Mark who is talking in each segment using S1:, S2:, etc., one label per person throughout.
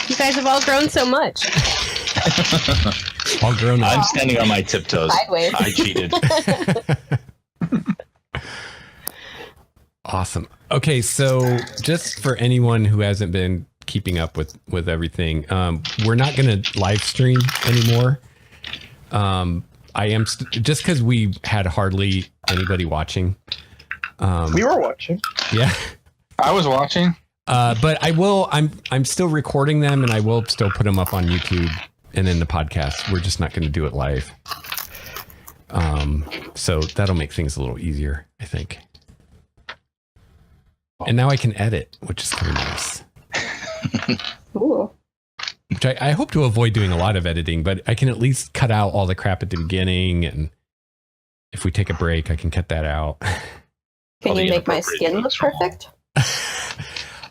S1: You guys have all grown so much.
S2: All grown up.
S3: I'm standing on my tiptoes.
S1: Sideways.
S3: I cheated.
S2: Awesome. Okay, so just for anyone who hasn't been keeping up with everything, we're not going to live stream anymore. I am just because we had hardly anybody watching.
S4: We were watching.
S2: Yeah.
S5: I was watching.
S2: But I will. I'm still recording them, and I will still put them up on YouTube and in the podcast. We're just not going to do it live. So that'll make things a little easier, I think. And now I can edit, which is kind of nice.
S1: Ooh.
S2: Which I hope to avoid doing a lot of editing, but I can at least cut out all the crap at the beginning, and if we take a break, I can cut that out.
S1: Can you make my skin look perfect?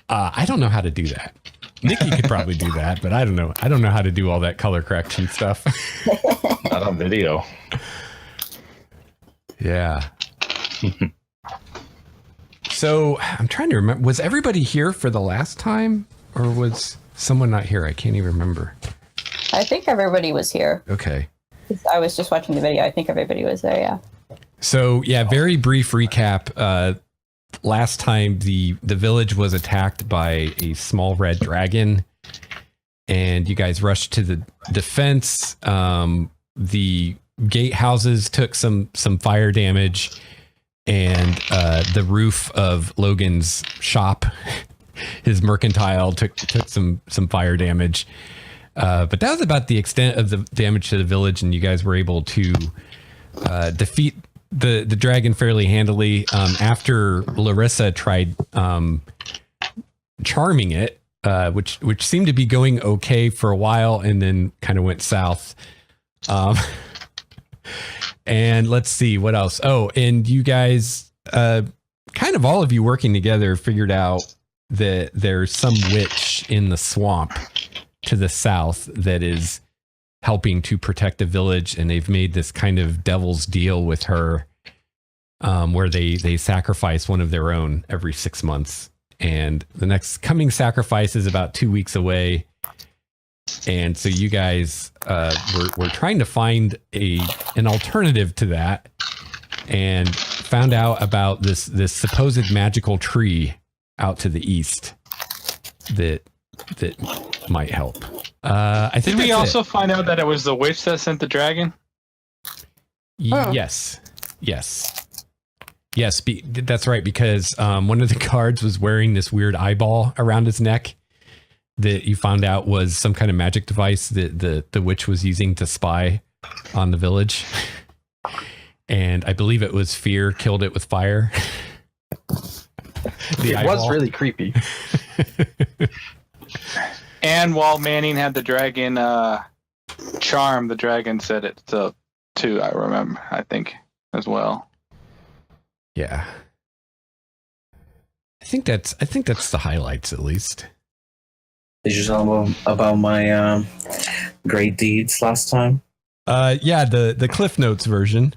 S2: I don't know how to do that. Nikki could probably do that, but I don't know. I don't know how to do all that color correction stuff.
S3: Not on video.
S2: Yeah. So I'm trying to remember. Was everybody here for the last time, or was someone not here? I can't even remember.
S1: I think everybody was here.
S2: Okay.
S1: I was just watching the video. I think everybody was there, yeah.
S2: So, yeah, very brief recap. Last time, the village was attacked by a small red dragon, and you guys rushed to the defense. The gatehouses took some fire damage, and the roof of Logan's shop, his mercantile, took some fire damage. But that was about the extent of the damage to the village, and you guys were able to defeat the dragon fairly handily. After Larissa tried charming it, which seemed to be going okay for a while, and then kind of went south. And let's see what else. Oh, and you guys, kind of all of you working together, figured out that there's some witch in the swamp to the south that is helping to protect the village, and they've made this kind of devil's deal with her, where they sacrifice one of their own every 6 months, and the next coming sacrifice is about 2 weeks away. And so you guys were trying to find an alternative to that, and found out about this supposed magical tree out to the east that might help. I think
S5: Did we also find out that it was the witch that sent the dragon?
S2: Yes. That's right, because one of the guards was wearing this weird eyeball around his neck that you found out was some kind of magic device that the witch was using to spy on the village. And I believe it was fear killed it with fire.
S4: It was really creepy.
S5: And while Manning had the dragon charm, the dragon said it too, I remember, I think, as well.
S2: Yeah. I think that's the highlights, at least.
S6: Did you tell them about my great deeds last time?
S2: Yeah, the Cliff Notes version.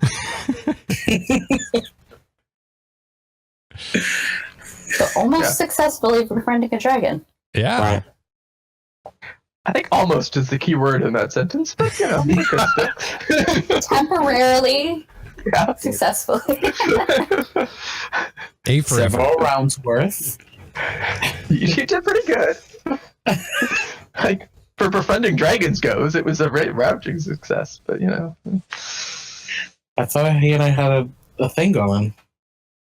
S1: So almost successfully befriending a dragon.
S2: Yeah.
S6: Right.
S4: I think almost is the key word in that sentence, but you know,
S1: Temporarily
S4: yeah.
S1: successfully.
S2: A for
S6: Several rounds worth.
S4: You did pretty good. Like, for befriending dragons goes, it was a ravaging success, but you know.
S6: I thought he and I had a thing going.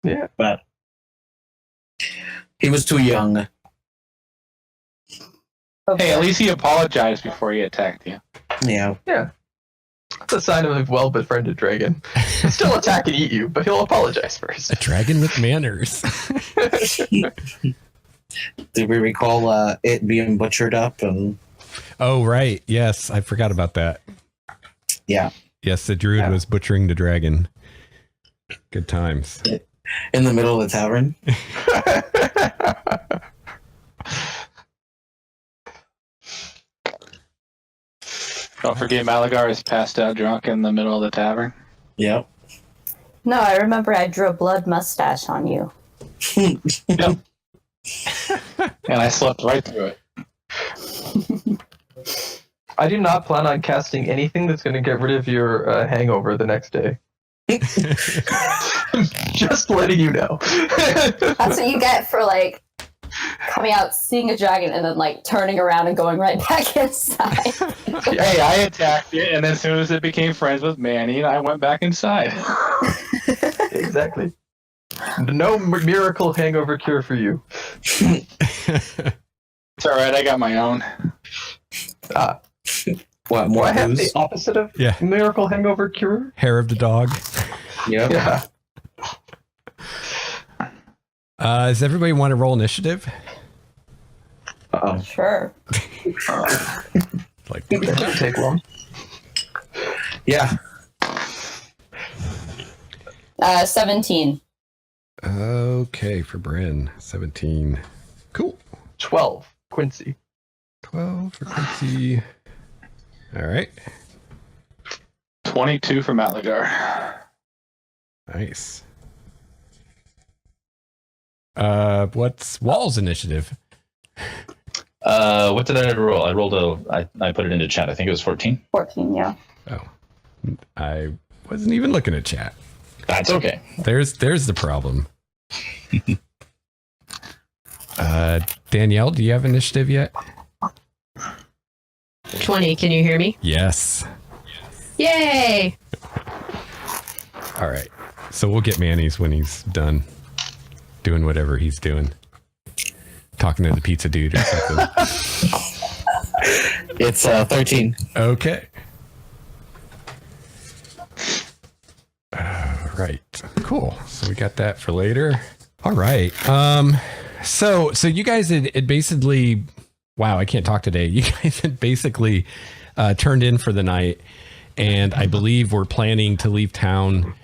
S4: Yeah.
S6: But he was too young.
S5: Hey, at least he apologized before he attacked you.
S6: Yeah.
S4: Yeah. It's a sign of a well-befriended dragon. He'll still attack and eat you, but he'll apologize first.
S2: a dragon with manners.
S6: Did we recall it being butchered up? And
S2: Oh, right. Yes, I forgot about that.
S6: yeah,
S2: Yes, the druid was butchering the dragon. Good times.
S6: in the middle of the tavern.
S5: Don't forget Malagar is passed out drunk in the middle of the tavern.
S6: Yep.
S1: No, I remember I drew a blood mustache on you.
S5: Yep. And I slept right through it.
S4: I do not plan on casting anything that's going to get rid of your hangover the next day. Just letting you know.
S1: That's what you get for like coming out, seeing a dragon, and then like turning around and going right back inside.
S5: Hey, I attacked it, and as soon as it became friends with Manny, I went back inside.
S4: Exactly. No miracle hangover cure for you.
S5: It's all right. I got my own.
S6: What
S4: Do
S6: more
S4: I have the
S6: news?
S4: opposite of
S2: Yeah.
S4: miracle hangover cure?
S2: Hair of the dog.
S6: Yep.
S4: Yeah.
S2: Does everybody want to roll initiative?
S6: Uh-oh.
S1: Sure.
S2: Like,
S4: It doesn't take long.
S6: Yeah.
S1: 17.
S2: okay, for Bryn, 17. Cool.
S4: 12. Quincy.
S2: 12 for Quincy. All right.
S5: 22 from Atlagar.
S2: Nice. What's Wahl's initiative?
S3: What did I roll? I put it into chat. I think it was 14.
S1: 14, yeah.
S2: Oh, I wasn't even looking at chat.
S3: That's okay.
S2: There's the problem. Danielle, do you have initiative yet?
S7: 20, can you hear me?
S2: Yes.
S7: Yay!
S2: All right. So we'll get Manny's when he's done doing whatever he's doing. Talking to the pizza dude or something.
S6: It's 13.
S2: Okay. Right. Cool. So we got that for later. All right. So you guys had basically, wow, I can't talk today. You guys had basically turned in for the night, and I believe we're planning to leave town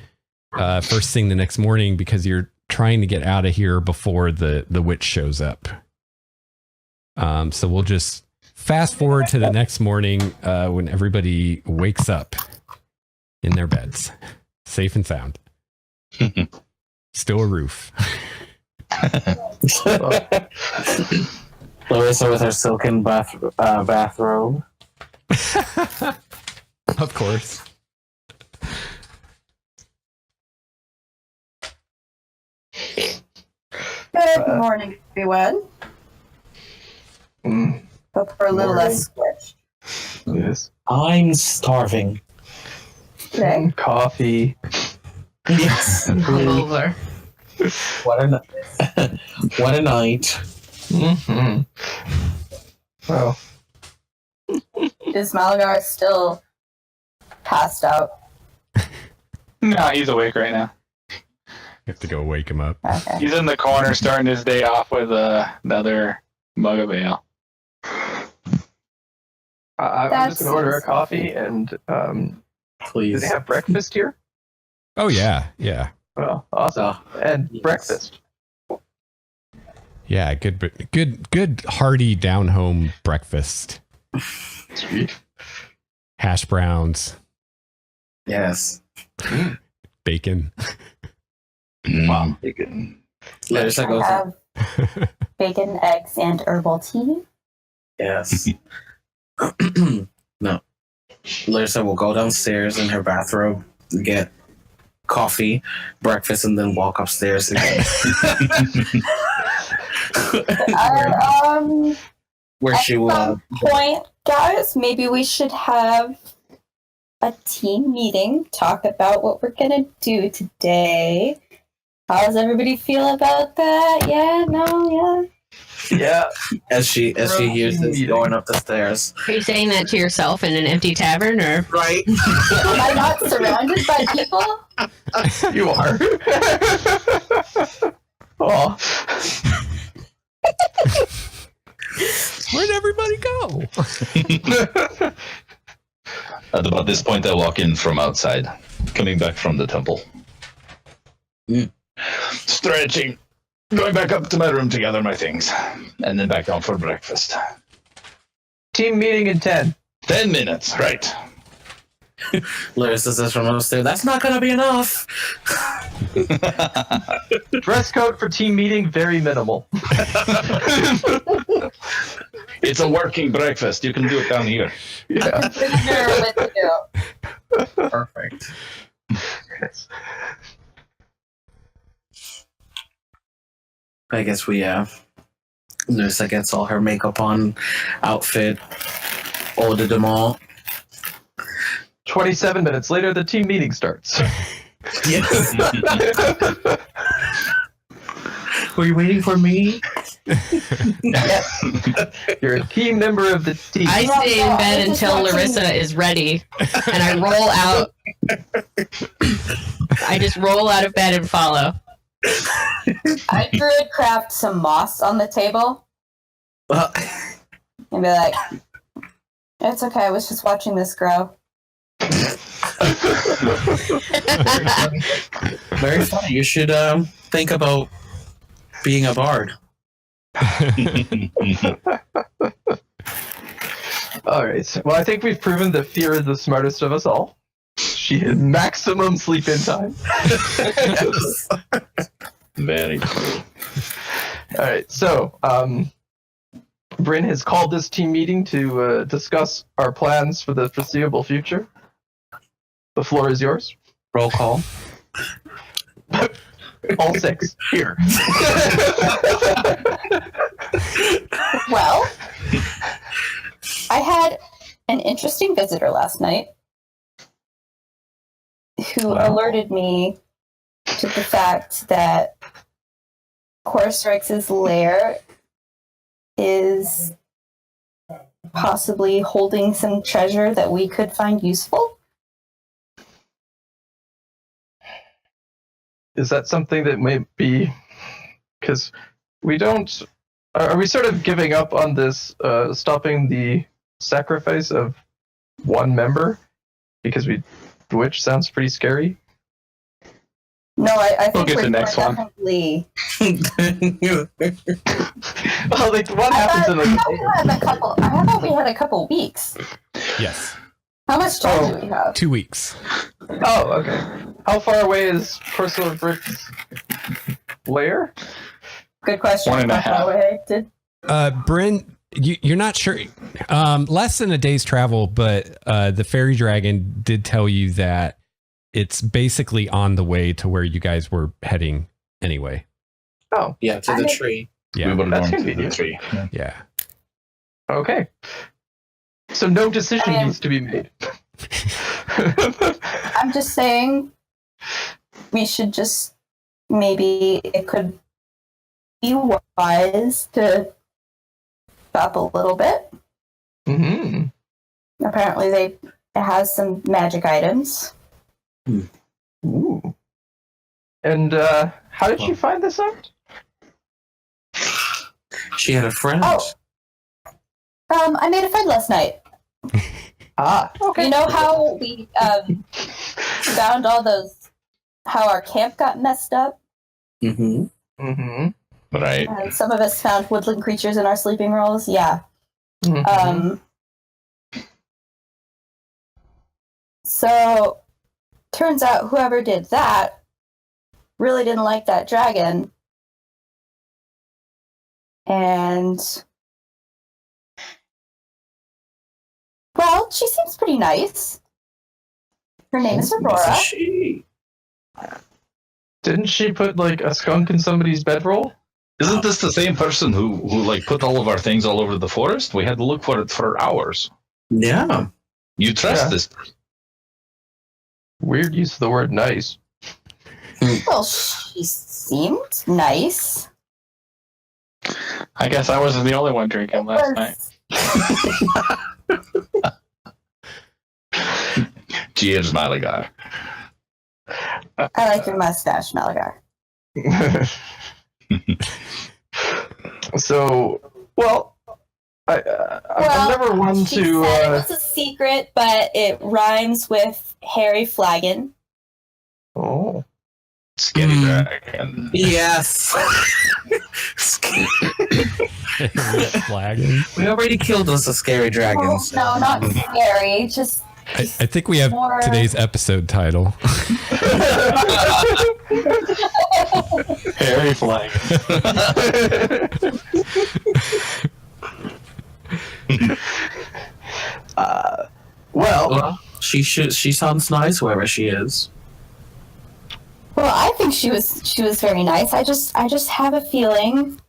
S2: first thing the next morning because you're trying to get out of here before the witch shows up. So we'll just fast forward to the next morning when everybody wakes up in their beds, safe and sound. Still a roof.
S6: Larissa with her silken bathrobe.
S2: Of course.
S1: Good morning, everyone. Hope we're a little
S4: Morning.
S1: less squished
S4: Yes.
S6: I'm starving.
S1: today.
S4: Coffee.
S6: Yes.
S7: Hungover.
S6: What a night.
S4: Mm-hmm. Well,
S1: Is Malagar still passed out?
S5: No, he's awake right now.
S2: You have to go wake him up.
S1: Okay.
S5: He's in the corner starting his day off with another mug of ale.
S4: I'm
S1: That's-
S4: just going to order a coffee and do
S6: Please.
S4: they have breakfast here?
S2: Oh yeah, yeah,
S4: Oh, awesome. And
S6: Yes.
S4: breakfast.
S2: yeah. Good hearty down home breakfast.
S4: Sweet.
S2: Hash browns,
S6: Yes.
S2: bacon.
S3: Wow.
S6: Larissa
S1: I
S6: goes.
S1: have bacon, eggs, and herbal tea.
S6: Yes. No. Larissa will go downstairs in her bathrobe, get coffee, breakfast, and then walk upstairs again. Where she
S1: At
S6: will.
S1: some point, guys, maybe we should have a team meeting, talk about what we're gonna do today. How does everybody feel about that? Yeah, no,
S4: Yeah.
S6: As she hears this
S4: Meeting.
S6: going up the stairs.
S7: Are you saying that to yourself in an empty tavern, or
S6: Right.
S1: yeah. Am I not surrounded by people?
S4: You are. Oh.
S2: Where'd everybody go?
S3: At about this point, I walk in from outside, coming back from the temple. Stretching, going back up to my room to gather my things, and then back down for breakfast.
S4: Team meeting in 10.
S3: 10 minutes, right.
S6: Larissa says from upstairs, "That's not gonna be enough."
S4: Dress code for team meeting, very minimal.
S3: It's a working breakfast. You can do it down here.
S4: Yeah.
S1: Dinner with you.
S6: Perfect. I guess we Nurse gets all her makeup on, outfit, ordered them all.
S4: 27 minutes later, the team meeting starts.
S6: Yes. Were you waiting for me?
S4: Yes. You're a key member of the team.
S7: I stay in bed until Larissa is ready, and I roll out. I just roll out of bed and follow.
S1: I druid craft some moss on the table and be like, "It's okay. I was just watching this grow."
S6: Very funny. You should think about being a bard.
S4: All right. Well, I think we've proven that fear is the smartest of us all. She had maximum sleep-in time.
S3: Very cool.
S4: All right. So, Bryn has called this team meeting to discuss our plans for the foreseeable future. The floor is yours.
S6: Roll call.
S4: All six. Here.
S1: Well, I had an interesting visitor last night who alerted me to the fact that Corstrix's lair is possibly holding some treasure that we could find useful.
S4: Is that something that may be... Because we don't... Are we sort of giving up on this, stopping the sacrifice of one member? Because which sounds pretty scary.
S1: No, I
S5: We'll
S1: think
S5: get
S1: we're
S5: the next one.
S1: definitely...
S4: Well, like, what happens in
S1: I
S4: like...
S1: thought we had a couple weeks.
S2: Yes.
S1: How much time do we have?
S2: 2 weeks.
S4: Oh, okay. How far away is Corsola Brick's lair?
S1: Good question.
S5: 1.5.
S1: How far away did
S2: Bryn, you're not sure. Less than a day's travel, but the fairy dragon did tell you that it's basically on the way to where you guys were heading anyway.
S4: Oh,
S6: Yeah, to the tree.
S2: Yeah.
S3: We were
S4: That's
S3: going to the
S4: convenient.
S3: tree. Yeah.
S2: Yeah.
S4: okay. So no decision needs to be made.
S1: I'm just saying we should just maybe it could be wise to stop a little bit.
S4: Mm-hmm.
S1: Apparently it has some magic items.
S4: Ooh. And how did you find this out?
S6: She had a friend.
S1: Oh. I made a friend last night.
S4: Ah, okay.
S1: You know how we found all those how our camp got messed up?
S6: Mm-hmm.
S4: Mm-hmm.
S3: Right.
S1: And some of us found woodland creatures in our sleeping rolls. Yeah.
S4: Mm-hmm.
S1: So turns out whoever did that really didn't like that dragon. And well, she seems pretty nice. Her name is Aurora.
S6: She.
S4: Didn't she put like a skunk in somebody's bedroll?
S3: Isn't this the same person who like put all of our things all over the forest? We had to look for it for hours.
S6: Yeah.
S3: You trust
S4: Yeah.
S3: this?
S4: Weird use of the word nice.
S1: Well, she seemed nice.
S5: I guess I wasn't the only one drinking last night.
S3: Cheers, Malagar.
S1: I like your mustache, Malagar.
S4: So, well, I'm never one
S1: she
S4: to.
S1: said it was a secret, but it rhymes with hairy flagon.
S4: Oh.
S3: Skinny dragon.
S6: Yes.
S2: Flagon.
S6: We already killed us a scary dragon.
S1: Oh,
S6: so-
S1: no, not scary. Just
S2: I think we have
S1: More-
S2: today's episode title.
S5: Harry flag.
S4: Well,
S6: She sounds nice wherever she is.
S1: Well, I think she was very nice. I just have a feeling.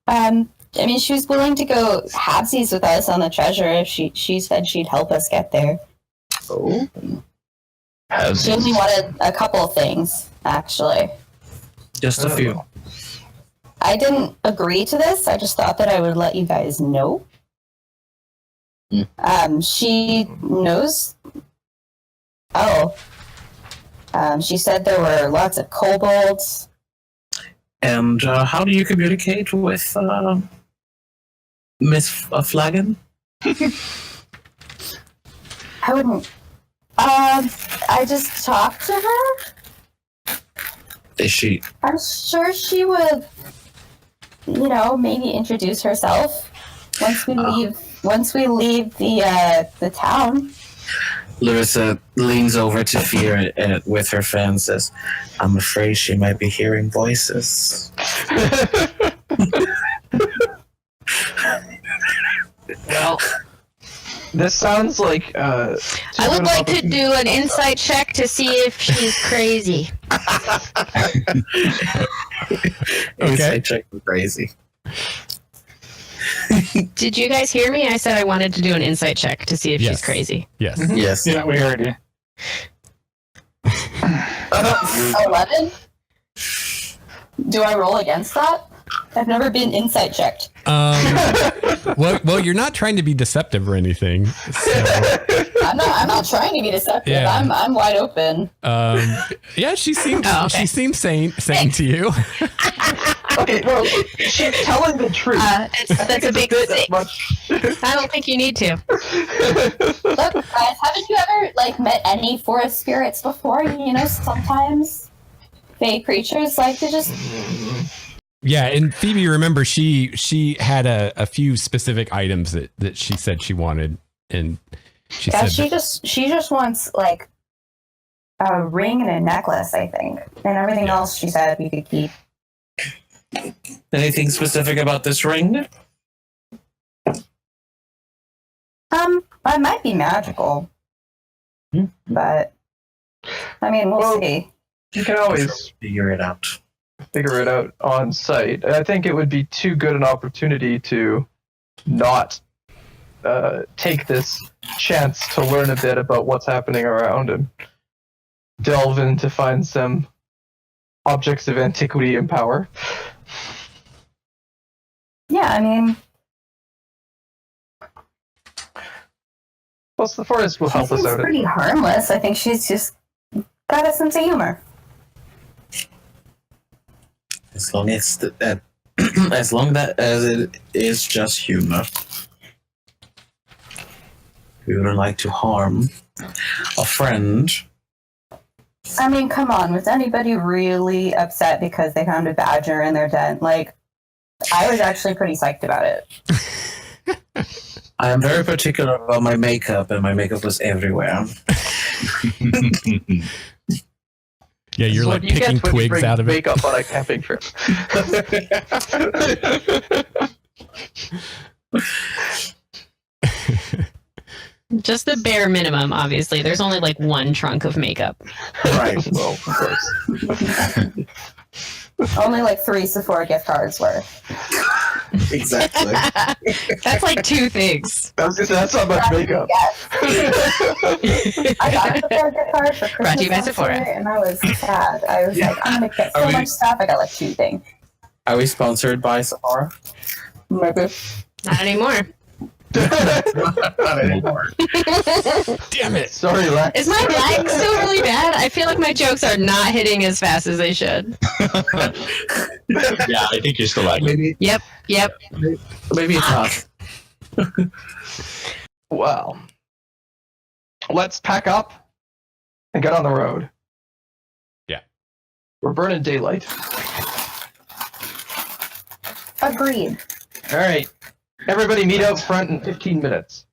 S1: I mean, she was willing to go halvesies with us on the treasure if she said she'd help us get there.
S6: Oh.
S1: She only wanted a couple of things, actually.
S6: Just a few.
S1: I didn't agree to this. I just thought that I would let you guys know. She knows. Oh. She said there were lots of kobolds.
S6: And how do you communicate with Miss Flagon?
S1: I wouldn't. I just talked to her.
S6: Is she?
S1: I'm sure she would, maybe introduce herself once we leave. Once we leave the town.
S6: Larissa leans over to Fear with her fan and says, "I'm afraid she might be hearing voices."
S4: well, this sounds like.
S7: I would like to do an insight check to see if she's crazy.
S6: Insight check for crazy.
S7: Did you guys hear me? I said I wanted to do an insight check to see if she's crazy.
S2: Yes.
S6: Yes.
S5: Yeah, we heard you.
S1: 11? Do I roll against that? I've never been insight checked.
S2: Well, you're not trying to be deceptive or anything. So,
S1: I'm not trying to be deceptive.
S2: Yeah.
S1: I'm wide open.
S2: yeah, she seems
S7: okay.
S2: she seems sane to you.
S4: Okay, well, she's telling the truth.
S7: That's a big thing.
S4: Much.
S7: I don't think you need to.
S1: Look, guys, haven't you ever met any forest spirits before? Sometimes fey creatures like to just.
S2: Yeah, and Phoebe, remember she had a few specific items that she said she wanted, and she said
S1: she just wants a ring and a necklace, I think, and everything else she said we could keep.
S6: Anything specific about this ring?
S1: I might be magical, but I mean, we'll see.
S4: You can always
S6: Figure it out.
S4: figure it out on site. I think it would be too good an opportunity to not take this chance to learn a bit about what's happening around and delve in to find some objects of antiquity and power.
S1: Yeah, I mean,
S4: Plus, the forest will
S1: she
S4: help us
S1: seems
S4: out.
S1: pretty harmless. I think she's just got a sense of humor.
S6: As long as as it is just humor. We wouldn't like to harm a friend.
S1: I mean, come on. Was anybody really upset because they found a badger in their den? I was actually pretty psyched about it.
S6: I am very particular about my makeup, and my makeup was everywhere.
S2: yeah, you're
S4: What you
S2: picking
S4: get when you
S2: twigs
S4: bring
S2: out of it.
S4: makeup on a camping trip.
S7: Just the bare minimum, obviously. There's only one trunk of makeup.
S6: Right.
S4: Well, of course.
S1: Only 3 Sephora gift cards worth.
S6: Exactly.
S7: That's 2 things.
S4: I was gonna say, that's not much makeup.
S1: Yes. I got a Sephora gift card for Christmas
S7: Brought to you by
S1: last
S7: Sephora.
S1: year, and I was sad. I was I'm gonna get so
S6: Are we-
S1: much stuff. I got 2 things.
S6: Are we sponsored by Sephora?
S1: Maybe.
S7: Not anymore.
S6: Not anymore.
S2: Damn it!
S4: Sorry, Lex.
S7: Is my lag still really bad? I feel like my jokes are not hitting as fast as they should.
S3: Yeah, I think you're still like
S6: Maybe
S7: Yep.
S6: maybe it's not.
S4: Well, let's pack up and get on the road.
S2: Yeah.
S4: We're burning daylight.
S1: Agreed.
S4: All right. Everybody meet out front in 15 minutes.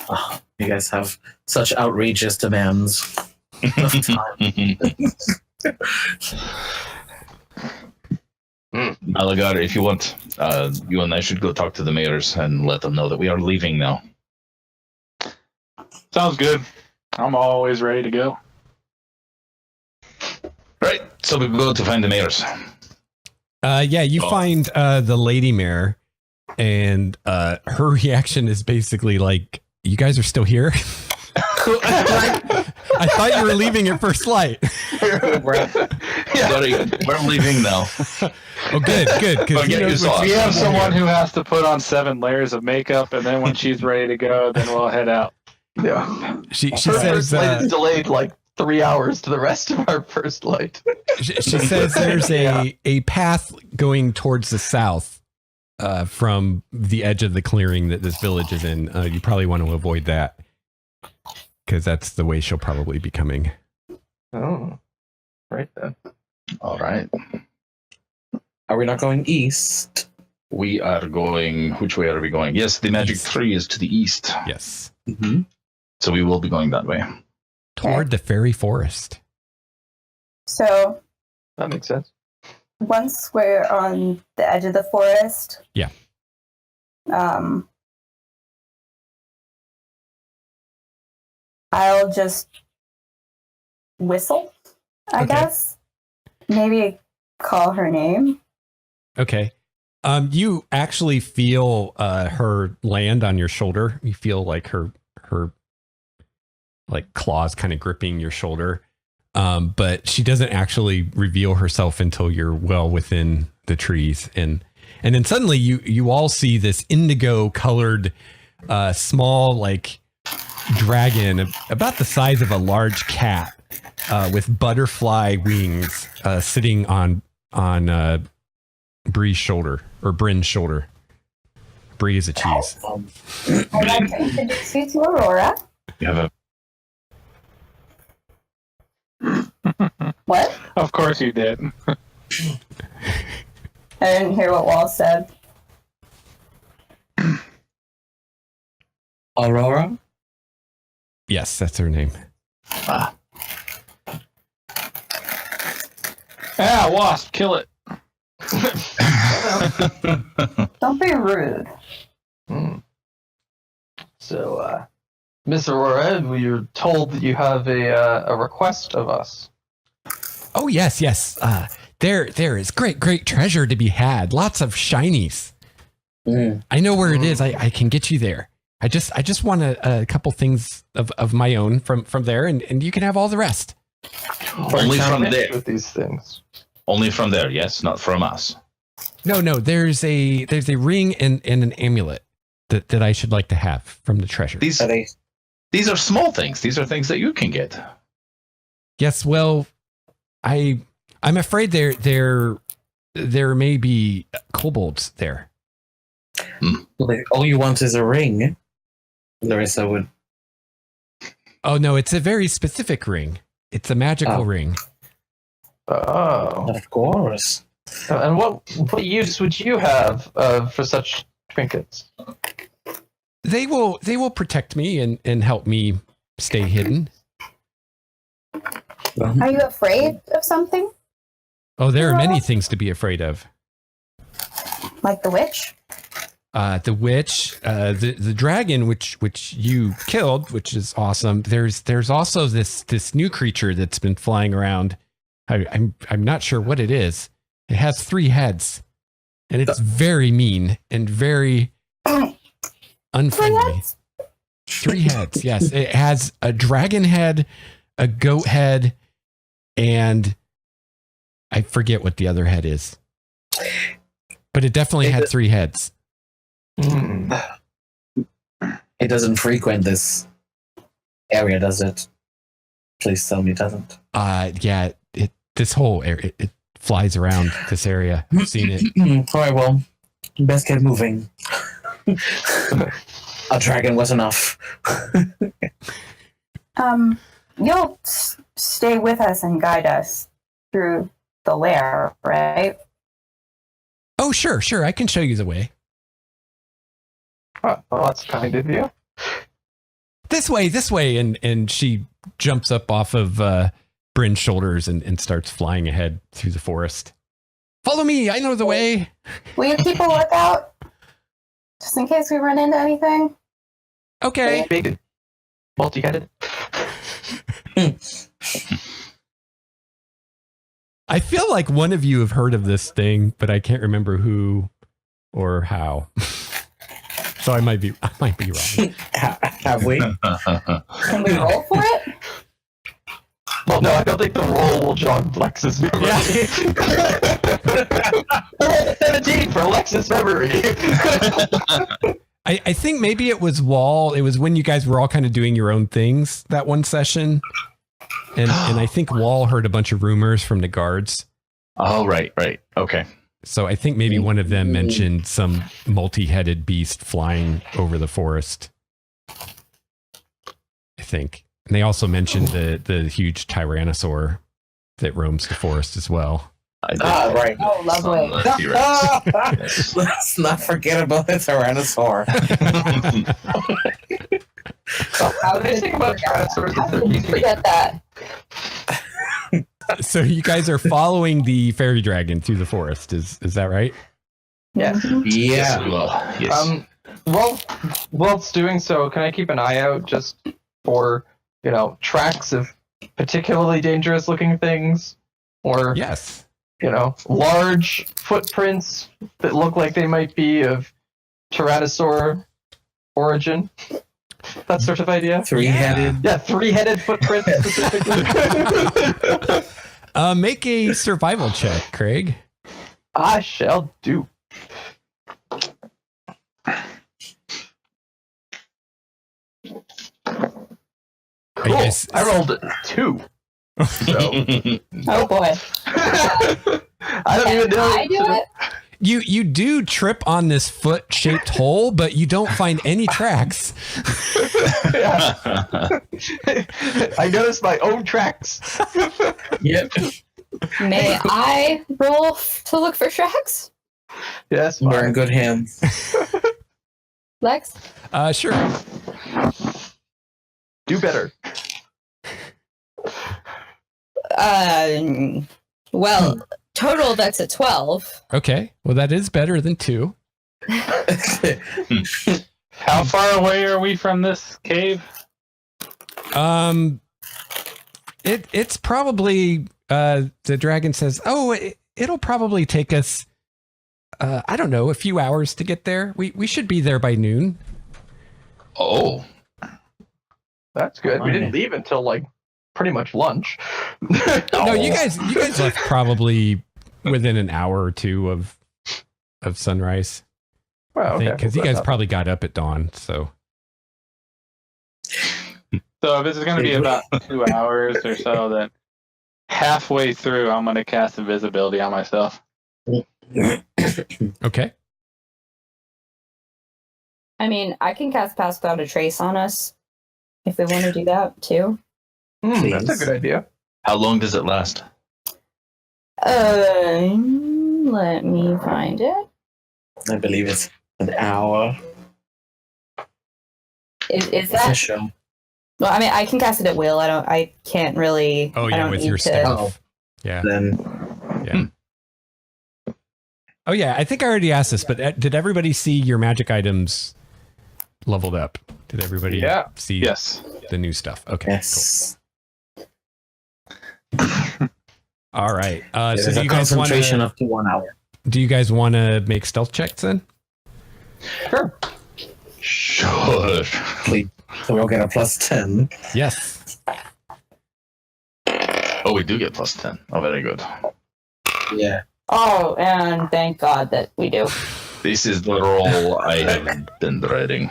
S6: Oh, you guys have such outrageous demands of time.
S3: Malagar, if you want, you and I should go talk to the mayors and let them know that we are leaving now.
S5: Sounds good. I'm always ready to go.
S3: Right, so we go to find the mayors.
S2: Yeah, you
S3: Oh.
S2: find the lady mayor, and her reaction is basically like, "You guys are still here? I thought you were leaving at first light."
S3: Sorry, we're leaving now.
S2: Oh, good. Because
S3: Forget your sauce.
S5: We have someone who has to put on 7 layers of makeup, and then when she's ready to go, then we'll head out.
S4: Yeah.
S2: she
S4: Her
S2: says
S4: first light is delayed like 3 hours to the rest of our first light.
S2: she says there's a path going towards the south from the edge of the clearing that this village is in. You probably want to avoid that because that's the way she'll probably be coming.
S4: Oh, right then.
S3: All right.
S6: Are we not going east?
S3: We are going. Which way are we going? Yes, the magic
S2: East.
S3: tree is to the east.
S2: Yes,
S6: Mm-hmm.
S3: So we will be going that way.
S2: toward the fairy forest.
S1: So
S4: That makes sense.
S1: once we're on the edge of the forest,
S2: Yeah.
S1: I'll just whistle, I
S2: Okay.
S1: guess. Maybe call her name.
S2: Okay. You actually feel her land on your shoulder. You feel like her like claws kind of gripping your shoulder. But she doesn't actually reveal herself until you're well within the trees. And then suddenly you all see this indigo colored small like dragon about the size of a large cat with butterfly wings sitting on Bree's shoulder or Bryn's shoulder. Bree is a cheese.
S1: I'd like to introduce you to Aurora.
S3: You have a
S1: What?
S5: Of course you did.
S1: I didn't hear what Wahl said.
S6: Aurora?
S2: Yes, that's her name.
S5: Ah, wasp, kill it.
S1: Don't be rude.
S4: So, Miss Aurora, we are told that you have a request of us.
S2: Oh yes. There is great treasure to be had. Lots of shinies.
S6: Mm.
S2: I know where it is. I can get you there. I just want a couple things of my own from there, and you can have all the rest.
S3: only from
S4: Rich
S3: there.
S4: with these things.
S3: Only from there. Yes, not from us.
S2: No. There's a ring and an amulet that I should like to have from the treasure.
S3: These
S6: Are they?
S3: these are small things. These are things that you can get.
S2: Yes. Well, I'm afraid there may be kobolds there.
S6: All you want is a ring. Larissa would.
S2: Oh no, it's a very specific ring. It's a magical
S6: Oh.
S2: ring.
S4: Oh.
S6: Of course.
S4: And what use would you have for such trinkets?
S2: They will protect me and help me stay hidden.
S1: Are you afraid of something?
S2: Oh, there are many things to be afraid of.
S1: Like the witch?
S2: The witch, the dragon, which you killed, which is awesome. There's also this new creature that's been flying around. I'm not sure what it is. It has 3 heads, and it's very mean and very unfriendly.
S1: Yes.
S2: 3 heads, yes. It has a dragon head, a goat head, and I forget what the other head is. But it definitely had 3 heads.
S6: It doesn't frequent this area, does it? Please tell me it doesn't.
S2: Yeah, this whole area, it flies around this area. I've seen it.
S6: All right, well, best get moving. A dragon was enough.
S1: You'll stay with us and guide us through the lair, right?
S2: Oh, sure. I can show you the way.
S4: Oh, well, that's kind of you.
S2: This way. And she jumps up off of Bryn's shoulders and starts flying ahead through the forest. Follow me. I know the way.
S1: Will you keep a lookout? Just in case we run into anything?
S2: Okay.
S4: Big, multi-headed.
S2: I feel like one of you have heard of this thing, but I can't remember who or how. So I might be wrong.
S6: Have we?
S1: Can we roll for it?
S4: Well, no, I don't think the roll will jog Lex's memory.
S2: Yeah.
S4: 17 for Lex's memory.
S2: I think maybe it was Wahl. It was when you guys were all kind of doing your own things that one session. And I think Wahl heard a bunch of rumors from the guards.
S3: Oh, right. Okay.
S2: So I think maybe one of them mentioned some multi-headed beast flying over the forest. I think. And they also mentioned the huge tyrannosaur that roams the forest as well.
S6: Right.
S1: Oh, lovely.
S3: T-Rex.
S6: Let's not forget about the Tyrannosaur.
S1: How
S4: Did I think about Tyrannosaurs?
S1: How did you forget that?
S2: So you guys are following the fairy dragon through the forest. Is that right?
S4: Yeah.
S3: Yes,
S6: Yeah.
S3: we will. Yes.
S4: While it's doing so, can I keep an eye out just for, tracks of particularly dangerous looking things? Or,
S2: Yes.
S4: large footprints that look like they might be of Tyrannosaur origin? That sort of idea?
S6: Three-headed.
S4: Yeah, three-headed footprints specifically.
S2: Make a survival check, Craig.
S4: I shall do. Cool.
S2: guess-
S4: I rolled a 2. So
S1: Oh boy.
S4: I don't even know.
S1: I do it?
S2: You do trip on this foot-shaped hole, but you don't find any tracks.
S4: Yeah. I noticed my own tracks.
S6: Yep.
S1: May I roll to look for tracks?
S4: Yes,
S6: We're in
S4: fine.
S6: good hands.
S1: Lex?
S2: Sure.
S4: Do better.
S1: Well, total that's a 12.
S2: Okay. Well, that is better than 2.
S5: How far away are we from this cave?
S2: It's probably the dragon says, it'll probably take us I don't know, a few hours to get there. We should be there by noon.
S3: Oh.
S4: That's good. We didn't leave until pretty much lunch.
S2: No, you guys left probably within an hour or two of sunrise.
S4: Wow, okay.
S2: Because you guys probably got up at dawn. So
S5: So this is going to be about 2 hours or so. Then halfway through, I'm going to cast invisibility on myself.
S2: okay.
S1: I mean, I can cast Pass Without a Trace on us if we want to do that too.
S4: That's a good idea.
S3: How long does it last?
S1: Let me find it.
S6: I believe it's an hour.
S1: Is that?
S6: Show.
S1: Well, I mean, I can cast it at will. I can't really.
S2: Oh
S1: I
S2: yeah,
S1: don't
S2: with
S1: need
S2: your
S1: to-
S2: staff.
S6: Oh.
S2: Yeah.
S6: Then
S2: Yeah. Oh yeah, I think I already asked this, but did everybody see your magic items leveled up? Did everybody see
S5: Yes.
S2: the new stuff? Okay.
S6: yes.
S2: Cool. All right. So
S6: There's
S2: do
S6: a
S2: you guys want
S6: concentration
S2: to?
S6: up to 1 hour.
S2: Do you guys want to make stealth checks then?
S4: Sure.
S3: Sure.
S6: So we'll get a +10.
S2: Yes.
S3: Oh, we do get +10. Oh, very good.
S6: Yeah.
S1: Oh, and thank God that we do.
S3: This is the roll I have been dreading.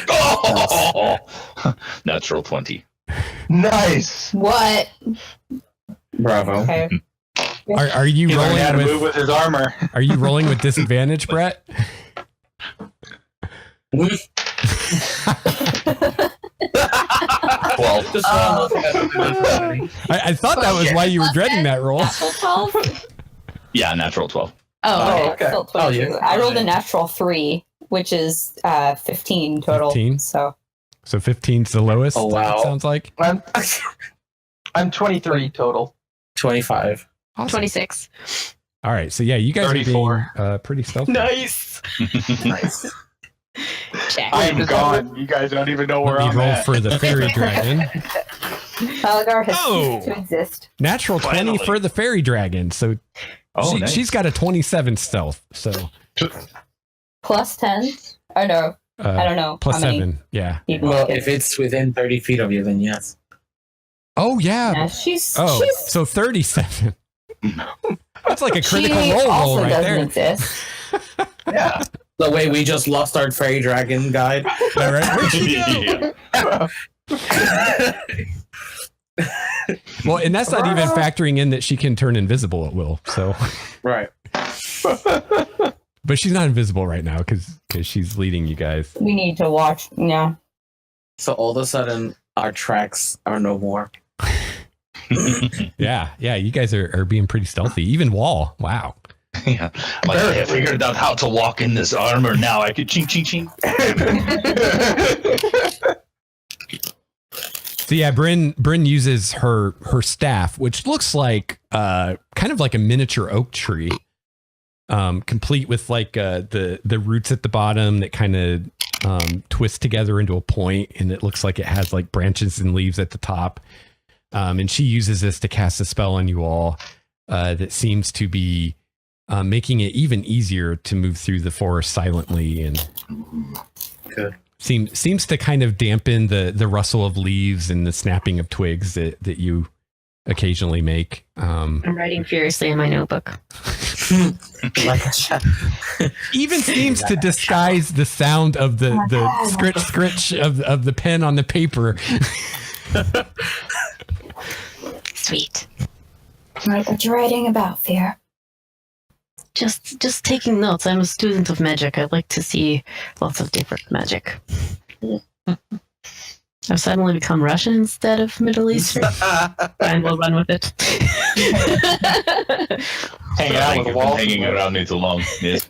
S3: Oh! Natural 20.
S4: Nice.
S1: What?
S6: Bravo.
S1: Okay.
S2: Are you
S5: He learned how to
S2: rolling
S5: move with his armor.
S2: Are you rolling with disadvantage, Brett?
S3: 12.
S6: Just looking at the
S2: I thought that was why you were dreading that roll.
S1: Natural 12?
S3: Yeah, natural 12.
S1: Oh,
S4: okay.
S1: Still 22.
S6: yeah.
S1: I rolled a natural 3, which is 15 total.
S2: 15?
S1: So
S2: So 15's the lowest.
S6: Oh, wow.
S2: It sounds like.
S4: I'm 23 total.
S6: 25.
S2: Awesome.
S7: 26.
S2: All right. So yeah, you guys
S5: 34.
S2: are being pretty stealthy.
S7: Nice.
S6: Nice.
S7: Check.
S5: I am gone. You guys don't even know where
S2: Let me
S5: I'm
S2: roll
S5: at.
S2: for the fairy dragon.
S1: Malagar has
S2: Oh.
S1: ceased to exist.
S2: Natural 20
S3: Finally.
S2: for the fairy dragon. So
S3: Nice.
S2: she's got a 27 stealth. So
S1: Plus 10? Or no, I don't know.
S2: plus
S1: how many
S2: 7. Yeah.
S1: people
S6: Well,
S1: it
S6: if
S1: is.
S6: it's within 30 feet of you, then yes.
S2: Oh yeah.
S1: Yeah, she's
S2: So 37. That's like a critical
S1: she
S2: roll
S1: also
S2: right
S1: doesn't
S2: there.
S1: exist.
S3: Yeah.
S6: The way we just lost our fairy dragon guide.
S2: All right. Where'd she go?
S3: Yeah.
S2: Well, and that's not even factoring in that she can turn invisible at will. So,
S6: Right.
S2: but she's not invisible right now because she's leading you guys.
S1: We need to watch. Yeah.
S6: So all of a sudden, our tracks are no more.
S2: Yeah. You guys are being pretty stealthy. Even Wahl. Wow.
S3: Yeah. Like, I figured out how to walk in this armor. Now I could ching ching ching.
S2: So yeah, Bryn uses her staff, which looks like kind of like a miniature oak tree, complete with like the roots at the bottom that kind of twist together into a point, and it looks like it has like branches and leaves at the top. And she uses this to cast a spell on you all that seems to be making it even easier to move through the forest silently, and
S6: Good.
S2: seems to kind of dampen the rustle of leaves and the snapping of twigs that you occasionally make.
S7: I'm writing furiously in my notebook.
S6: Like a shot.
S2: Even seems to disguise the sound of the scritch of the pen on the paper.
S7: Sweet.
S1: Like what you're writing about, Fear.
S7: Just taking notes. I'm a student of magic. I like to see lots of different magic. I've suddenly become Russian instead of Middle Eastern. And we'll run with it.
S5: Hanging out with the wall.
S3: Hanging around me too long. Yes.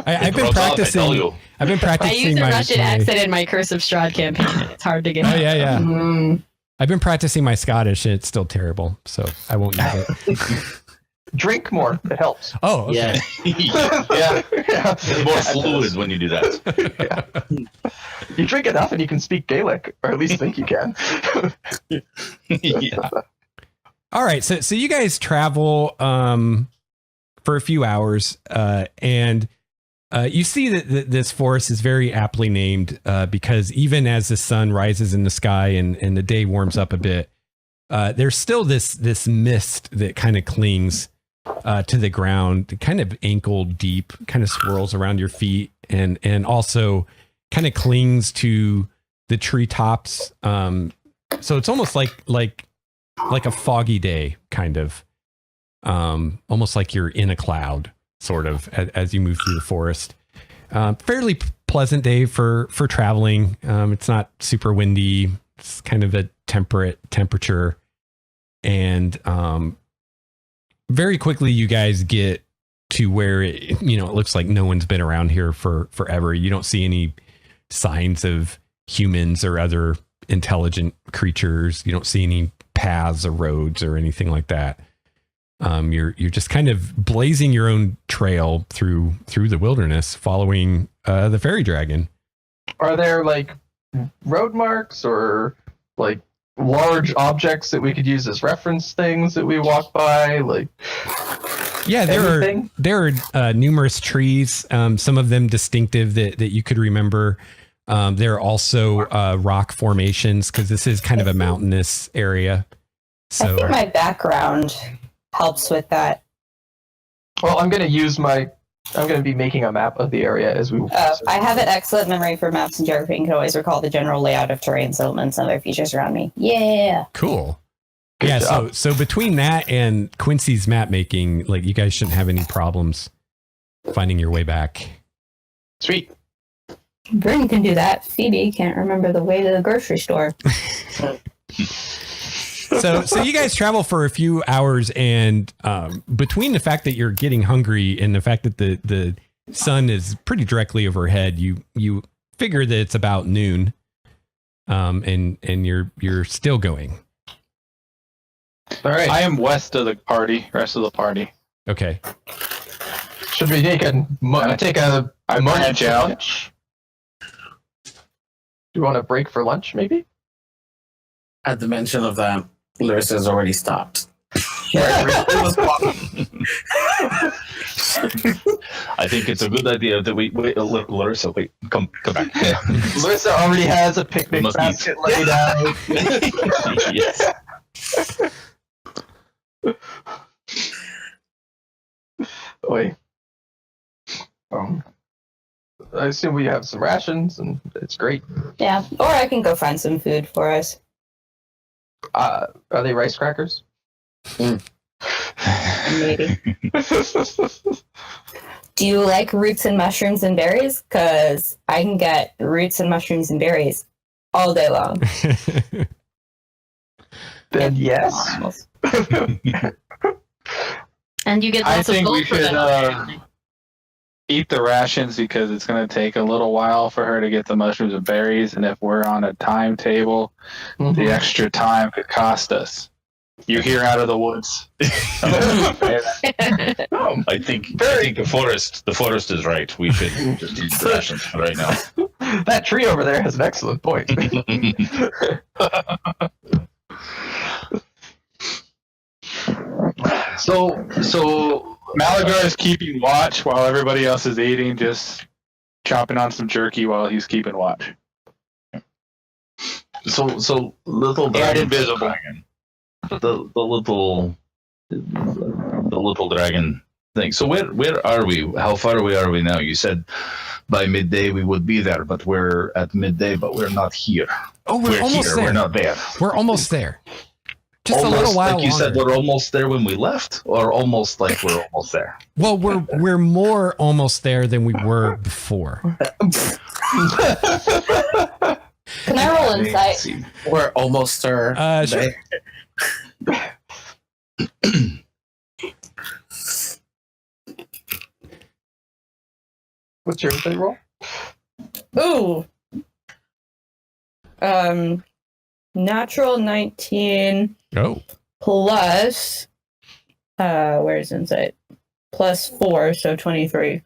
S2: I've been
S3: Rocks off, I tell
S2: practicing.
S3: you.
S2: I've been
S7: I
S2: practicing
S7: use a
S2: my
S7: Russian
S2: my-
S7: accent in my Curse of Strahd campaign. And it's hard to get.
S2: Oh yeah.
S1: Mm.
S2: I've been practicing my Scottish, and it's still terrible, so I won't use it.
S4: Drink more. It helps.
S2: Oh, okay.
S6: Yeah.
S3: Yeah.
S4: Yeah.
S3: It's more fluid when you do that.
S4: You drink enough and you can speak Gaelic, or at least think you can.
S3: Yeah.
S2: All right, so you guys travel for a few hours, and you see that this forest is very aptly named because even as the sun rises in the sky and the day warms up a bit, there's still this mist that kind of clings to the ground, kind of ankle deep, kind of swirls around your feet, and also kind of clings to the treetops. So it's almost like a foggy day, kind of, almost like you're in a cloud, sort of, as you move through the forest. Fairly pleasant day for traveling. It's not super windy. It's kind of a temperate temperature, and very quickly you guys get to where it looks like no one's been around here for forever. You don't see any signs of humans or other intelligent creatures. You don't see any paths or roads or anything like that. You're just kind of blazing your own trail through the wilderness, following the fairy dragon.
S4: Are there like road marks or like large objects that we could use as reference things that we walk by? Like,
S2: Yeah,
S4: anything?
S2: there are numerous trees, some of them distinctive that you could remember. There are also rock formations because this is kind of a mountainous area.
S1: I
S2: So
S1: think my background helps with that.
S4: well, I'm going to be making a map of the area as we.
S1: I have an excellent memory for maps and geography and can always recall the general layout of terrain, settlements, and other features around me. Yeah.
S2: cool.
S4: Good
S2: Yeah,
S4: job.
S2: so between that and Quincy's map making, like, you guys shouldn't have any problems finding your way back.
S4: Sweet.
S1: Bryn can do that. Phoebe can't remember the way to the grocery store.
S2: So you guys travel for a few hours, and between the fact that you're getting hungry and the fact that the sun is pretty directly overhead, you figure that it's about noon, and you're still going.
S4: All right.
S5: I am west of the party. Rest of the party.
S2: Okay.
S4: Should we take a
S5: I
S4: moment
S5: branch
S4: for
S5: out.
S4: lunch? Do you want a break for lunch, maybe?
S6: At the mention of that, Larissa's already stopped.
S4: It was walking.
S3: I think it's a good idea that we wait. Larissa, wait, come back.
S4: Larissa already has a picnic
S3: Must be-
S4: basket laid out.
S3: Yes.
S4: Wait. I assume we have some rations, and it's great.
S1: Yeah. Or I can go find some food for us.
S4: Are they rice crackers?
S1: Maybe. Do you like roots and mushrooms and berries? Because I can get roots and mushrooms and berries all day long.
S4: Then yes.
S7: And you get
S5: I
S7: lots of
S5: think
S7: gold
S5: we
S7: for
S5: should
S7: them.
S5: eat the rations because it's going to take a little while for her to get the mushrooms and berries. And if we're on a timetable, the extra time could cost us. You hear out of the woods.
S3: I think the forest is right. We should just eat the rations right now.
S4: That tree over there has an excellent point.
S3: So
S5: Malagar is keeping watch while everybody else is eating, just chopping on some jerky while he's keeping watch.
S3: So little
S5: And
S3: dragon,
S5: invisible.
S3: the little dragon thing. So where are we? How far away are we now? You said by midday we would be there, but we're at midday, but we're not here.
S2: Oh, we're almost
S3: here.
S2: there.
S3: We're not there.
S2: We're almost there. Just
S3: Almost,
S2: a little while
S3: like you said,
S2: longer.
S3: we're almost there when we left, or almost like we're almost there.
S2: Well, we're more almost there than we were before.
S1: Can I roll
S3: Let's
S1: insight?
S3: see.
S6: We're almost there.
S2: Sure.
S4: What's your insight roll?
S1: Ooh. Natural 19
S2: Oh.
S1: plus where's insight? Plus 4, so 23.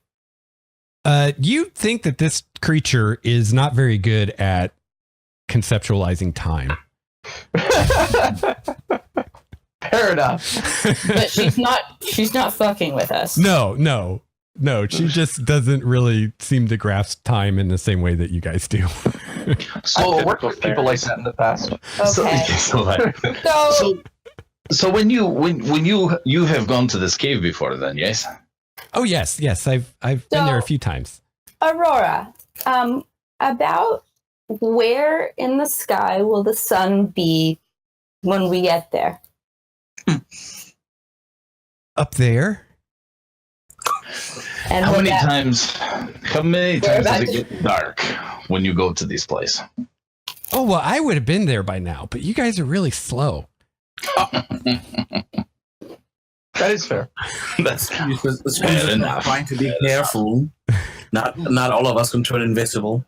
S2: You think that this creature is not very good at conceptualizing time.
S4: Fair enough.
S1: But she's not fucking with us.
S2: No. She just doesn't really seem to grasp time in the same way that you guys do.
S4: I've worked with people like that in the past.
S1: Okay.
S3: So when you have gone to this cave before, then yes.
S2: Oh yes, I've been there a few times.
S1: Aurora, about where in the sky will the sun be when we get there?
S2: Up there?
S1: And
S3: How
S1: will
S3: many
S1: that-
S3: times does it get dark when you go to these places?
S2: Oh well, I would have been there by now, but you guys are really slow.
S4: That is fair.
S3: That's
S6: It's
S3: fair enough.
S6: trying to be careful. Not all of us can turn invisible.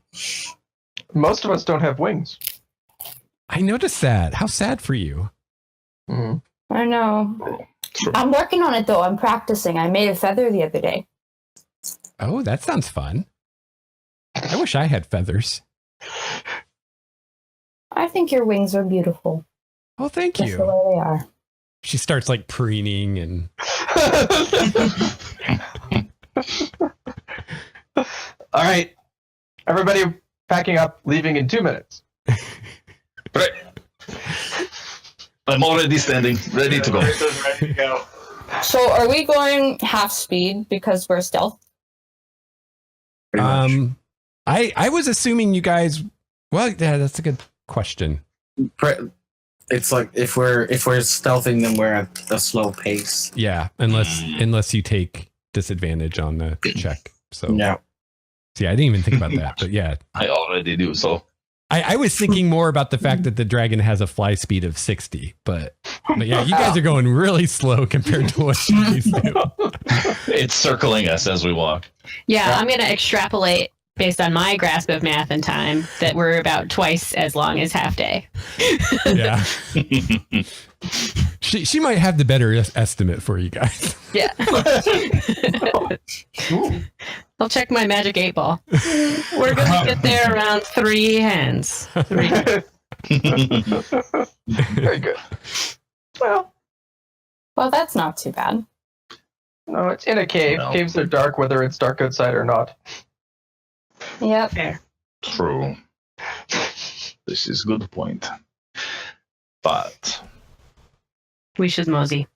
S4: Most of us don't have wings.
S2: I noticed that. How sad for you.
S4: Mhm.
S1: I know. I'm working on it though. I'm practicing. I made a feather the other day.
S2: Oh, that sounds fun. I wish I had feathers.
S1: I think your wings are beautiful.
S2: Oh, thank
S1: Just the
S2: you.
S1: way they are.
S2: She starts like preening and
S4: All right. Everybody packing up, leaving in 2 minutes.
S3: right. I'm already standing, ready to go.
S5: Ready to go.
S1: So are we going half speed because we're stealth?
S6: Pretty much.
S2: I was assuming you guys. Well, yeah, that's a good question.
S6: It's like if we're stealthing, then we're at a slow pace.
S2: Yeah, unless you take disadvantage on the check. So
S6: Yeah.
S2: yeah, I didn't even think about that. But yeah,
S3: I already do so.
S2: I was thinking more about the fact that the dragon has a fly speed of 60. But yeah, you guys are going really slow compared to what you used to.
S3: It's circling us as we walk.
S7: Yeah, I'm going to extrapolate based on my grasp of math and time that we're about twice as long as half day.
S2: Yeah. She might have the better estimate for you guys.
S7: Yeah. I'll check my magic 8-ball. We're gonna get there around 3 hands. 3.
S4: Very good. Well,
S1: that's not too bad.
S4: no, it's in a cave.
S3: No.
S4: Caves are dark, whether it's dark outside or not.
S1: Yep.
S7: Fair.
S3: True. This is good point. But
S7: We should mosey.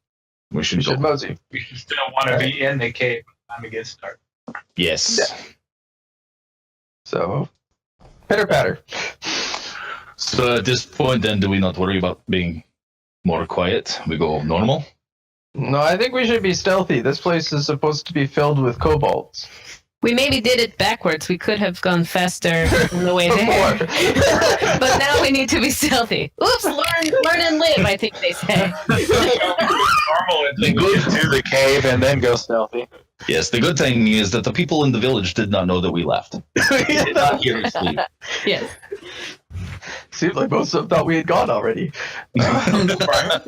S3: we should
S4: We
S3: go.
S4: should mosey.
S5: We still want to be in the cave by the time it gets started.
S3: Yes.
S4: So, pitter patter.
S3: So at this point, then, do we not worry about being more quiet? We go normal?
S4: No, I think we should be stealthy. This place is supposed to be filled with kobolds.
S7: We maybe did it backwards. We could have gone faster on the way there. But now we need to be stealthy. Oops, learn and live, I think they say.
S5: Normal and then get to the cave and then go stealthy.
S3: Yes, the good thing is that the people in the village did not know that we left. They did not hear us leave.
S7: Yes.
S4: Seems like most of them thought we had gone already.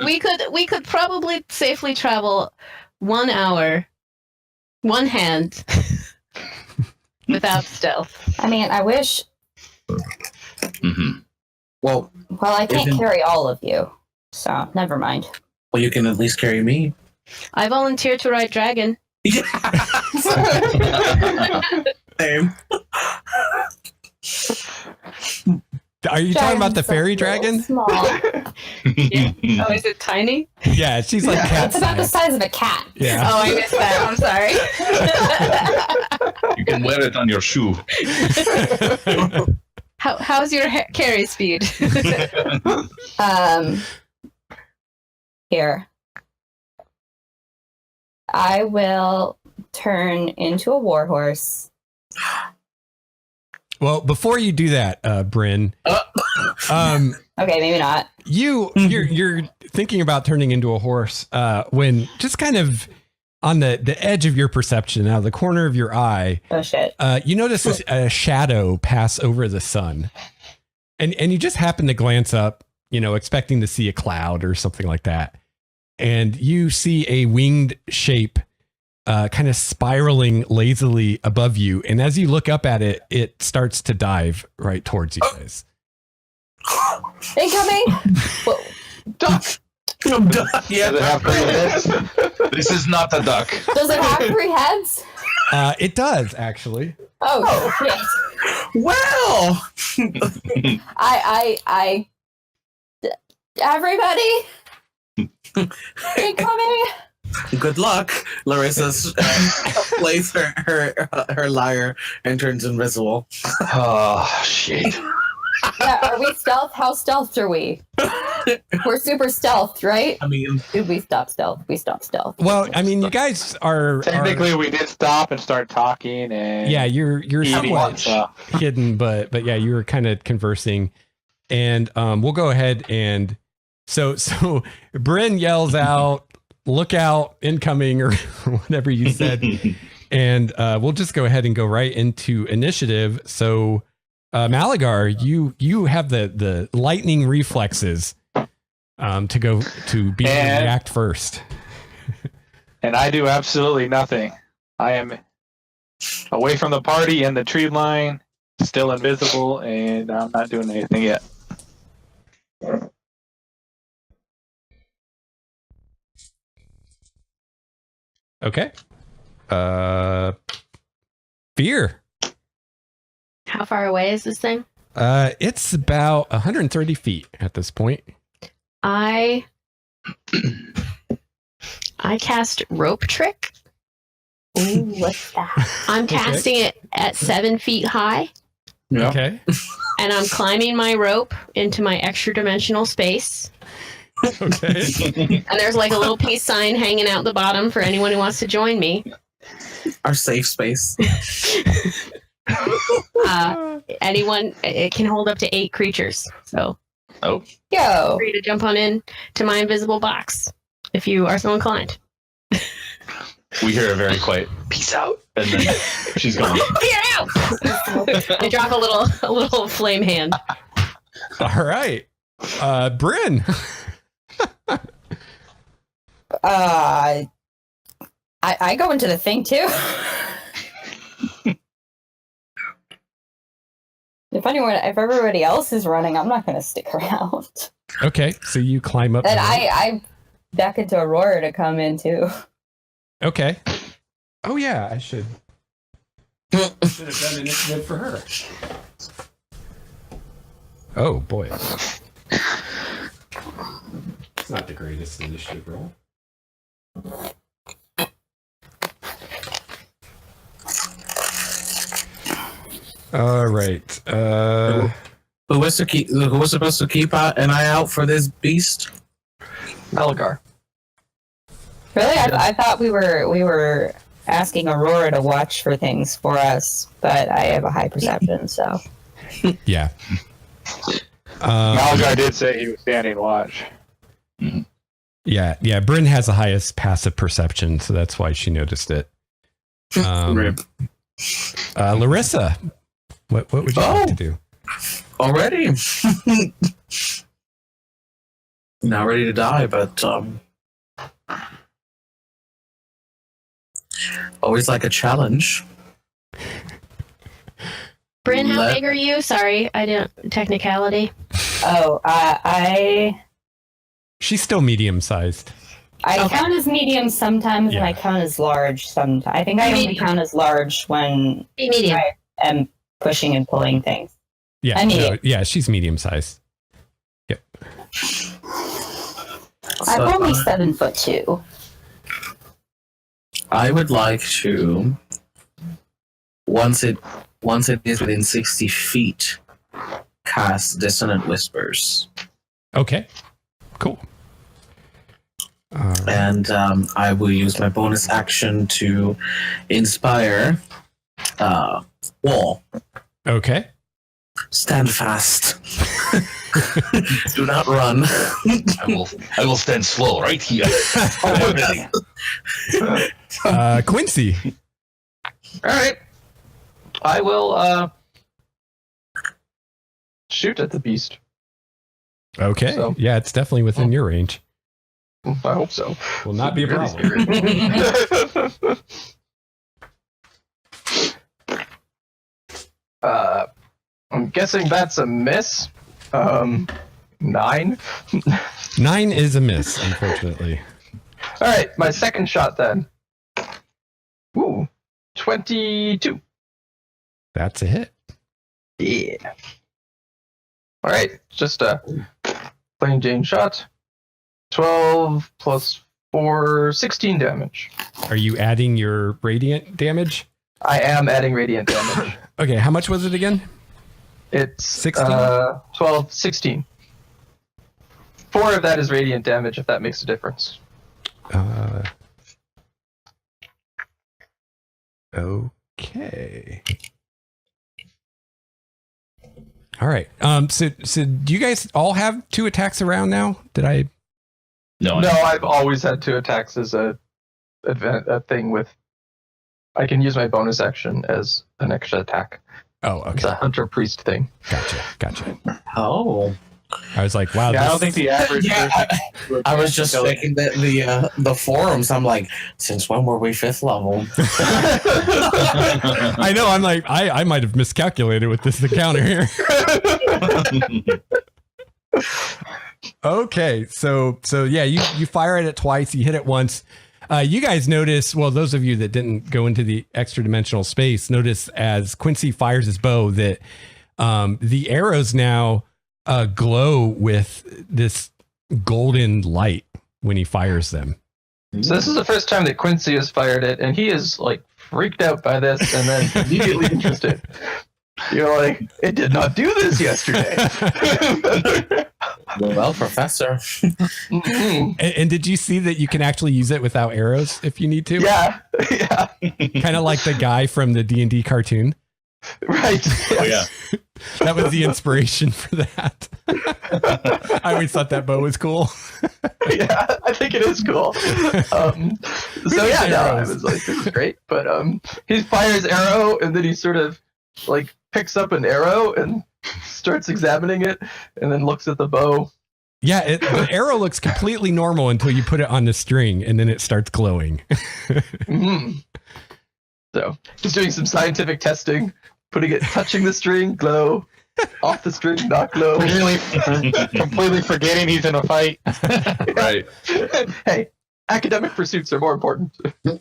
S7: We could probably safely travel 1 hour, one hand, without stealth.
S1: I mean, I wish.
S3: Mhm.
S6: Well,
S1: Well, I can't
S6: Isn't-
S1: carry all of you, so never mind.
S6: you can at least carry me.
S7: I volunteer to ride dragon.
S6: Same.
S2: Are you talking about the
S1: Dragon's
S2: fairy
S1: so
S2: dragon?
S1: Small.
S7: Oh, is it tiny?
S2: Yeah, she's like cat
S1: It's about the
S2: size.
S1: size of a cat.
S2: Yeah.
S7: Oh, I missed that. I'm sorry.
S3: You can wear it on your shoe.
S7: How's your carry speed?
S1: Here. I will turn into a warhorse.
S2: Well, before you do that, Bryn,
S1: Okay, maybe not.
S2: you're thinking about turning into a horse when just kind of on the edge of your perception, out of the corner of your eye,
S1: Oh shit.
S2: you notice a shadow pass over the sun, and you just happen to glance up, expecting to see a cloud or something like that, and you see a winged shape kind of spiraling lazily above you, and as you look up at it, it starts to dive right towards you guys.
S1: Incoming! Whoa.
S4: Duck!
S6: Yeah.
S5: Does it have 3 heads?
S3: This is not a duck.
S1: Does it have 3 heads?
S2: It does actually.
S1: Oh, shit.
S6: Well,
S1: I everybody incoming.
S6: good luck. Larissa plays her lyre and turns invisible.
S3: Oh, shit.
S1: Yeah, are we stealth? How stealthed are we? We're super stealthed, right?
S6: I mean,
S1: Dude, we stopped stealth. We stopped stealth.
S2: Well, I mean, you guys are
S5: Technically, we did stop and start talking and
S2: yeah, you're
S5: eating.
S2: somewhat
S5: So
S2: hidden, but yeah, you were kind of conversing, and we'll go ahead and so Bryn yells out, "Look out, incoming!" or whatever you said, and we'll just go ahead and go right into initiative. So, Malagar, you have the lightning reflexes to go to be able to
S5: And-
S2: react first.
S5: and I do absolutely nothing. I am away from the party in the tree line, still invisible, and I'm not doing anything yet.
S2: Okay. Fear.
S7: How far away is this thing?
S2: It's about 130 feet at this point.
S7: I cast rope trick.
S1: Ooh, what's that?
S7: I'm casting it at 7 feet high,
S6: yeah.
S2: Okay.
S7: and I'm climbing my rope into my extra dimensional space.
S2: Okay.
S7: And there's like a little peace sign hanging out the bottom for anyone who wants to join me.
S6: Our safe space.
S7: Anyone, it can hold up to 8 creatures. So
S3: Oh,
S1: Yo.
S7: free to jump on in to my invisible box if you are so inclined.
S3: we hear a very quiet peace out, and then she's gone.
S7: Peer out! I drop a little flame hand.
S2: All right. Bryn.
S1: I go into the thing too. If everybody else is running, I'm not going to stick around.
S2: Okay, so you climb up.
S1: And I beckon to Aurora to come in too.
S2: Okay. Oh yeah, I should have done initiative for her. Oh boy. It's not the greatest initiative roll. All right.
S6: Who was supposed to keep an eye out for this beast?
S4: Malagar.
S1: Really, I thought we were asking Aurora to watch for things for us, but I have a high perception, so.
S2: Yeah.
S5: Malagar did say he was standing watch.
S2: Yeah. Bryn has the highest passive perception, so that's why she noticed it. Larissa, what would you like to do?
S6: Already? Not ready to die, but always like a challenge.
S7: Bryn, how big are you? Sorry, I didn't. Technicality.
S1: Oh,
S2: She's still medium-sized.
S1: I count as medium sometimes,
S2: Yeah.
S1: and I count as large sometimes. I think I only count as large when
S7: Be medium.
S1: I am pushing and pulling things.
S2: Yeah,
S1: I'm medium.
S2: yeah, she's medium-sized. Yep.
S1: I'm only 7'2".
S6: I would like to once it is within 60 feet, cast Dissonant Whispers.
S2: Okay. Cool.
S6: And I will use my bonus action to inspire Wahl.
S2: Okay.
S6: Stand fast. Do not run.
S3: I will stand slow right here.
S2: Quincy.
S4: All right. I will shoot at the beast.
S2: Okay.
S4: So-
S2: Yeah, it's definitely within your range.
S4: I hope so.
S2: Will not be a
S4: Really
S2: problem.
S4: scary. I'm guessing that's a miss. 9.
S2: 9 is a miss, unfortunately.
S4: All right, my second shot then. Ooh, 22.
S2: That's a hit.
S4: Yeah. All right, just a plain Jane shot. 12 plus 4, 16 damage.
S2: Are you adding your radiant damage?
S4: I am adding radiant damage.
S2: Okay, how much was it again?
S4: It's
S2: 16?
S4: 12, 16. 4 of that is radiant damage, if that makes a difference.
S2: Okay. All right. So do you guys all have 2 attacks around now? Did I?
S4: No, I've always had 2 attacks as a thing with. I can use my bonus action as an extra attack.
S2: Oh,
S4: It's
S2: okay.
S4: a hunter priest thing.
S2: Gotcha.
S6: Oh.
S2: I was like, wow.
S5: Yeah, I
S2: this-
S5: don't think the average
S6: Yeah,
S5: person.
S6: I was just thinking that the forums. I'm like, since when were we 5th level?
S2: I know. I'm like, I might have miscalculated with this encounter here. Okay, so yeah, you fire at it twice, you hit it once. You guys notice, well, those of you that didn't go into the extra dimensional space, notice as Quincy fires his bow that the arrows now glow with this golden light when he fires them.
S4: So this is the first time that Quincy has fired it, and he is like freaked out by this, and then immediately interested. You're like, it did not do this yesterday.
S6: Well, Professor.
S4: Mhm.
S2: And did you see that you can actually use it without arrows if you need to?
S4: Yeah,
S2: Kind of like the guy from the D&D cartoon.
S4: right.
S3: Oh yeah.
S2: That was the inspiration for that. I always thought that bow was cool.
S4: Yeah, I think it is cool. So yeah, no, I
S2: Arrows.
S4: was like, this is great. But he fires arrow, and then he sort of like picks up an arrow and starts examining it, and then looks at the bow,
S2: Yeah, the arrow looks completely normal until you put it on the string, and then it starts glowing.
S4: Mhm. So he's doing some scientific testing, touching the string, glow. Off the string, not glow.
S5: Completely forgetting he's in a fight.
S3: Right.
S4: Hey, academic pursuits are more important.
S2: All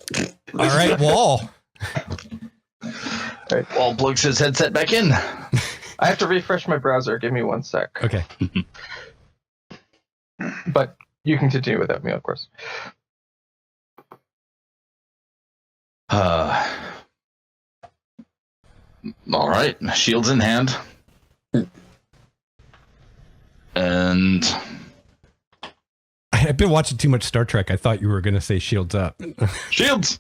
S2: right, Wahl.
S3: Wall plugs his headset back in.
S4: I have to refresh my browser. Give me 1 sec.
S2: Okay.
S4: But you can continue without me, of course.
S3: All right, shields in hand. And
S2: I've been watching too much Star Trek. I thought you were going to say shields up.
S3: shields.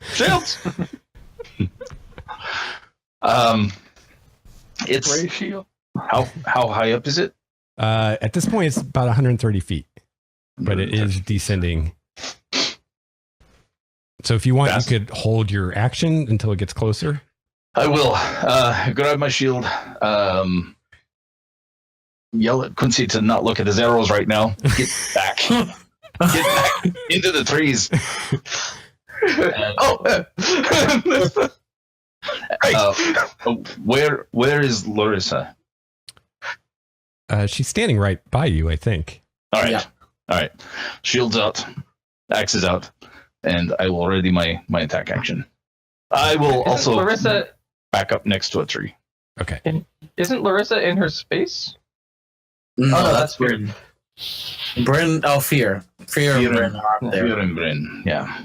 S3: It's
S4: Ray shield.
S3: how high up is it?
S2: At this point, it's about 130 feet, but it is descending. So if you want, you could hold your action until it gets closer.
S3: I will grab my shield. Yell at Quincy to not look at his arrows right now. Get back. Get back into the trees. Where is Larissa?
S2: She's standing right by you, I think.
S3: All right.
S6: Yeah.
S3: All right. Shields out. Axes out. And I will ready my attack action. I will also
S4: Larissa,
S3: back up next to a tree.
S2: Okay.
S4: isn't Larissa in her space?
S6: No,
S4: no,
S6: that's weird. Bryn, Fear. Fear and Bryn are up there.
S3: Fear and Bryn, yeah.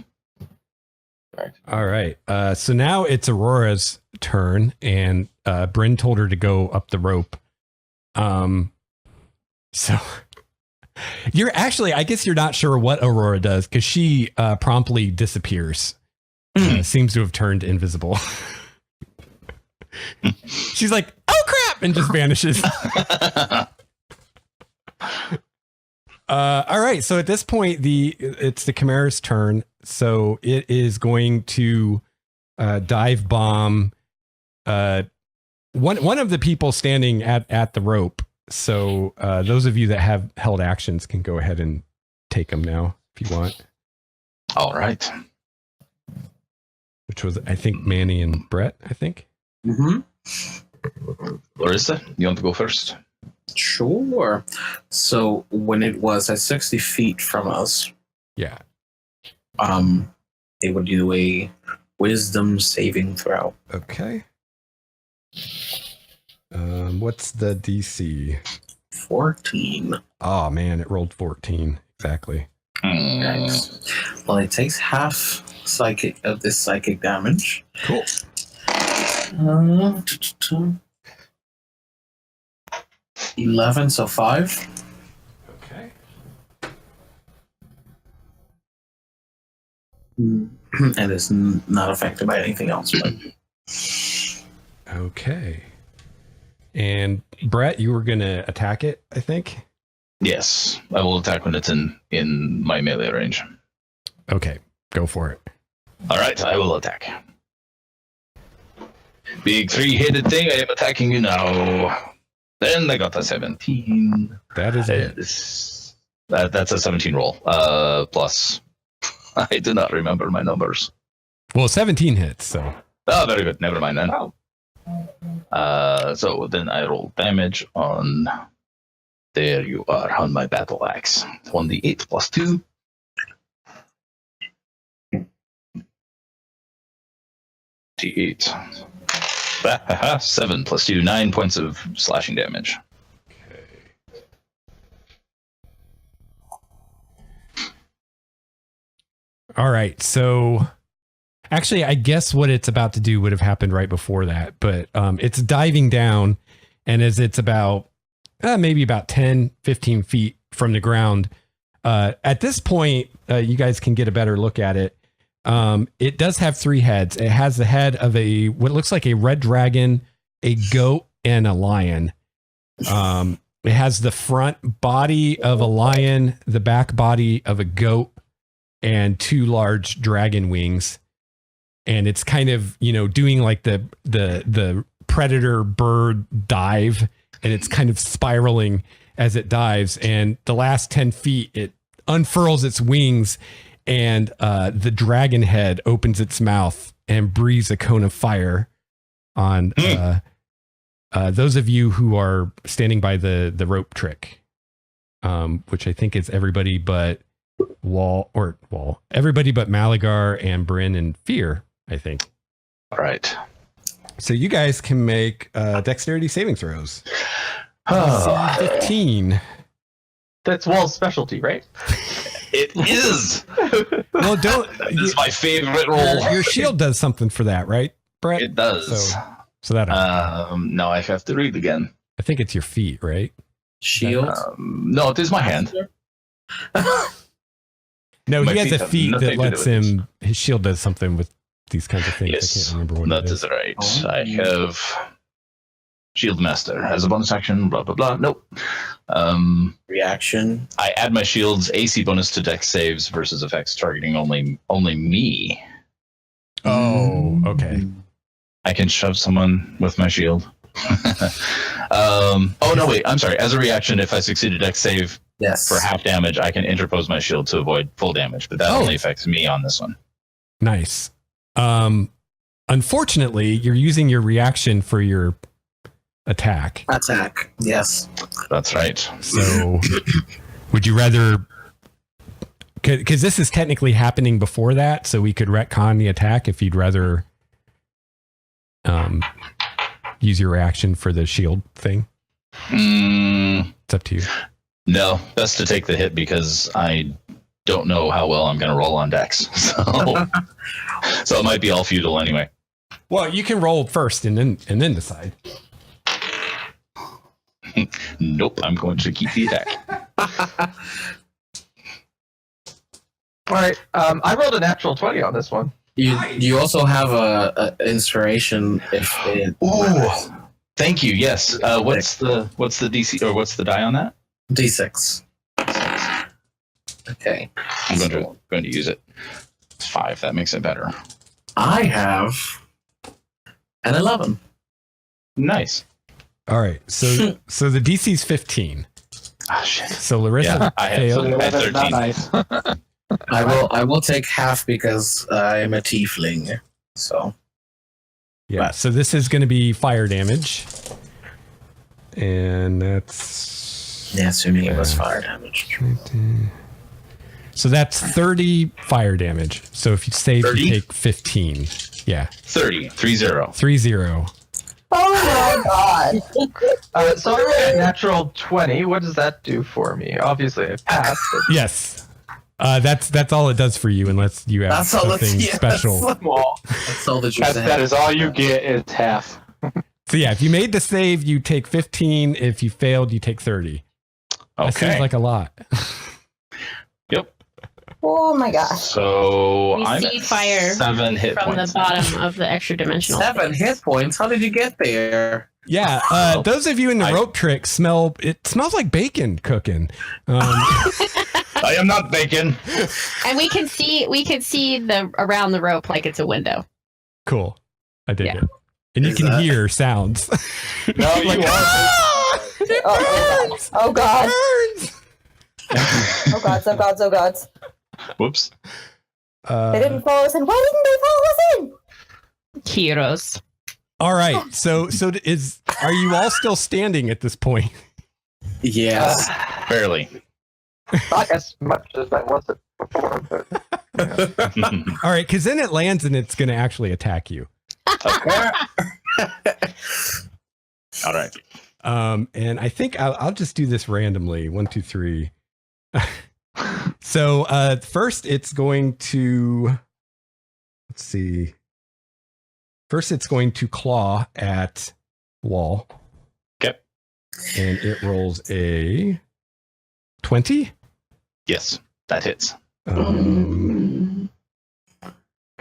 S2: All right. So now it's Aurora's turn, and Bryn told her to go up the rope. So you're actually, I guess you're not sure what Aurora does because she promptly disappears. Seems to have turned invisible. She's like, "Oh crap!" and just vanishes. All right. So at this point, it's the Chimera's turn. So it is going to dive bomb one of the people standing at the rope. So those of you that have held actions can go ahead and take them now if you want.
S3: All right.
S2: Which was, I think, Manny and Brett, I think.
S6: Mm-hmm.
S3: Larissa, you want to go first?
S6: Sure. So when it was at 60 feet from us,
S2: Yeah.
S6: it would do a wisdom saving throw.
S2: Okay. What's the DC?
S6: 14.
S2: Oh, man, it rolled 14. Exactly.
S6: Nice. Well, it takes half of this psychic damage.
S2: Cool.
S6: 11, so 5.
S2: Okay.
S6: And it's not affected by anything else. But
S2: Okay. And Brett, you were going to attack it, I think?
S3: Yes, I will attack when it's in my melee range.
S2: Okay, go for it.
S3: All right, I will attack. Big 3-headed thing, I am attacking you now. Then I got a 17.
S2: That is it.
S3: That's a 17 roll. Plus, I do not remember my numbers.
S2: Well, 17 hits, so.
S3: Oh, very good. Never mind then. So then I roll damage on. There you are on my battle axe. 1d8 plus 2. D8. 7 plus 2, 9 points of slashing damage.
S2: All right, so actually, I guess what it's about to do would have happened right before that, but it's diving down, and as it's about maybe about 10, 15 feet from the ground, at this point, you guys can get a better look at it. It does have 3 heads. It has the head of what looks like a red dragon, a goat, and a lion. It has the front body of a lion, the back body of a goat, and 2 large dragon wings. And it's kind of, doing like the predator bird dive, and it's kind of spiraling as it dives, and the last 10 feet, it unfurls its wings, and the dragon head opens its mouth and breathes a cone of fire on those of you who are standing by the rope trick, which I think is everybody but Wahl, everybody but Malagar and Bryn and Fear, I think.
S3: All right.
S2: So you guys can make dexterity saving throws.
S3: Oh,
S2: 15.
S4: That's Wall's specialty, right?
S3: it is.
S2: Well, don't.
S3: This is my favorite roll.
S2: Your shield does something for that, right, Brett?
S3: It does.
S2: So that.
S3: No, I have to read again.
S2: I think it's your feet, right?
S6: Shield.
S3: No, it is my hand.
S2: No,
S3: My
S2: he has
S3: feet
S2: a
S3: have
S2: feat
S3: nothing
S2: that
S3: to do
S2: lets
S3: with
S2: him. His shield does something with these kinds of things.
S3: Yes,
S2: I can't remember what
S3: that
S2: it
S3: is right.
S6: Oh.
S3: I have Shield Master as a bonus action. Blah blah blah. Nope.
S6: Reaction.
S3: I add my shield's AC bonus to dex saves versus effects targeting only me.
S2: Oh, okay.
S3: I can shove someone with my shield. Oh no, wait. I'm sorry. As a reaction, if I succeed a dex save
S6: Yes.
S3: for half damage, I can interpose my shield to avoid full damage, but that only affects me on this one.
S2: Nice. Unfortunately, you're using your reaction for your attack.
S6: Attack. Yes.
S3: That's right.
S2: So, would you rather? Because this is technically happening before that, so we could retcon the attack if you'd rather use your reaction for the shield thing. It's up to you.
S3: No, best to take the hit because I don't know how well I'm going to roll on dex. So it might be all futile anyway.
S2: Well, you can roll first and then decide.
S3: Nope, I'm going to keep the attack.
S4: All right. I rolled a natural 20 on this one.
S6: You also have a inspiration if it.
S3: Ooh, thank you. Yes. What's the DC or what's the die on that?
S6: D6. Okay.
S3: I'm going to use it. It's 5. That makes it better.
S6: I have an 11.
S3: Nice.
S2: All right. So the DC's 15.
S3: Oh shit.
S2: So Larissa
S3: Yeah, I had
S2: failed.
S3: I had 13.
S5: Not nice.
S6: I will take half because I'm a tiefling. So
S2: Yeah. So this is going to be fire damage, and that's
S6: assuming it was fire damage.
S2: so that's 30 fire damage. So if you save,
S3: 30?
S2: you take 15. Yeah.
S3: 30.
S2: 3-0.
S1: Oh my god.
S4: So I rolled a natural 20. What does that do for me? Obviously, I passed. But
S2: Yes. That's all it does for you, unless you have
S6: That's all
S2: something
S6: yes.
S2: special.
S6: That's all that you
S5: That is all you get is half.
S2: So yeah, if you made the save, you take 15. If you failed, you take 30. That seems
S3: Okay.
S2: like a lot.
S3: Yep.
S1: Oh my gosh.
S3: So
S7: We
S3: I'm
S7: see
S3: at
S7: fire
S3: 7 hit
S7: from
S3: points.
S7: the bottom of the extra dimensional.
S6: 7 hit points. How did you get there?
S2: Yeah, those of you in the rope trick smells like bacon cooking.
S3: I am not bacon.
S7: And we can see the around the rope like it's a window.
S2: Cool. I dig
S7: Yeah.
S2: it. And you
S6: Is
S2: can
S6: that-
S2: hear sounds.
S5: No, you
S2: Like,
S5: won't.
S2: it burns!
S1: Oh god.
S2: It burns!
S1: Oh gods, oh gods, oh gods.
S3: Whoops.
S1: They didn't follow us in. Why didn't they follow us in?
S7: Heroes.
S2: All right. So are you all still standing at this point?
S6: Yes.
S3: Barely.
S4: not as much as I was before. But
S2: All right, because then it lands and it's going to actually attack you.
S3: All right.
S2: And I think I'll just do this randomly. 1, 2, 3. So first it's going to, let's see. First it's going to claw at Wahl.
S3: Okay.
S2: And it rolls a 20.
S3: Yes, that hits.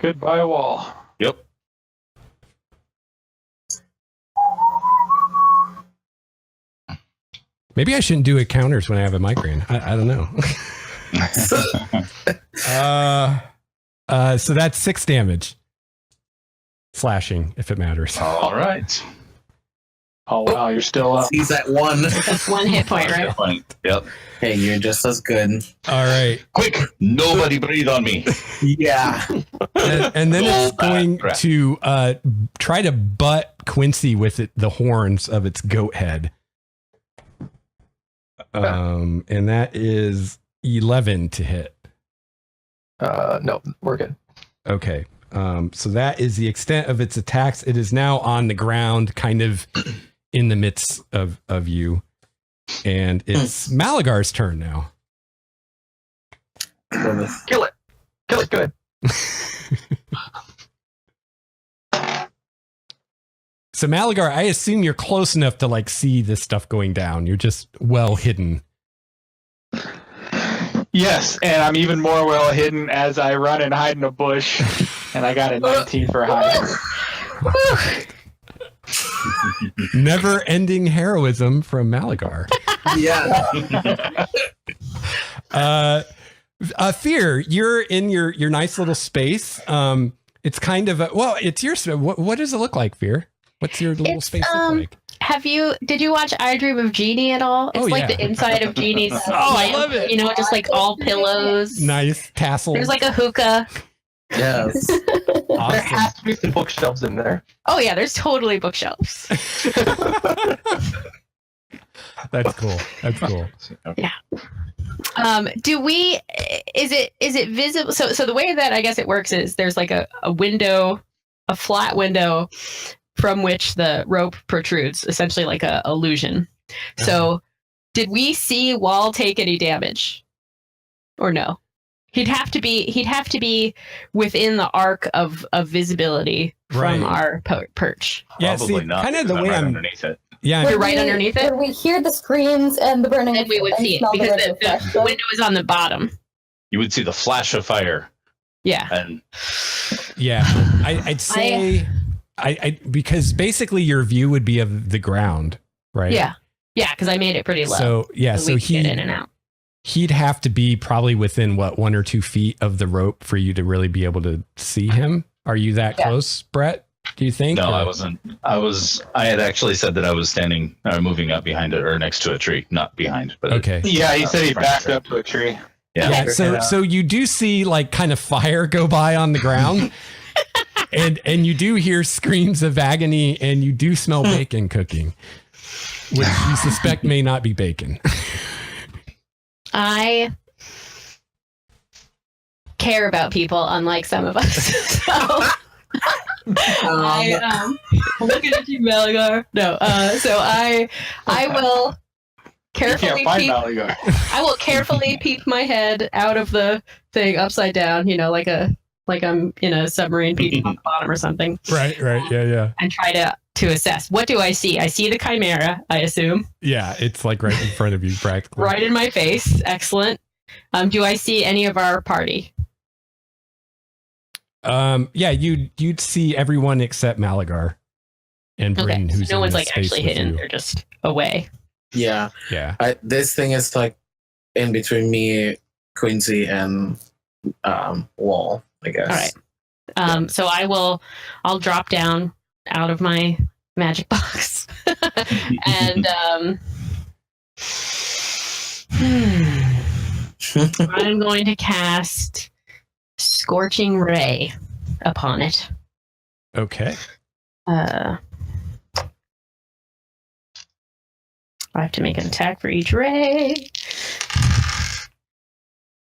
S5: Goodbye, Wahl.
S3: Yep.
S2: Maybe I shouldn't do encounters when I have a migraine. I don't know. So that's 6 damage. Slashing, if it matters.
S3: All right.
S5: Oh wow, you're still up.
S6: He's at 1.
S7: That's 1 hit point, right?
S3: Point. Yep.
S6: Hey, you're just as good.
S2: All right.
S3: Quick, nobody breathe on me.
S6: Yeah.
S2: And then it's
S3: Roll
S2: going
S3: back.
S2: to try to butt Quincy with the horns of its goat head. And that is 11 to hit.
S4: No, we're good.
S2: Okay. So that is the extent of its attacks. It is now on the ground, kind of in the midst of you. And it's Malagar's turn now.
S4: Kill it. Kill it good.
S2: So Malagar, I assume you're close enough to like see this stuff going down. You're just well hidden.
S5: Yes, and I'm even more well hidden as I run and hide in a bush, and I got a 19 for hiding.
S2: Never ending heroism from Malagar.
S6: Yeah.
S2: Fear, you're in your nice little space. It's kind of it's your what does it look like, Fear? What's your little space look like?
S7: Did you watch I Dream of Jeannie at all? It's like
S2: yeah.
S7: the inside of Jeannie's.
S2: I love it.
S7: You know, just like all pillows.
S2: Nice tassels.
S7: There's like a hookah.
S6: Yes.
S4: There
S2: Awesome.
S4: has to be some bookshelves in there.
S7: Oh yeah, there's totally bookshelves.
S2: That's cool. That's cool.
S7: Do we? Is it visible? So the way that I guess it works is there's like a window, a flat window from which the rope protrudes, essentially like a illusion. So did we see Wahl take any damage, or no? He'd have to be within the arc of visibility from our perch.
S2: Yeah,
S3: Probably
S2: see,
S3: not.
S2: kind of the
S3: because
S2: way
S3: right
S2: I'm.
S3: underneath it.
S2: Yeah,
S7: You're right underneath it?
S1: When we hear the screams and the burning,
S7: Then we would
S1: and
S7: see it
S1: smell
S7: because
S1: red flesh,
S7: the window is on the bottom.
S3: You would see the flash of fire,
S7: Yeah.
S3: and
S2: yeah. I'd say I because basically your view would be of the ground, right?
S7: Yeah. Yeah, because I made it pretty low.
S2: So yeah, so
S7: we could get in and out.
S2: he'd have to be probably within 1 or 2 feet of the rope for you to really be able to see him. Are you that close, Brett? Do you think?
S3: no,
S2: or?
S3: I wasn't. I had actually said that I was standing, moving up behind it or next to a tree, not behind. But
S2: Okay.
S5: Yeah, he said he backed up to a tree.
S2: Yeah. So you do see like kind of fire go by on the ground, and you do hear screams of agony, and you do smell bacon cooking, which you suspect may not be bacon.
S7: I care about people, unlike some of us. So I'm looking at you, Malagar. No, so I will carefully
S5: Malagar.
S7: I will carefully peek my head out of the thing upside down, you know, like I'm in a submarine peeking on the bottom or something.
S2: Right. Yeah.
S7: And try to assess. What do I see? I see the chimera, I assume.
S2: Yeah. It's like right in front of you, practically.
S7: Right in my face. Excellent. Do I see any of our party?
S2: Yeah, you'd see everyone except Malagar and Bryn,
S7: Okay, so
S2: who's
S7: no
S2: in
S7: one's
S2: that
S7: like
S2: space
S7: actually
S2: with
S7: hidden.
S2: you.
S7: They're just away.
S6: Yeah.
S2: Yeah.
S6: This thing is like in between me, Quincy, and Wahl, I guess.
S7: All right. So I'll drop down out of my magic box and I'm going to cast Scorching Ray upon it.
S2: Okay.
S7: I have to make an attack for each ray.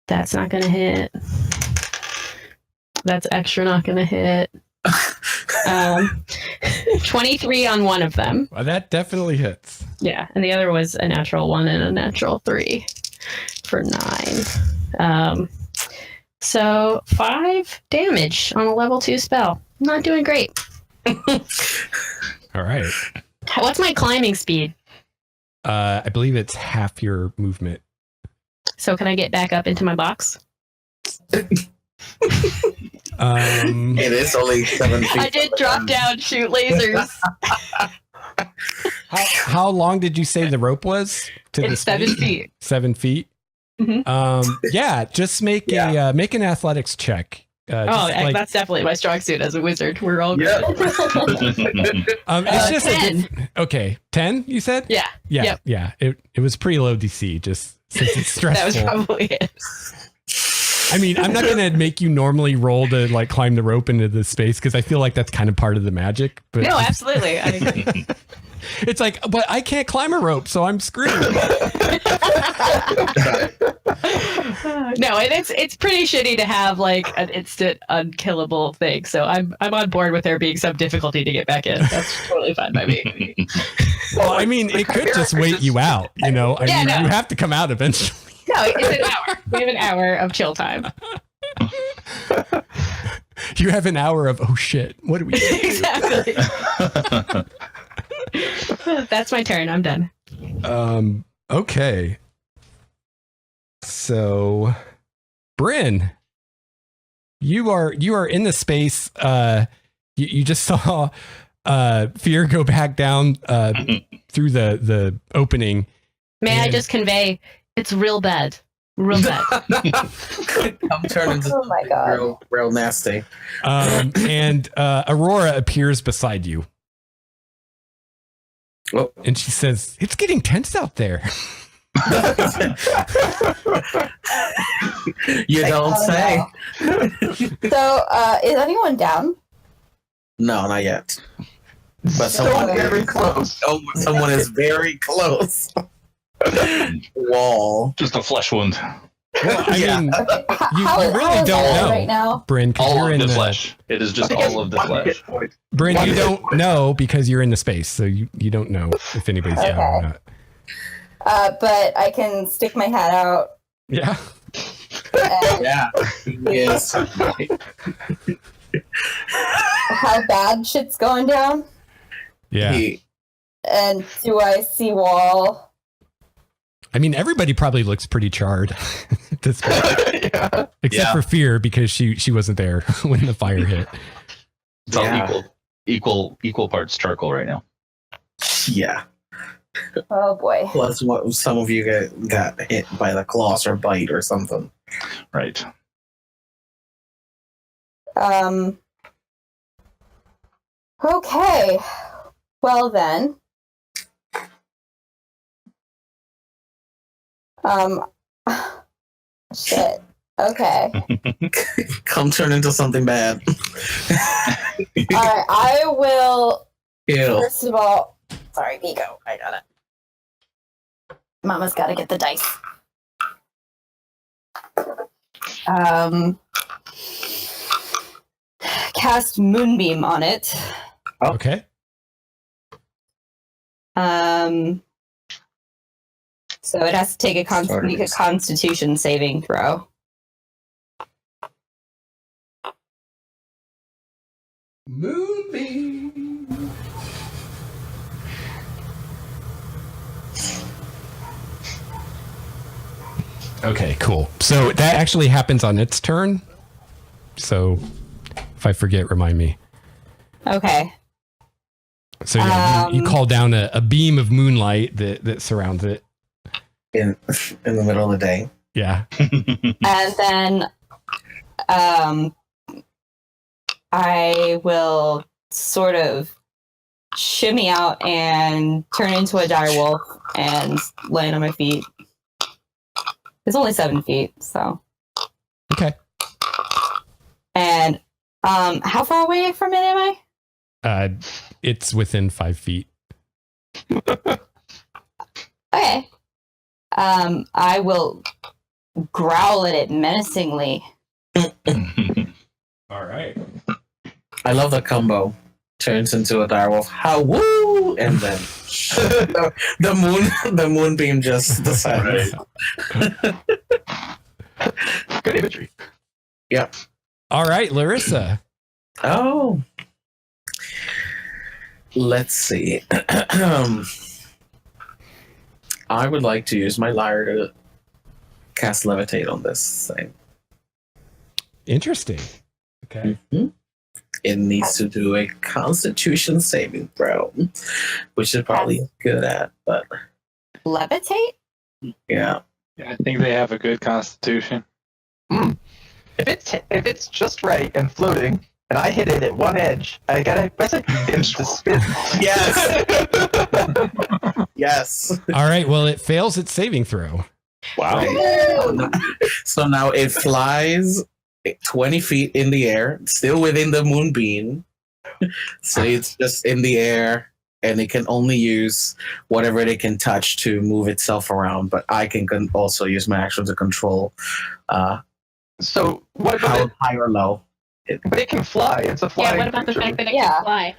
S7: That's not going to hit. That's extra not going to hit. 23 on one of them.
S2: Well, that definitely hits.
S7: Yeah, and the other was a natural 1 and a natural 3 for 9. So 5 damage on a level 2 spell. Not doing great.
S2: All right.
S7: What's my climbing speed?
S2: I believe it's half your movement.
S7: So can I get back up into my box?
S6: It is only 7 feet.
S7: I did drop down, shoot lasers.
S2: How long did you say the rope was? To
S7: It's 7 feet.
S2: 7 feet.
S7: Mhm.
S2: Yeah, just make an athletics check.
S7: That's definitely my strong suit as a wizard. We're all good.
S2: It's just
S7: 10.
S2: Okay, 10. You said?
S7: Yeah.
S2: Yeah.
S7: Yep.
S2: Yeah. It was pretty low DC. Just since it's stressful.
S7: That was probably it.
S2: I mean, I'm not gonna make you normally roll to like climb the rope into the space because I feel like that's kind of part of the magic. But
S7: No, absolutely. I mean,
S2: it's like, but I can't climb a rope, so I'm screwed.
S7: no, and it's pretty shitty to have like an instant unkillable thing. So I'm on board with there being some difficulty to get back in. That's totally fine by me.
S2: Well, I mean, it could just wait you out. You know, I mean, you have to come out eventually.
S7: No, it's an hour. We have an hour of chill time.
S2: You have an hour of oh shit. What do we do?
S7: Exactly. That's my turn. I'm done.
S2: Okay. So, Bryn, you are in the space. You just saw Fear go back down through the opening.
S7: May I just convey? It's real bad. Real bad.
S6: I'm turning to
S1: Oh my god.
S6: real nasty.
S2: And Aurora appears beside you.
S6: Oh.
S2: And she says, "It's getting tense out there."
S6: You don't say.
S1: No. So, is anyone down?
S6: No, not yet. But
S4: Still
S6: someone,
S4: very close.
S6: someone is very close. Wahl.
S3: Just a flesh wound.
S2: Well, I
S6: Yeah.
S2: mean,
S1: Okay.
S2: you
S1: How
S2: really
S1: is
S2: don't
S1: Ellen
S2: know,
S1: right now?
S2: Bryn, because
S3: All
S2: you're
S3: of
S2: in
S3: the flesh. It is just all of the flesh.
S2: Bryn, you don't know because you're in the space, so you don't know if anybody's down or
S1: Okay.
S2: not.
S1: But I can stick my hat out.
S2: Yeah.
S1: And
S6: Yeah. Yes.
S1: how bad shit's going down?
S2: Yeah.
S1: And do I see Wahl?
S2: I mean, everybody probably looks pretty charred at this point,
S4: Yeah.
S2: except for Fear because she wasn't there when the fire hit.
S3: It's all
S6: Yeah.
S3: equal parts charcoal right now.
S6: Yeah.
S1: Oh boy.
S6: Plus, what some of you got hit by the claws or bite or something.
S3: Right.
S1: Okay. Well then. Shit. Okay.
S6: Come turn into something bad.
S1: Alright, I will
S6: Ew.
S1: first of all, sorry, Nico, I got it. Mama's gotta get the dice. Cast Moonbeam on it.
S2: Okay.
S1: So it has to take make a Constitution saving throw.
S2: Moonbeam. Okay, cool. So that actually happens on its turn. So if I forget, remind me.
S1: Okay.
S2: So yeah, you call down a beam of moonlight that surrounds it.
S6: In the middle of the day.
S2: Yeah.
S1: And then I will sort of shimmy out and turn into a dire wolf and land on my feet. It's only 7 feet, so.
S2: Okay.
S1: And how far away from it am I?
S2: It's within 5 feet.
S1: Okay. I will growl at it menacingly.
S2: All right.
S6: I love the combo. Turns into a direwolf. How woo! And then the moonbeam just descends.
S4: Good imagery.
S6: Yep.
S2: All right, Larissa.
S6: Oh. Let's see. I would like to use my lyre to cast levitate on this thing.
S2: Interesting. Okay.
S6: Mhm. It needs to do a Constitution saving throw, which is probably good at, but
S1: Levitate?
S6: yeah.
S5: I think they have a good constitution.
S6: It
S4: if it's just right and floating, and I hit it at one edge, I gotta basically get it to spin.
S6: Yes. Yes.
S2: All right. Well, it fails its saving throw.
S3: Wow.
S6: So now it flies 20 feet in the air, still within the moonbeam. So it's just in the air, and it can only use whatever it can touch to move itself around. But I can also use my action to control
S4: So what about
S6: how
S4: it?
S6: high or low.
S4: But it can fly. It's a
S7: Yeah,
S4: flying
S7: what about the
S4: creature.
S7: fact that it
S1: Yeah.
S7: can fly?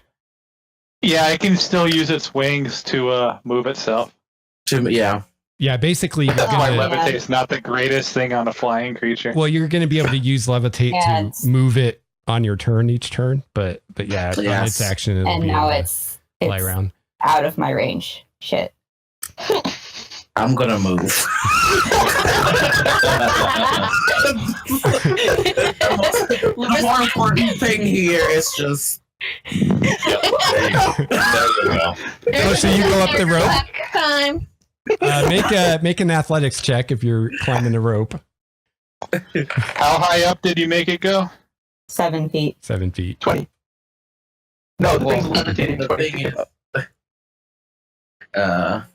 S5: Yeah, it can still use its wings to move itself.
S2: Yeah. Basically, you're
S5: That's why
S1: Oh,
S2: gonna,
S1: yeah.
S5: levitate's not the greatest thing on a flying creature.
S2: well, you're going to be able to use levitate
S1: And-
S2: to move it on your turn each turn. But yeah, on
S6: Yes.
S2: its action, it'll
S1: And
S2: be
S1: now
S2: able to
S1: it's
S2: fly around.
S1: out of my range. Shit.
S6: I'm gonna move. The more important thing here is just
S3: There you go.
S2: Oh, so you go up the rope?
S7: Time.
S2: Make an athletics check if you're climbing the rope.
S5: How high up did you make it go?
S1: 7 feet.
S2: 7 feet.
S4: 20. No, the thing's
S6: Well,
S4: levitating
S6: the
S4: 20.
S6: thing is,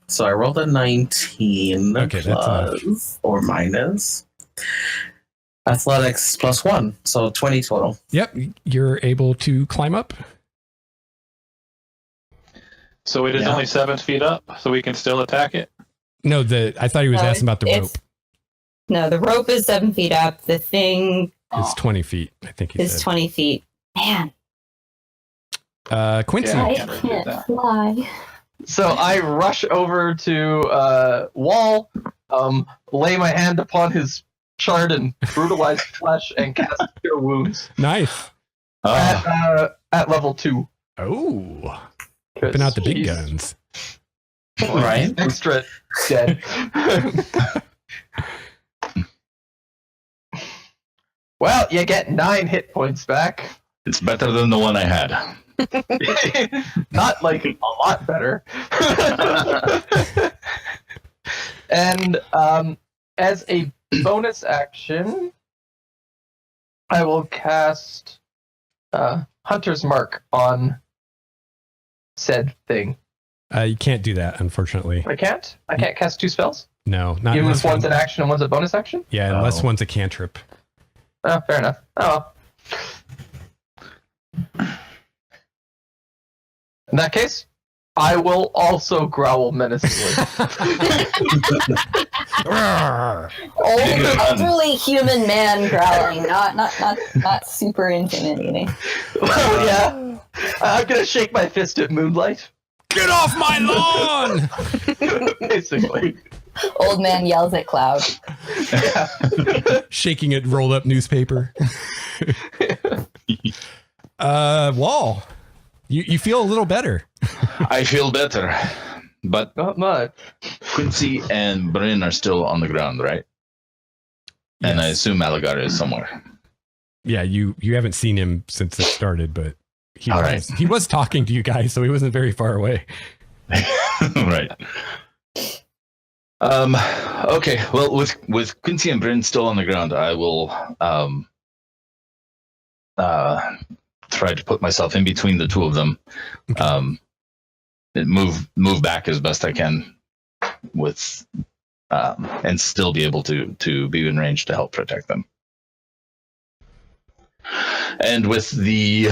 S6: so I rolled a 19
S2: Okay, that's
S6: plus or minus athletics +1, so 20 total.
S2: Yep, you're able to climb up.
S5: So it is
S6: Yeah.
S5: only 7 feet up, so we can still attack it.
S2: No, I thought he was
S1: No,
S2: asking about the rope.
S1: No, the rope is 7 feet up. The thing
S2: It's 20 feet, I think he
S1: is
S2: said.
S1: 20 feet. Man,
S2: Quincy.
S5: Yeah.
S1: I
S5: can't really do
S1: can't
S5: that.
S1: fly.
S4: So I rush over to Wahl, lay my hand upon his charred and brutalized flesh, and cast Cure Wounds
S2: Nice.
S4: at level 2.
S2: Oh, whipping out the big guns.
S6: Right.
S4: Extra dead. Well, you get 9 hit points back.
S3: It's better than the one I had.
S4: Not like a lot better. And as a bonus action, I will cast Hunter's Mark on said thing.
S2: You can't do that, unfortunately.
S4: I can't? I can't cast 2 spells?
S2: No, not
S4: Even
S2: unless
S4: if one's an action and one's a bonus action?
S2: Yeah, unless
S6: Oh.
S2: one's a cantrip.
S4: Oh, fair enough. Oh, well. In that case, I will also growl menacingly.
S1: Old, elderly human man growling, not super intimidating.
S4: Well, yeah. I'm gonna shake my fist at Moonlight.
S2: Get off my lawn!
S4: Basically.
S1: Old man yells at Cloud.
S4: Yeah.
S2: Shaking it rolled up newspaper. Wahl, you feel a little better.
S3: I feel better, but
S4: Not much.
S3: Quincy and Bryn are still on the ground, right? And I
S2: Yes.
S3: assume Malagar is somewhere.
S2: Yeah, you haven't seen him since it started, but
S3: All right.
S2: he was talking to you guys, so he wasn't very far away.
S3: Right. Okay. Well, with Quincy and Bryn still on the ground, I will try to put myself in between the two of them.
S2: Okay.
S3: And move back as best I can with and still be able to be in range to help protect them. And with the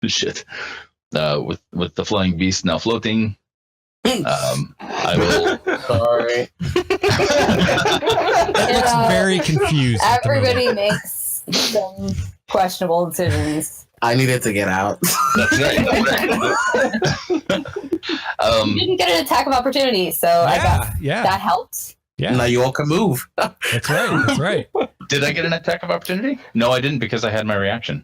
S3: shit, with the flying beast now floating, I will.
S6: Sorry.
S2: Looks very confused. at the moment.
S1: Everybody makes some questionable decisions.
S6: I needed to get out.
S3: That's right.
S1: You didn't get an attack of opportunity, so I got
S2: Yeah,
S1: that helped.
S2: yeah.
S6: Now you all can move.
S2: That's right. That's right.
S3: Did I get an attack of opportunity? No, I didn't because I had my reaction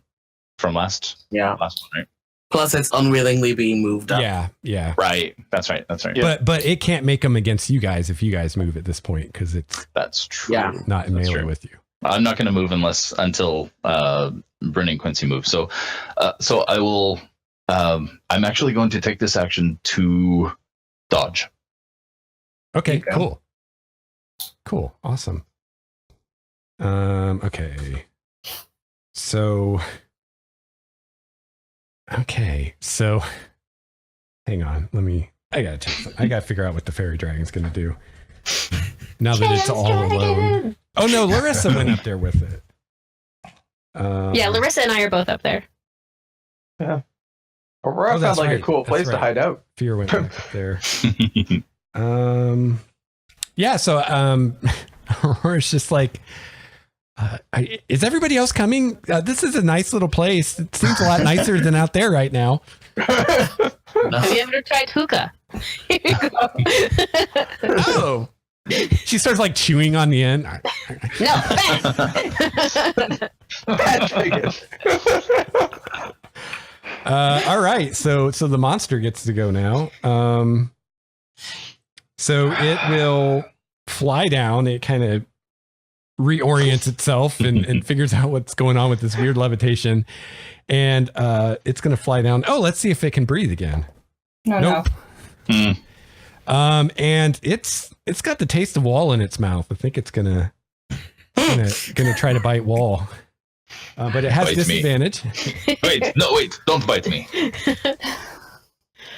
S3: from last
S6: Yeah.
S3: one, right?
S6: Plus, it's unwillingly being moved up.
S2: Yeah.
S3: Right. That's right. That's right.
S5: Yeah.
S2: But it can't make them against you guys if you guys move at this point because it's
S3: That's true.
S6: Yeah.
S2: not in
S3: That's
S2: melee
S3: true.
S2: with you.
S3: I'm not going to move until Bryn and Quincy move. So I will. I'm actually going to take this action to dodge.
S2: Okay,
S6: Okay.
S2: cool. Awesome. Okay. So hang on. I gotta figure out what the fairy dragon's gonna do. Now that it's all alone. Oh no, Larissa went up there with it.
S7: Yeah, Larissa and I are both up there.
S4: Yeah. Aurora found
S2: that's
S4: like
S2: right.
S4: a cool
S2: That's
S4: place to
S2: right.
S4: hide out.
S2: Fear went back up there. Yeah, so Aurora's just like, is everybody else coming? This is a nice little place. It seems a lot nicer than out there right now.
S7: Have you ever tried hookah? Here you go.
S2: Oh. She starts like chewing on the end.
S7: No,
S4: Bad dragon.
S2: All right, so the monster gets to go now. So it will fly down. It kind of reorients itself and figures out what's going on with this weird levitation. And it's going to fly down. Oh, let's see if it can breathe again.
S1: No.
S2: And it's got the taste of Wahl in its mouth. I think it's gonna try to bite Wahl. But it has
S3: Bite me.
S2: disadvantage.
S3: Wait, don't bite me.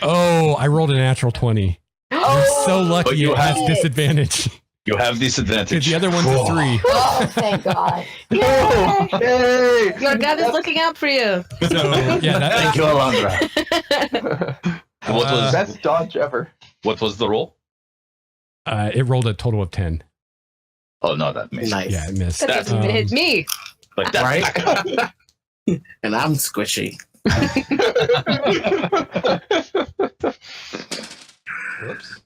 S2: Oh, I rolled a natural 20. You're so lucky
S3: But you
S2: it has
S3: have-
S2: disadvantage.
S3: You have disadvantage.
S2: The other one's a 3.
S1: Oh, thank God.
S4: Yay!
S7: your god is looking out for you.
S2: So yeah,
S3: Thank you, Elandra.
S4: Best dodge ever.
S3: What was the roll?
S2: it rolled a total of 10.
S3: Oh no, that missed.
S6: Nice.
S2: Yeah, it missed.
S7: That doesn't hit me.
S3: Like that.
S6: Right? And I'm squishy.
S2: Whoops.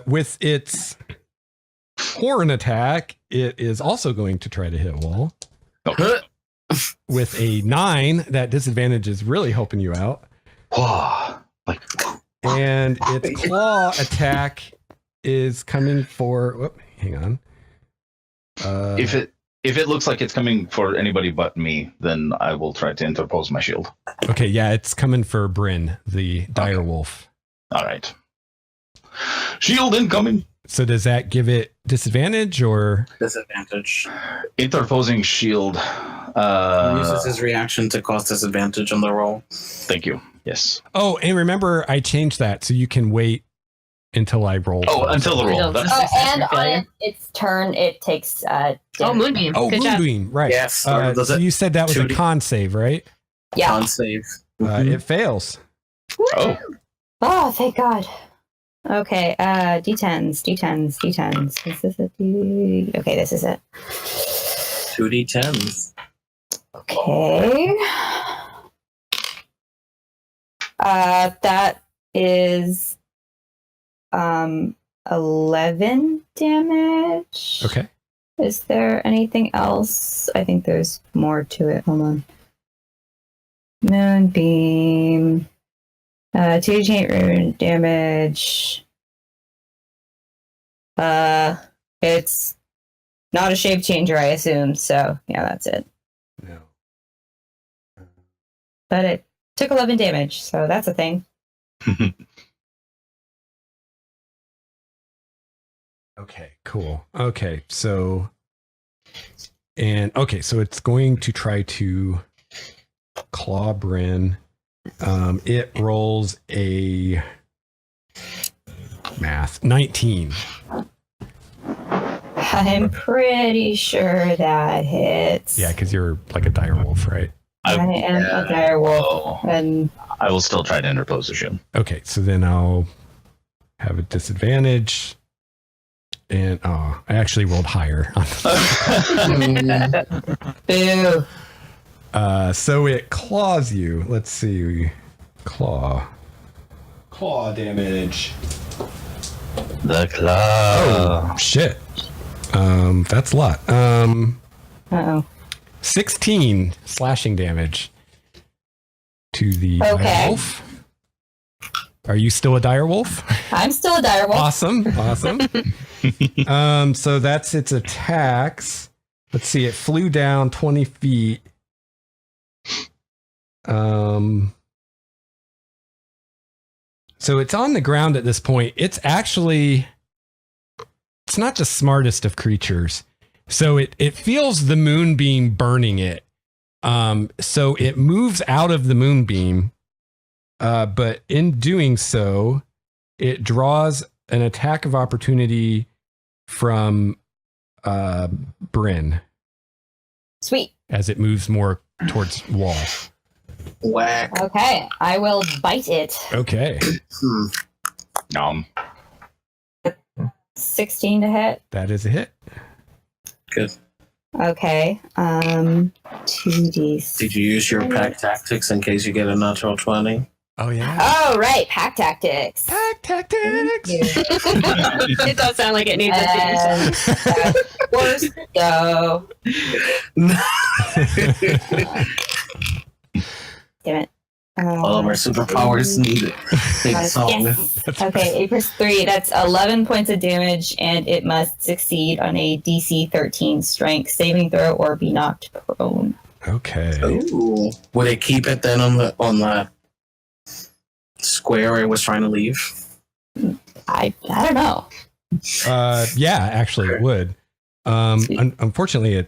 S2: With its horn attack, it is also going to try to hit Wahl.
S3: Okay.
S2: With a 9, that disadvantage is really helping you out.
S3: Like
S2: And its claw attack is coming for. Whoop, hang on.
S3: if it looks like it's coming for anybody but me, then I will try to interpose my shield.
S2: Okay, yeah, it's coming for Bryn, the dire wolf.
S3: All right. Shield incoming.
S2: So does that give it disadvantage or?
S6: Disadvantage.
S3: Interposing shield.
S6: He uses his reaction to cause disadvantage on the roll.
S3: Thank you. Yes.
S2: Oh, and remember, I changed that so you can wait until I roll.
S3: Oh, until the roll.
S7: Until
S3: That's,
S1: Oh,
S7: Success
S1: and
S7: or failure?
S1: on its turn, it takes
S7: Oh,
S1: damage.
S7: Moonbeam.
S2: Oh,
S7: Good job.
S2: Moonbeam, right.
S6: Yes. Or does
S2: So
S6: it
S2: you said that was a
S6: 2D?
S2: con save, right?
S1: Yeah.
S6: con save?
S2: It fails.
S3: oh,
S1: Oh, thank God. Okay, D10s. Is this a D? Okay, this is it.
S6: 2d10s.
S1: Okay. That is 11 damage.
S2: Okay.
S1: Is there anything else? I think there's more to it. Hold on. Moonbeam. 2d8 rune damage. It's not a shape changer, I assume. So yeah, that's it.
S2: No.
S1: But it took 11 damage, so that's a thing.
S2: Okay, cool. Okay, so it's going to try to claw Bryn. It rolls a 19.
S1: I'm pretty sure that hits.
S2: Yeah, because you're like a dire wolf, right?
S1: I am a dire wolf,
S3: Oh,
S1: and
S3: I will still try to interpose a shield.
S2: Okay, so then I'll have a disadvantage. And I actually rolled higher.
S1: boo.
S2: So it claws you. Let's see. Claw damage.
S3: The claw.
S2: Oh shit. That's a lot.
S1: Uh-oh.
S2: 16 slashing damage to the dire
S1: Okay.
S2: wolf. Are you still a dire wolf?
S1: I'm still a dire wolf.
S2: Awesome. So that's its attacks. Let's see. It flew down 20 feet. So it's on the ground at this point. It's not the smartest of creatures. So it feels the moonbeam burning it. So it moves out of the moonbeam, but in doing so, it draws an attack of opportunity from Bryn
S1: Sweet.
S2: as it moves more towards Wahl.
S6: Whack.
S1: Okay, I will bite it.
S2: Okay,
S3: Nom.
S1: 16 to hit.
S2: that is a hit.
S6: Good.
S1: Okay. 2d6.
S6: Did you use your pack tactics in case you get a natural 20?
S2: Oh yeah.
S1: Oh, right. Pack tactics.
S2: Pack tactics.
S7: It does sound like it needs a
S1: Worse go. Damn it.
S6: All of our superpowers need it. Big song.
S1: Yes. Okay, 8 plus 3. That's 11 points of damage, and it must succeed on a DC 13 strength saving throw or be knocked prone.
S2: Okay.
S6: Ooh. Would it keep it then on the square it was trying to leave?
S1: I don't know.
S2: Yeah, actually, it would. Unfortunately,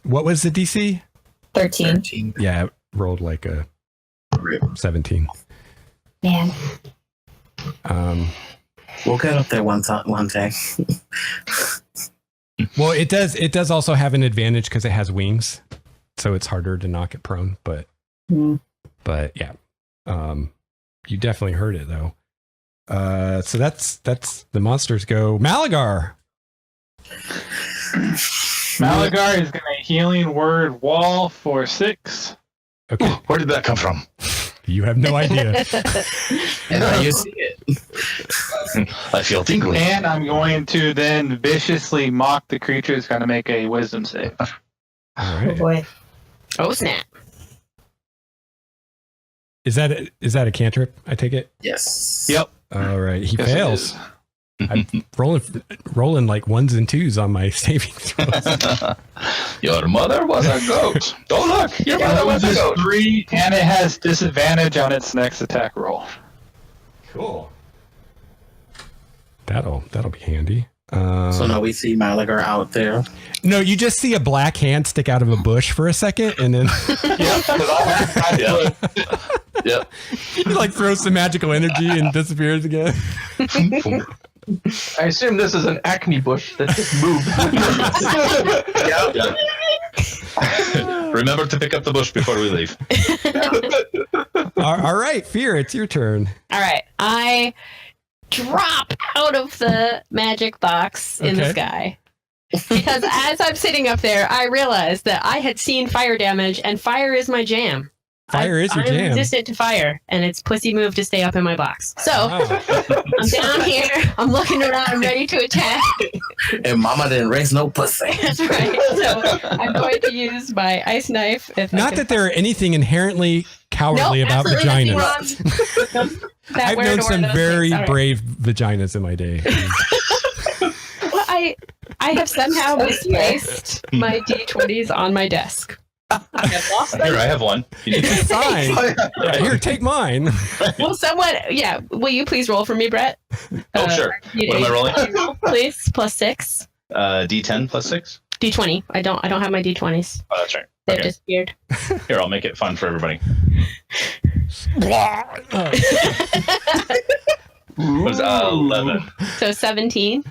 S2: what was the DC?
S1: 13.
S2: Yeah, it rolled like a 17.
S1: Man.
S6: We'll get up there one day.
S2: Well, it does also have an advantage because it has wings, so it's harder to knock it prone. But yeah, you definitely heard it though. So that's the monsters go. Malagar.
S5: Malagar is going to healing word Wahl for 6.
S2: Okay,
S3: Where did that come from?
S2: you have no idea.
S6: And now you see it.
S3: I feel tingly.
S5: And I'm going to then viciously mock the creature. It's going to make a wisdom save.
S2: All
S1: Oh
S2: right.
S1: boy.
S7: Oh, snap.
S2: Is that a cantrip? I take it.
S6: Yes.
S5: Yep.
S2: All right. He
S5: Yes, it
S2: fails.
S5: is.
S2: I'm rolling like 1s and 2s on my saving throws.
S3: Your mother was a goat. Oh look, your mother was a
S5: It's
S3: goat.
S5: 3, and it has disadvantage on its next attack roll.
S2: Cool. That'll be handy.
S6: So now we see Malagar out there.
S2: No, you just see a black hand stick out of a bush for a second, and then
S3: Yep.
S2: he like throws some magical energy and disappears again.
S4: I assume this is an acne bush that just moved.
S3: Remember to pick up the bush before we leave.
S2: All right, Fear, it's your turn.
S7: All right. I drop out of the magic box in the
S2: Okay.
S7: sky. Because as I'm sitting up there, I realized that I had seen fire damage, and fire is my jam.
S2: Fire is your
S7: I'm
S2: jam.
S7: resistant to fire, and it's pussy move to stay up in my box. So
S2: Wow.
S7: I'm down here. I'm looking around. I'm ready to attack.
S6: And Mama didn't raise no pussy.
S7: That's right. So I'm going to use my ice knife. If I
S2: Not
S7: can.
S2: that there are anything inherently cowardly
S7: Nope,
S2: about
S7: absolutely
S2: vaginas.
S7: nothing wrong. That
S2: I've
S7: where
S2: known
S7: to wear
S2: some
S7: those
S2: very
S7: things. All right.
S2: brave vaginas in my day.
S7: Well, I have somehow misplaced my D20s on my desk. I have lost them.
S3: Here, I have one. You need
S2: It's a sign. Yeah, here, take mine.
S7: Will someone, yeah, will you please roll for me, Brett?
S3: Oh, sure. What am I rolling?
S7: Please, +6.
S3: D10 plus 6?
S7: D20. I don't have my D20s.
S3: Oh, that's right.
S7: They've
S3: Okay.
S7: disappeared.
S3: Here, I'll make it fun for everybody. What is 11?
S7: So 17.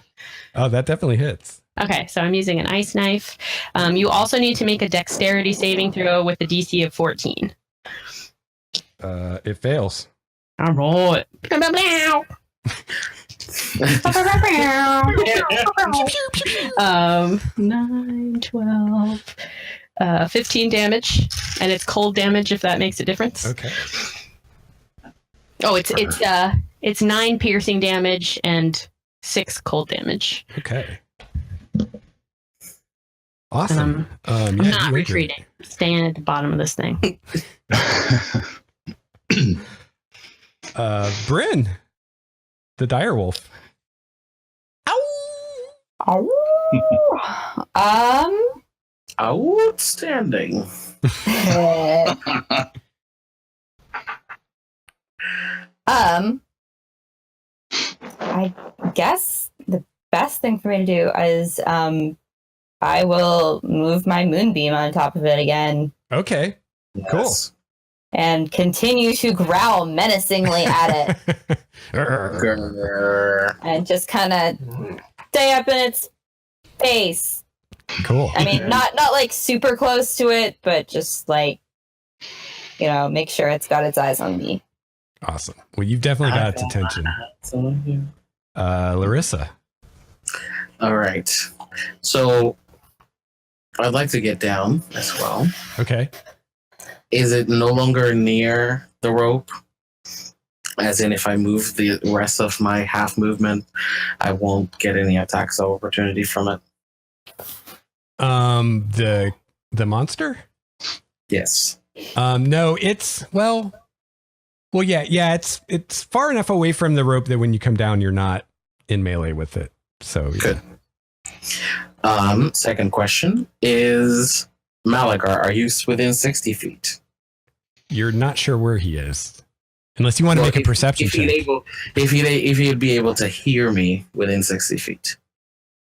S2: Oh, that definitely hits.
S7: Okay, so I'm using an ice knife. You also need to make a dexterity saving throw with a DC of 14.
S2: It fails.
S7: All right. 9, 12, 15 damage, and it's cold damage if that makes a difference.
S2: Okay.
S7: Oh, it's 9 piercing damage and 6 cold damage.
S2: Okay. Awesome.
S7: I'm
S2: yeah,
S7: not
S2: you were
S7: retreating. I'm staying at the bottom of this thing.
S2: good. Bryn, the direwolf.
S6: Outstanding.
S1: I guess the best thing for me to do is I will move my moonbeam on top of it again
S2: Okay.
S6: Yes.
S1: and continue to growl menacingly at it
S6: Grrr.
S1: and just kind of stay up in its face.
S2: Cool.
S1: I mean, not like super close to it, but just like, make sure it's got its eyes on me.
S2: Awesome. Well, you've definitely got its attention. Larissa.
S6: All right. So I'd like to get down as well.
S2: Okay.
S6: Is it no longer near the rope? As in, if I move the rest of my half movement, I won't get any attacks of opportunity from it.
S2: The monster?
S6: Yes.
S2: No, it's yeah, it's far enough away from the rope that when you come down, you're not in melee with it. So yeah.
S6: Good. Second question is Malagar, are you within 60 feet?
S2: You're not sure where he is. Unless you want to make a perception check.
S6: If he'd be able to hear me within 60 feet.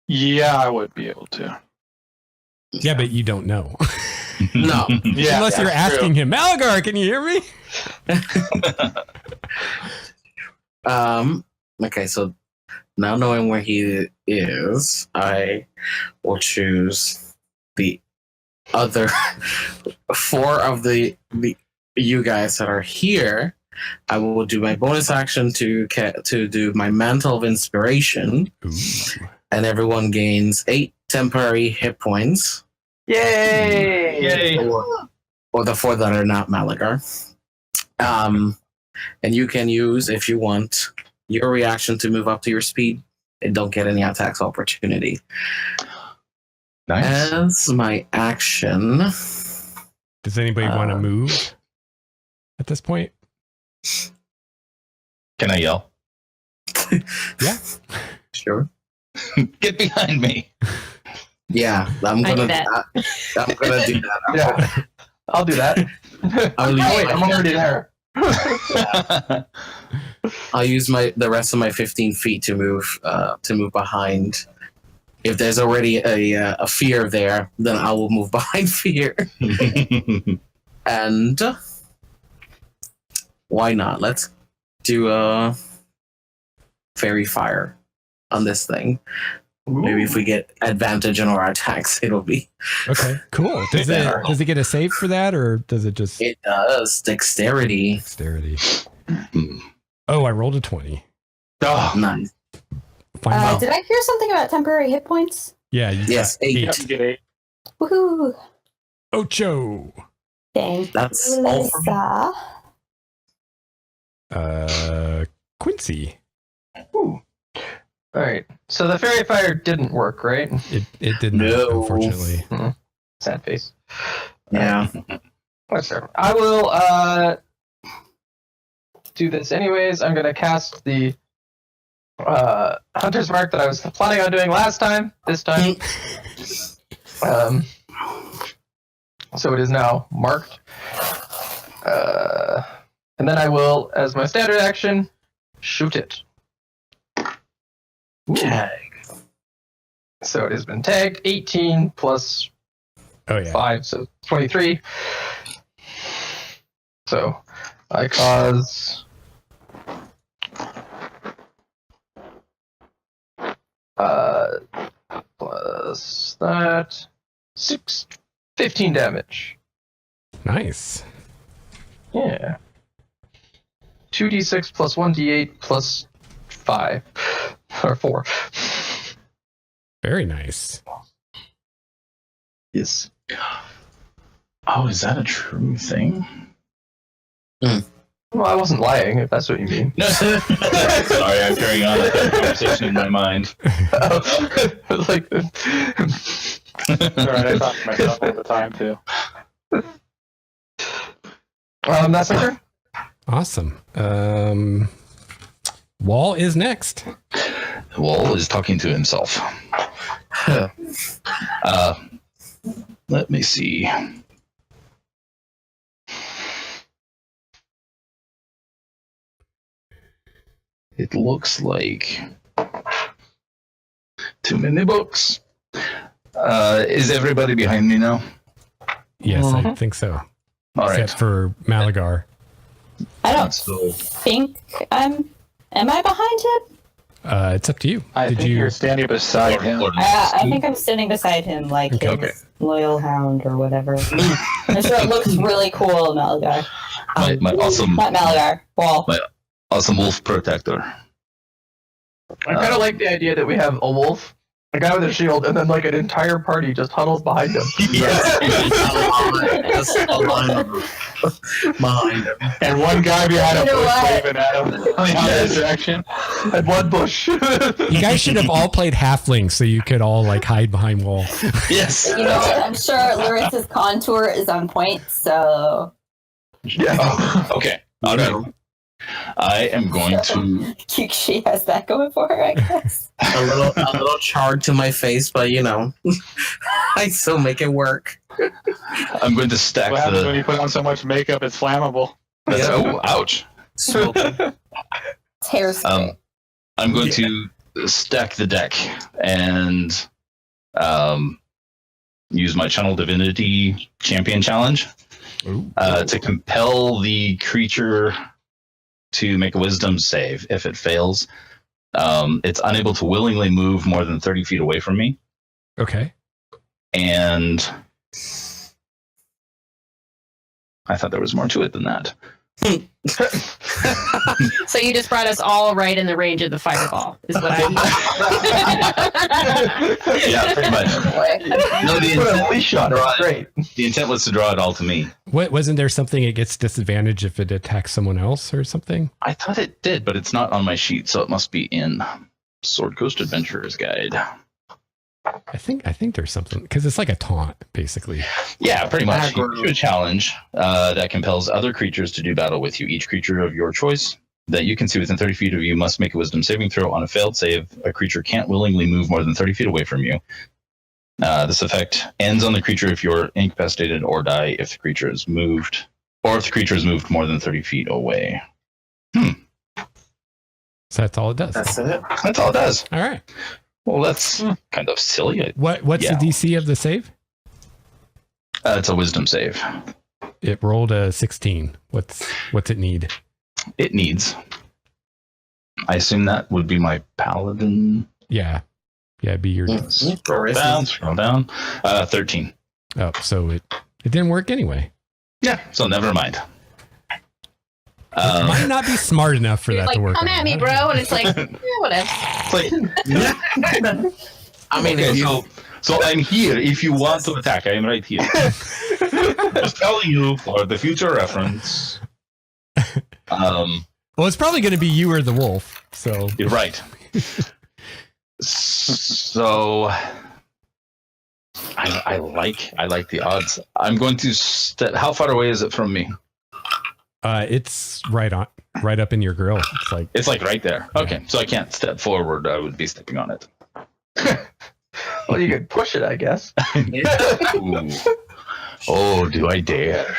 S5: Yeah, I would be able to.
S2: Yeah, but you don't know.
S6: No.
S5: Yeah,
S2: Unless you're asking him, Malagar, can you hear me?
S6: Okay, so now knowing where he is, I will choose the other 4 of the you guys that are here. I will do my bonus action to do my Mantle of Inspiration.
S2: Ooh.
S6: And everyone gains 8 temporary hit points.
S4: Yay!
S6: Or the 4 that are not Malagar. And you can use, if you want, your reaction to move up to your speed and don't get any attacks opportunity.
S3: Nice.
S6: As my action,
S2: Does anybody want to move at this point?
S3: Can I yell?
S2: Yeah.
S6: sure.
S3: Get behind me.
S6: Yeah, I'm gonna do
S7: that.
S6: that. I'm gonna do that.
S4: Yeah, I'll do that.
S6: I'll
S4: Wait, I'm already there.
S6: I'll use the rest of my 15 feet to move behind. If there's already a fear there, then I will move behind fear. And why not? Let's do a fairy fire on this thing. Maybe if we get advantage on our attacks, it'll be
S2: Okay, cool. Does it get a save for that, or does it just
S6: It does dexterity.
S2: dexterity? Oh, I rolled a 20.
S3: Oh,
S6: Nice.
S2: Fine.
S1: Did I hear something about temporary hit points?
S2: Yeah. You
S6: Yes,
S2: got
S6: 8.
S5: You get 8.
S1: Woohoo!
S2: Ocho.
S1: Thank
S6: That's
S1: you,
S6: all for me.
S1: Melissa.
S2: Quincy.
S4: Ooh. All right. So the fairy fire didn't work, right?
S2: It did not,
S6: No.
S2: unfortunately.
S4: Sad face.
S6: Yeah.
S4: Whatever. I will do this anyways. I'm gonna cast the Hunter's Mark that I was planning on doing last time. This time. So it is now marked. And then I will, as my standard action, shoot it.
S6: Tag.
S4: So it has been tagged 18 plus
S2: Oh yeah.
S4: 5, so 23. So I cause plus that 15 damage.
S2: Nice.
S4: Yeah. 2d6 plus 1d8 plus 5 or 4.
S2: Very nice.
S4: Yes.
S3: oh, is that a true thing?
S4: Well, I wasn't lying, if that's what you mean.
S3: No. Sorry, I'm carrying on with that conversation in my mind.
S4: Like,
S5: Alright, I talk to myself all the time too.
S4: that's my turn.
S2: Awesome. Wahl is next.
S3: Wahl is talking to himself. Let me see. It looks like too many books. Is everybody behind me now?
S2: Yes, I think so.
S3: All right.
S2: Except for Malagar.
S1: I don't
S3: So
S1: think I'm. Am I behind him?
S2: It's up to you.
S5: I think you're standing beside him.
S1: I think I'm sitting beside him, like
S2: Okay.
S1: his
S3: Okay.
S1: loyal hound or whatever. I'm sure it looks really cool, Malagar.
S3: my awesome
S1: Not Malagar. Wahl.
S3: awesome wolf protector.
S4: I kind of like the idea that we have a wolf, a guy with a shield, and then like an entire party just huddles behind him.
S6: Just a line behind him.
S5: And one guy behind him
S1: You know
S5: was
S1: what?
S5: waving at him in the other direction.
S4: And one bush.
S2: You guys should have all played halfling so you could all like hide behind Wahl.
S3: Yes.
S1: You know what? I'm sure Larissa's contour is on point, so
S4: Yeah.
S3: Oh, okay. All right. I am going to.
S1: she has that going for her, I guess.
S6: A little charred to my face, but you know, I still make it work.
S3: I'm going to stack
S5: What happens when
S3: the.
S5: you put on so much makeup? It's flammable.
S3: That's, oh, ouch.
S6: Smoking.
S1: It's hairspray.
S3: I'm going to stack the deck and use my Channel Divinity Champion Challenge to compel the creature to make a Wisdom save. If it fails, it's unable to willingly move more than 30 feet away from me.
S2: Okay.
S3: And I thought there was more to it than that.
S7: So you just brought us all right in the range of the fireball, is what I
S3: Yeah, pretty much. No, the
S4: Put a
S3: intent,
S4: leash on it. Great.
S3: the intent was to draw it all to me.
S2: Wasn't there something it gets disadvantage if it attacks someone else or something?
S3: I thought it did, but it's not on my sheet, so it must be in Sword Coast Adventurer's Guide.
S2: I think there's something because it's like a taunt basically.
S3: Yeah, pretty much. You
S6: Aggro.
S3: issue a challenge that compels other creatures to do battle with you. Each creature of your choice that you can see within 30 feet of you must make a Wisdom saving throw. On a failed save, a creature can't willingly move more than 30 feet away from you. This effect ends on the creature if you're incapacitated or die if the creature is moved, or if the creature is moved more than 30 feet away.
S2: So that's all it does.
S6: That's it.
S3: That's all it does.
S2: All right.
S3: Well, that's kind of silly.
S2: What's
S3: Yeah.
S2: the DC of the save?
S3: It's a Wisdom save.
S2: It rolled a 16. What's it need?
S3: It needs. I assume that would be my Paladin.
S2: Yeah. Yeah, be your
S3: Scroll down. 13.
S2: Oh, so it didn't work anyway.
S3: Yeah, so never mind.
S2: Might not be smart enough for that
S7: like,
S2: to work.
S7: come
S2: on
S7: at me,
S2: you.
S7: bro. And it's like, whatever.
S3: It's like,
S6: I mean,
S3: okay,
S6: if you,
S3: so I'm here. If you want to attack, I am right here. Just telling you for the future reference.
S2: Well, it's probably going to be you or the wolf. So
S3: You're right. So I like the odds. I'm going to how far away is it from me?
S2: it's right up in your grill.
S3: It's like right there. Okay, so I can't step forward. I would be stepping on it.
S4: Well, you could push it, I guess.
S3: Ooh. Oh, do I dare?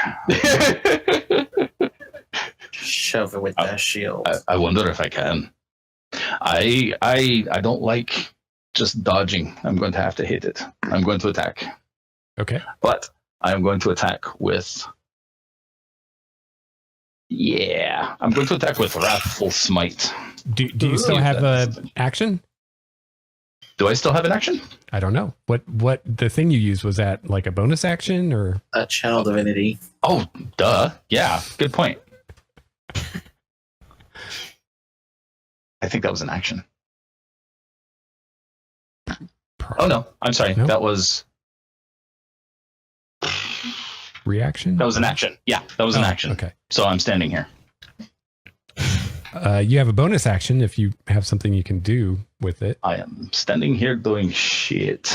S6: shove it with that shield.
S3: I wonder if I can. I don't like just dodging. I'm going to have to hit it. I'm going to attack.
S2: Okay.
S3: But I'm going to attack with. Yeah, I'm going to attack with Wrathful Smite.
S2: Do you still have an action?
S3: Do I still have an action?
S2: I don't know. What the thing you used, was that like a bonus action or?
S6: A Channel Divinity.
S3: Oh, duh. Yeah, good point. I think that was an action. Oh no, I'm sorry.
S2: No?
S3: That was
S2: Reaction?
S3: an action. Yeah, that was an action.
S2: Okay.
S3: So I'm standing here.
S2: You have a bonus action if you have something you can do with it.
S3: I am standing here doing shit.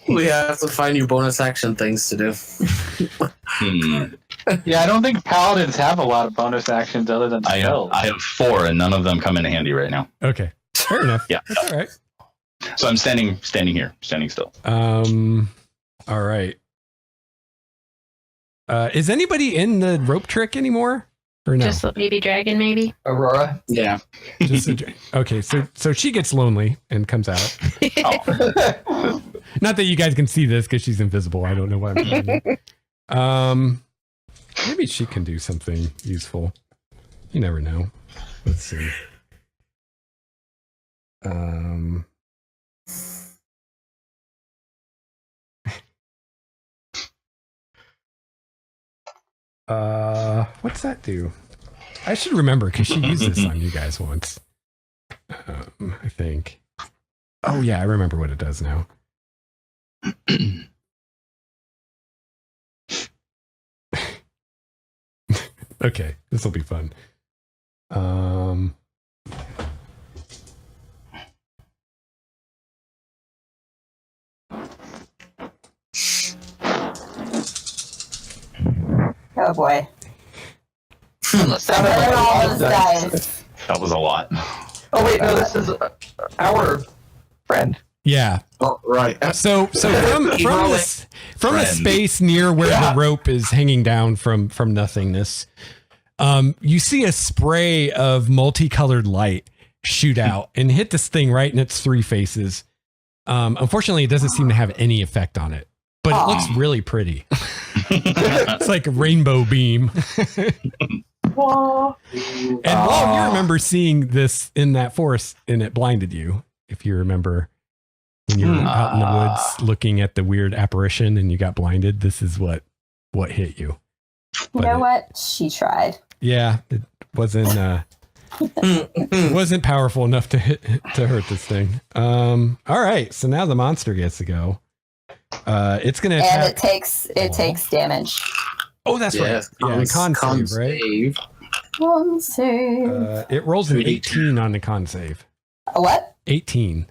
S6: We have to find you bonus action things to do.
S5: Yeah, I don't think paladins have a lot of bonus actions other than
S3: I
S5: spells.
S3: have 4 and none of them come in handy right now.
S2: Okay. Fair enough.
S3: Yeah.
S2: That's all right.
S3: So I'm standing here, standing still.
S2: All right. Is anybody in the rope trick anymore? Or no?
S7: Just a baby dragon, maybe.
S4: Aurora.
S6: Yeah.
S2: Just okay, so she gets lonely and comes out. Not that you guys can see this because she's invisible. I don't know what I'm talking about. Maybe she can do something useful. You never know. Let's see. What's that do? I should remember because she used this on you guys once. I think. Oh yeah, I remember what it does now. Okay, this will be fun.
S1: Oh boy.
S3: Unless
S1: So we're all those dice.
S3: that was a lot.
S4: Oh wait, no, this is our friend.
S2: Yeah.
S6: Oh, right.
S2: So from the space near where the rope is hanging down from nothingness, you see a spray of multicolored light shoot out and hit this thing right in its three faces. Unfortunately, it doesn't seem to have any effect on it, but it looks really pretty. It's like a rainbow beam. And Wahl, you remember seeing this in that forest, and it blinded you. If you remember when you were out in the woods looking at the weird apparition and you got blinded, this is what hit you.
S1: You know what? She tried.
S2: Yeah, it wasn't it wasn't powerful enough to hurt this thing. All right, so now the monster gets to go. It's gonna attack.
S1: And it takes damage.
S2: Oh, that's right. Yeah, the con save, right?
S1: Con save.
S2: It rolls an 18 on the con save.
S1: A what?
S2: 18,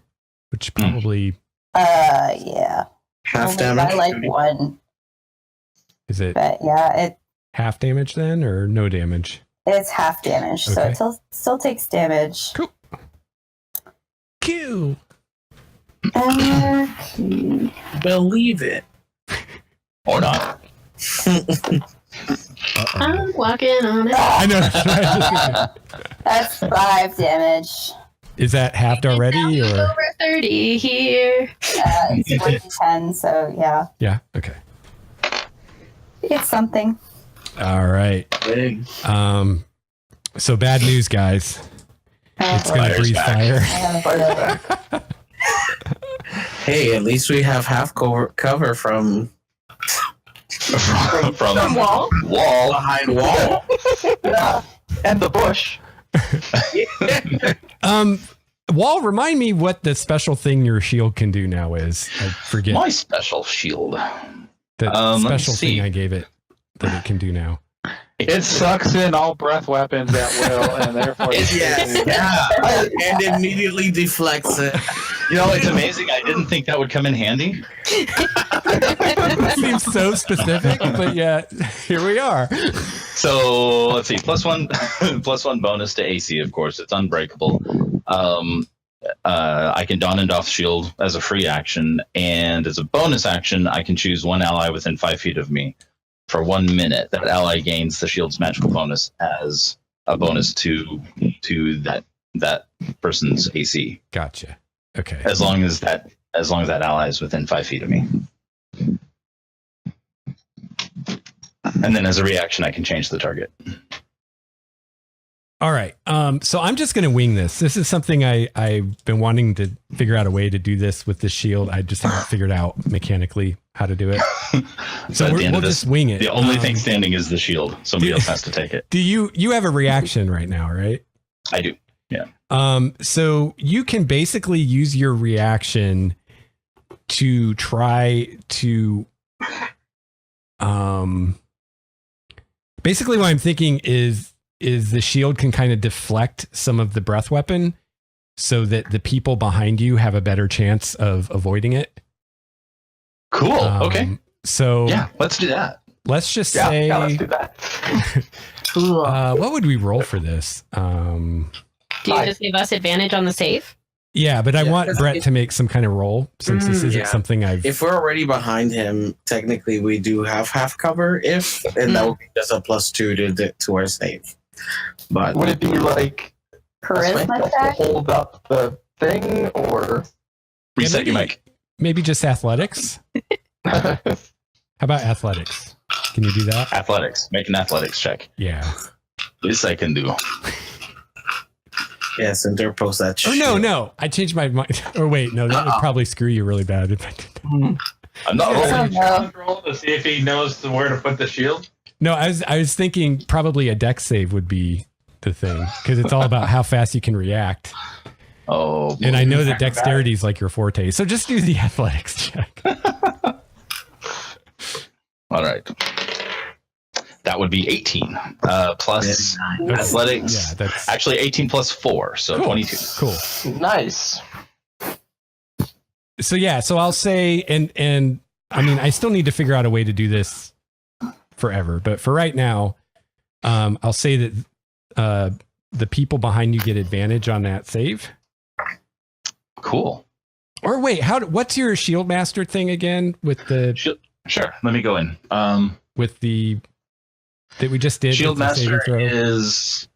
S2: which probably
S1: Yeah.
S6: Half
S1: Only
S6: damage.
S1: by like one.
S2: is it
S1: But yeah,
S2: half damage then, or no damage?
S1: it's half damage,
S2: Okay.
S1: so it still takes damage.
S2: Cool. Q.
S1: Okay.
S6: Believe it.
S3: Or not.
S7: I'm walking on it.
S2: I know.
S1: That's 5 damage.
S2: Is that halved already, or
S7: Over 30 here.
S1: It's 1d10, so yeah.
S2: yeah? Okay.
S1: It's something.
S2: All right.
S6: Big.
S2: So bad news, guys. It's gonna
S3: Fire's
S2: breathe
S3: back.
S2: fire.
S6: Hey, at least we have half cover from
S3: From
S4: Wahl.
S3: Wahl.
S6: behind Wahl.
S4: Yeah. And the bush.
S2: Wahl, remind me what the special thing your shield can do now is. I forget
S3: My special shield.
S2: the
S3: let me
S2: special
S3: see.
S2: thing I gave it that it can do now.
S5: It sucks in all breath weapons at will, and therefore
S6: Yes.
S3: Yeah.
S6: And immediately deflects it.
S3: You know, it's amazing. I didn't think that would come in handy.
S2: It seems so specific, but yeah, here we are.
S3: So let's see. +1 bonus to AC, of course. It's unbreakable. I can don and doff shield as a free action, and as a bonus action, I can choose one ally within 5 feet of me. For 1 minute, that ally gains the shield's magical bonus as a bonus to that person's AC.
S2: Gotcha. Okay.
S3: As long as that ally is within 5 feet of me. And then as a reaction, I can change the target.
S2: All right. So I'm just going to wing this. This is something I've been wanting to figure out a way to do this with this shield. I just haven't figured out mechanically how to do it. So
S3: at the end
S2: we'll
S3: of this,
S2: just wing it.
S3: the only thing standing is the shield. Somebody else has to take it.
S2: Do you have a reaction right now, right?
S3: I do.
S2: So you can basically use your reaction to try to basically what I'm thinking is the shield can kind of deflect some of the breath weapon so that the people behind you have a better chance of avoiding it.
S3: Cool. Okay.
S2: So
S3: Yeah, let's do that.
S2: let's just say
S4: Yeah, let's do that.
S1: Cool.
S2: what would we roll for this?
S7: Do you just give us advantage on the save?
S2: Yeah, but I
S6: Yeah,
S2: want
S6: 'cause
S2: Brett to make some kind of roll since this isn't
S6: yeah.
S2: something I've.
S6: If we're already behind him, technically we do have half cover. And that would be just a +2 to our save. But
S4: Would it be like a strength
S1: Charisma
S4: test to
S1: check?
S4: hold up the thing, or
S3: Reset your mic.
S2: Maybe just athletics. How about athletics? Can you do that?
S3: Athletics. Make an athletics check.
S2: Yeah.
S3: This I can do.
S6: yes, interpose that
S2: Oh
S6: shield.
S2: no! I changed my mind. Or wait, no, that would probably screw you really bad if I did that.
S3: I'm not
S1: Oh,
S3: rolling.
S1: no.
S5: Challenge roll to see if he knows where to put the shield.
S2: No, I was thinking probably a dex save would be the thing because it's all about how fast you can react.
S3: Oh,
S2: And I know that dexterity is like your forte, so just do the athletics check.
S3: all right. That would be 18 plus athletics.
S2: Yeah, that's
S3: Actually, 18 plus 4, so
S2: cool.
S3: 22.
S2: Cool.
S4: nice?
S2: So yeah, so I'll say, and I mean, I still need to figure out a way to do this forever, but for right now, I'll say that the people behind you get advantage on that save.
S3: Cool.
S2: Or wait, what's your shield master thing again with the
S3: Sure. Let me go in.
S2: that we just did?
S3: Shield
S2: with the saving
S3: Master
S2: throw?
S3: is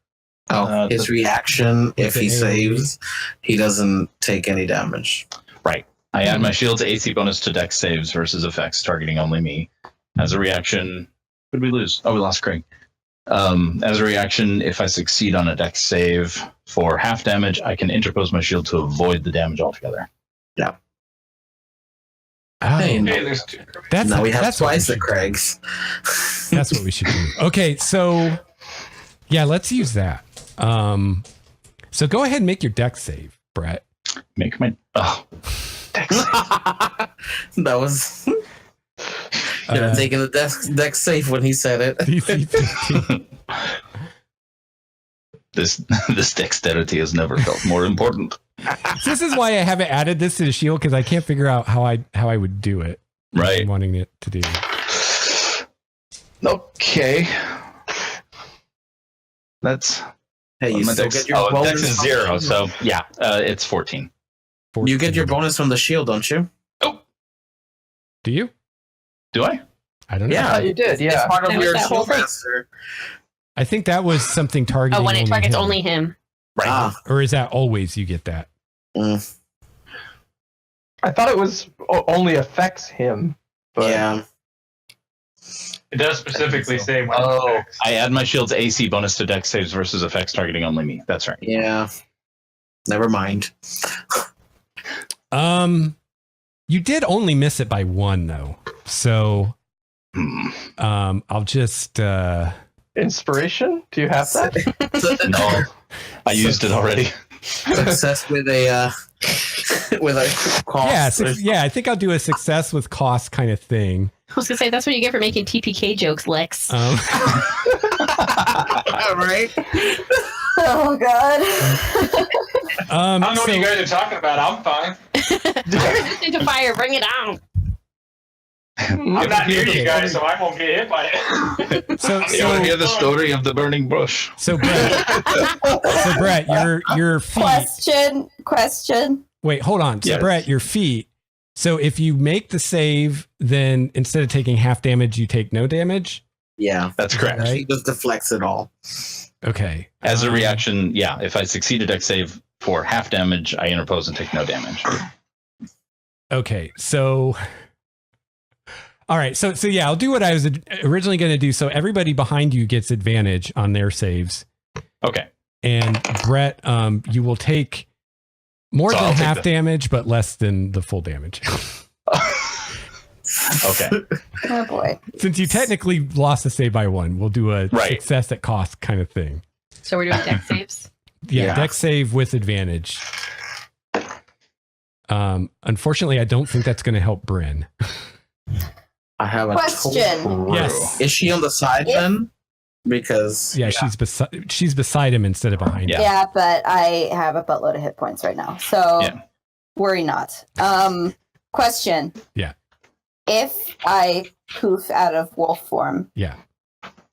S6: His reaction,
S2: with
S6: if
S2: the
S6: he
S2: AoE.
S6: saves, he doesn't take any damage.
S3: right. I add my shield's AC bonus to dex saves versus effects targeting only me. As a reaction, what did we lose? Oh, we lost Craig. As a reaction, if I succeed on a dex save for half damage, I can interpose my shield to avoid the damage altogether.
S2: Oh,
S6: Hey,
S5: Hey, there's two.
S2: that's
S6: now we have
S2: that's what
S6: twice the
S2: should do.
S6: Craigs.
S2: That's what we should do. Okay, so yeah, let's use that. So go ahead and make your dex save, Brett.
S3: Make my dex save.
S6: That was taking the deck safe when he said it.
S2: DC 15.
S3: This dexterity has never felt more important.
S2: This is why I haven't added this to the shield because I can't figure out how I would do it.
S3: Right.
S2: I'm wanting it to do.
S3: Okay. That's
S6: Hey, you
S3: my
S6: still
S3: dex.
S6: get your
S3: Oh,
S6: bonus.
S3: dex is 0, so yeah, it's 14.
S6: You get your
S2: 14.
S6: bonus from the shield, don't you?
S2: Do you?
S3: Do I?
S2: I don't know.
S6: Yeah,
S4: you did,
S6: It's
S4: yeah.
S6: part of
S7: That was
S6: your
S7: that whole
S6: shield
S7: thing.
S6: master.
S2: I think that was something targeting.
S7: Oh, when it targets
S2: him.
S7: only him.
S3: Right.
S6: Ah,
S2: Or is that always you get that?
S4: I thought it was only affects him. But
S6: yeah.
S5: It does specifically say when it
S3: Oh,
S5: affects.
S3: I add my shield's AC bonus to dex saves versus effects targeting only me. That's right.
S6: Yeah. Never mind.
S2: You did only miss it by 1 though. So I'll just
S4: inspiration? Do you have that?
S3: No, I used it already.
S6: Success with a cost.
S2: yeah, I think I'll do a success with cost kind of thing.
S7: I was gonna say that's what you get for making TPK jokes, Lex.
S6: Right?
S1: Oh god.
S5: I don't know what you guys are talking about. I'm fine.
S7: Into fire, bring it on.
S5: I'm not near you guys, so I won't get hit by it.
S2: So
S3: You want to hear the story of the burning bush?
S2: So Brett, your feet.
S1: Question.
S2: Wait, hold on. So
S3: Yes.
S2: Brett, your feet. So if you make the save, then instead of taking half damage, you take no damage.
S6: Yeah.
S3: That's correct.
S2: Right.
S6: He just deflects it all.
S2: Okay.
S3: As a reaction, yeah, if I succeed a dex save for half damage, I interpose and take no damage.
S2: Okay. So. All right. So yeah, I'll do what I was originally going to do. So everybody behind you gets advantage on their saves.
S3: Okay.
S2: And Brett, you will take more
S3: So
S2: than
S3: I'll take
S2: half
S3: the-
S2: damage, but less than the full damage.
S3: Okay.
S1: Oh boy.
S2: Since you technically lost the save by 1, we'll do a
S3: Right.
S2: success at cost kind of thing.
S7: So we're doing deck saves.
S2: Yeah,
S6: Yeah.
S2: dex save with advantage. Unfortunately, I don't think that's going to help Bryn.
S6: I have a
S1: Question.
S6: total-
S2: Yes.
S6: Is she on the side
S1: If-
S6: then? Because
S2: Yeah, she's beside him instead of behind him.
S1: Yeah, but I have a buttload of hit points right now. So
S3: Yeah.
S1: worry not. Question.
S2: Yeah.
S1: If I poof out of wolf form,
S2: Yeah.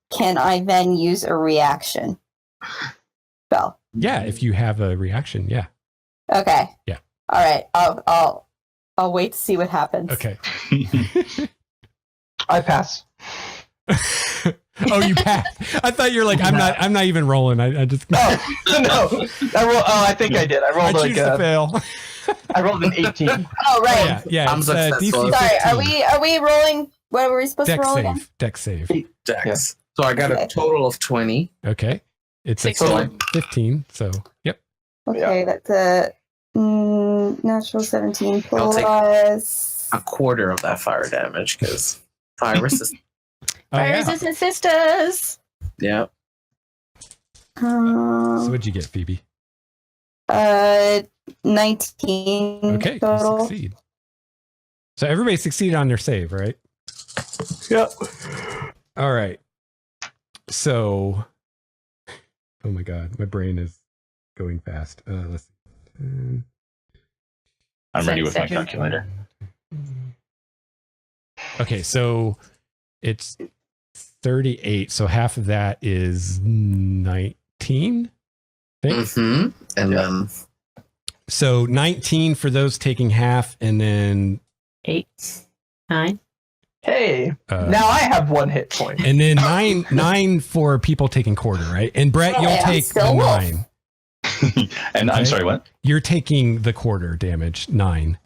S1: can I then use a reaction spell?
S2: Yeah, if you have a reaction, yeah.
S1: Okay.
S2: Yeah.
S1: All right. I'll wait to see what happens.
S2: Okay.
S4: I pass.
S2: Oh, you passed. I thought you were like, I'm not even rolling. I just.
S4: Oh no! I think I did. I
S2: I
S4: rolled
S2: choose to fail.
S4: I rolled an 18.
S1: Oh right.
S2: Yeah.
S6: I'm
S2: it's,
S6: successful.
S2: DC
S1: Sorry.
S2: 15.
S1: Are we rolling? What were we supposed to
S2: Dex
S1: roll
S2: save.
S1: again?
S2: Dex save.
S6: Dex.
S4: Yeah.
S6: So I got
S1: Okay.
S6: a total of 20.
S2: Okay. It's a
S7: 16.
S2: 15. So, yep.
S1: Okay, that's a natural 17
S6: I'll take-
S1: plus.
S6: A quarter of that fire damage because fire resistance.
S2: Oh,
S7: Fire
S2: yeah.
S7: resistant sisters.
S6: Yeah.
S2: So, what'd you get, Phoebe?
S1: 19
S2: Okay. You
S1: total.
S2: succeed. So, everybody succeeded on their save, right?
S4: Yep.
S2: All right. So, oh my God, my brain is going fast. Let's see.
S3: I'm ready with my
S7: Second.
S3: calculator.
S2: Okay, so it's 38. So half of that is 19.
S6: Mm-hmm. And then
S2: So 19 for those taking half, and then
S7: 8, 9.
S4: Hey, now I have 1 hit point.
S2: and then nine for people taking quarter, right? And Brett, you'll
S1: Yeah,
S2: take
S1: still
S2: the
S1: wolf.
S2: 9.
S3: And
S2: Okay.
S3: I'm sorry, what?
S2: You're taking the quarter damage, 9.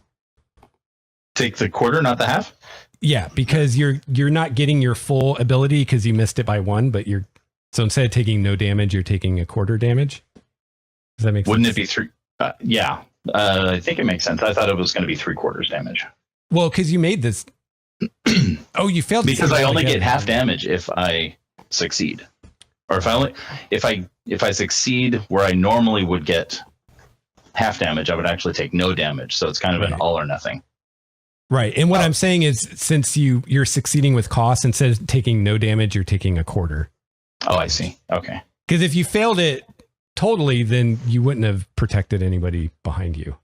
S3: Take the quarter, not the half?
S2: Yeah, because you're not getting your full ability because you missed it by 1, but so instead of taking no damage, you're taking a quarter damage. Does that make sense?
S3: Wouldn't it be 3? Yeah. I think it makes sense. I thought it was going to be 3/4 damage.
S2: Well, because you made this. Oh, you failed.
S3: Because I only
S2: together.
S3: get half damage if I succeed. Or if I succeed where I normally would get half damage, I would actually take no damage. So it's kind of an
S2: Right.
S3: all or nothing.
S2: Right. And what I'm saying is, since you're succeeding with cost, instead of taking no damage, you're taking a quarter.
S3: Oh, I see. Okay.
S2: Because if you failed it totally, then you wouldn't have protected anybody behind you.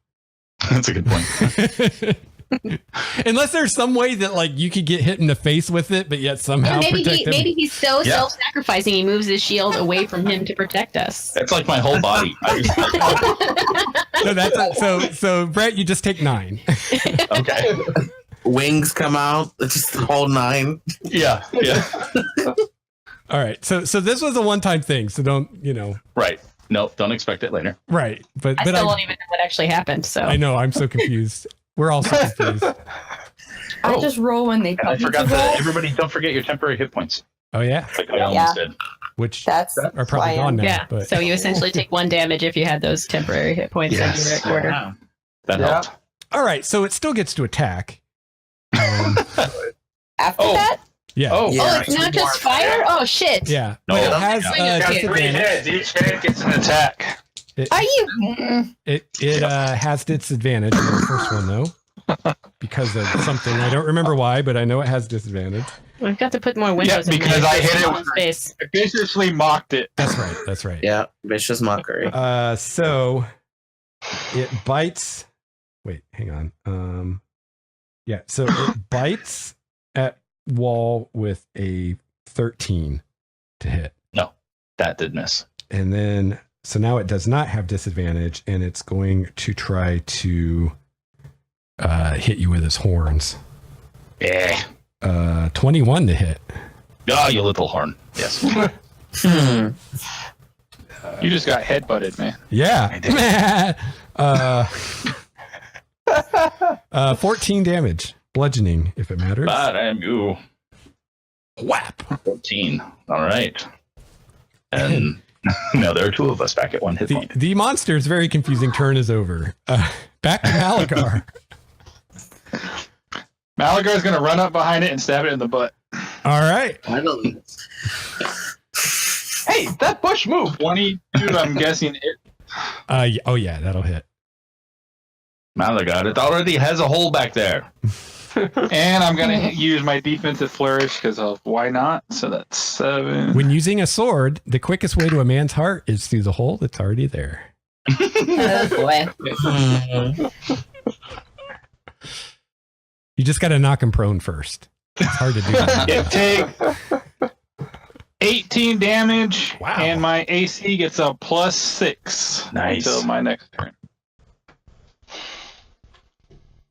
S3: That's a good point.
S2: Unless there's some way that like you could get hit in the face with it, but yet somehow protect them.
S7: Maybe he's so
S3: Yeah.
S7: self-sacrificing. He moves his shield away from him to protect us.
S3: That's like my whole body.
S2: No, so Brett, you just take 9.
S3: Okay.
S6: wings come out. It's just the whole 9.
S3: Yeah. Yeah.
S2: All right. So this was a one-time thing. So don't,
S3: Right. No, don't expect it later.
S2: right. But
S7: I still won't even know what actually happened. So
S2: I know I'm so confused. We're all so confused.
S1: I just roll when they
S3: And I
S1: tell me
S3: forgot
S1: to roll.
S3: that everybody don't forget your temporary hit points.
S2: Oh yeah.
S3: Like I almost did.
S2: Which
S1: That's
S2: are probably
S1: why
S2: gone now.
S7: yeah.
S2: But
S7: So you essentially take 1 damage if you had those temporary hit points and you were at quarter.
S3: Yeah. That
S4: Yeah.
S3: helped.
S2: all right. So it still gets to attack.
S1: After
S3: Oh.
S1: that?
S2: Yeah.
S3: Oh,
S6: Yeah.
S7: Oh, it's not just fire? Oh shit.
S2: Yeah.
S3: No,
S2: But it
S3: I don't
S2: has
S7: think so. You got 3
S2: disadvantage.
S5: Each hit gets an attack.
S1: Are you?
S2: It has disadvantage for the first one though, because of something. I don't remember why, but I know it has disadvantage.
S7: We've got to put more windows in
S5: because
S7: there.
S5: I hit it
S7: Small
S5: with-
S7: space.
S5: I viciously mocked it.
S2: That's right. That's right.
S6: Yeah, vicious mockery.
S2: So it bites. Wait, hang on. Yeah. So it bites at Wahl with a 13 to hit,
S3: that did miss.
S2: and then so now it does not have disadvantage, and it's going to try to hit you with his horns.
S3: Yeah.
S2: 21 to hit.
S3: Oh, you little horn. Yes.
S5: You just got headbutted, man.
S2: Yeah. 14 damage. Bludgeoning, if it matters.
S3: But I'm you.
S2: Whap.
S3: 14. All right. And now there are 2 of us back at 1 hit point.
S2: The monster's very confusing turn is over. Back to Malagar.
S5: Malagar's gonna run up behind it and stab it in the butt.
S2: All right.
S6: Finally.
S4: Hey, that bush moved.
S5: 22, I'm guessing it.
S2: Oh, yeah, that'll hit.
S3: Malagar, it already has a hole back there.
S5: And I'm gonna use my defensive flourish because of why not? So that's 7.
S2: When using a sword, the quickest way to a man's heart is through the hole that's already there.
S1: Oh boy.
S2: You just got to knock him prone first. It's hard to do that.
S5: It takes 18 damage,
S2: Wow.
S5: and my AC gets a +6
S3: Nice.
S5: until my next turn.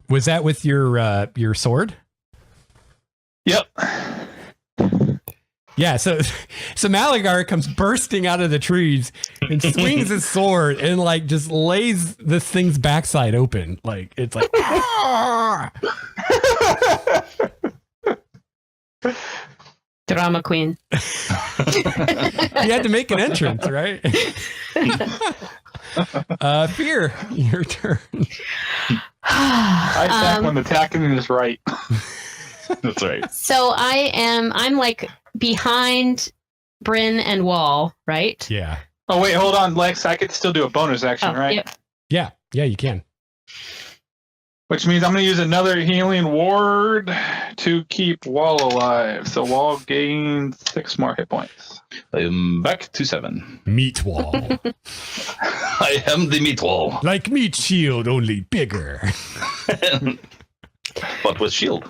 S2: Was that with your sword?
S5: Yep.
S2: Yeah, so Malagar comes bursting out of the trees and swings his sword and like just lays this thing's backside open. Like it's like
S7: Drama queen.
S2: you had to make an entrance, right? Fear, your turn.
S5: I attack when attacking is right.
S3: That's right.
S7: So I'm like behind Bryn and Wahl, right?
S2: Yeah.
S5: Oh wait, hold on, Lex. I could still do a bonus action, right?
S7: Yep.
S2: Yeah, you can.
S5: Which means I'm going to use another healing ward to keep Wahl alive. So Wahl gains 6 more hit points.
S3: I'm back to 7.
S2: Meat wall.
S3: I am the meat wall,
S2: Like meat shield, only bigger.
S3: but with shield.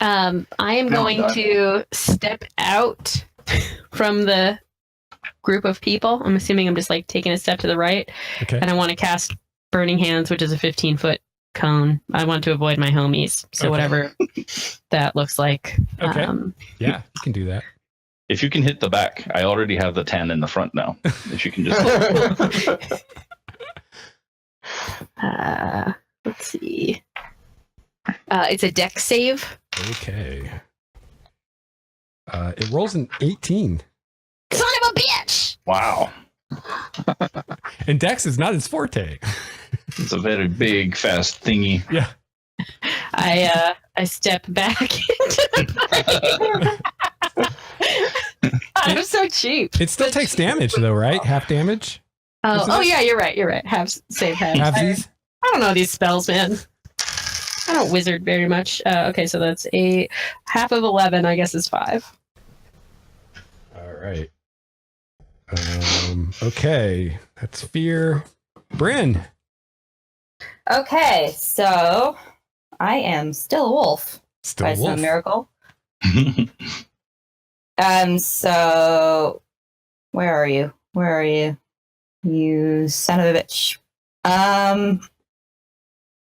S7: I am
S5: No,
S7: going
S5: I'm
S7: to step out from the group of people. I'm assuming I'm just like taking a step to the right,
S2: Okay.
S7: and I want to cast Burning Hands, which is a 15-foot cone. I want to avoid my homies, so
S2: Okay.
S7: whatever that looks like.
S2: Okay. Yeah, you can do that.
S3: If you can hit the back, I already have the 10 in the front now. If you can just.
S7: Let's see. It's a dex save.
S2: Okay. It rolls an 18.
S7: Son of a bitch!
S3: Wow.
S2: And Dex is not his forte.
S3: It's a very big, fast thingy.
S2: Yeah.
S7: I step back into I'm so cheap.
S2: It still takes damage though, right? Half damage?
S7: Oh yeah, you're right. You're right. Save half.
S2: Halvesies?
S7: I don't know these spells, man. I don't wizard very much. Okay, so that's a half of 11. I guess is 5.
S2: All right. Okay. That's fear. Bryn.
S1: Okay, so I am still a wolf
S2: Still
S1: by
S2: a wolf.
S1: some miracle. So where are you? Where are you? You son of a bitch.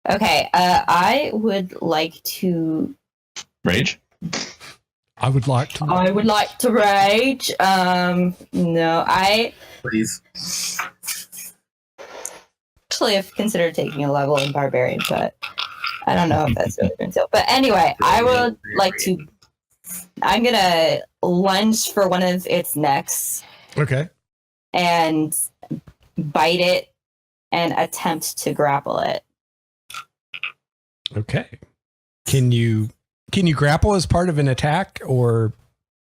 S1: Okay, I would like to
S3: Rage?
S2: I would like to.
S1: rage. No, I
S6: Please.
S1: actually have considered taking a level in barbarian, but I don't know if that's really going to deal. But anyway, I would like to. I'm gonna lunge for one of its necks
S2: Okay.
S1: and bite it and attempt to grapple it.
S2: Okay. Can you grapple as part of an attack or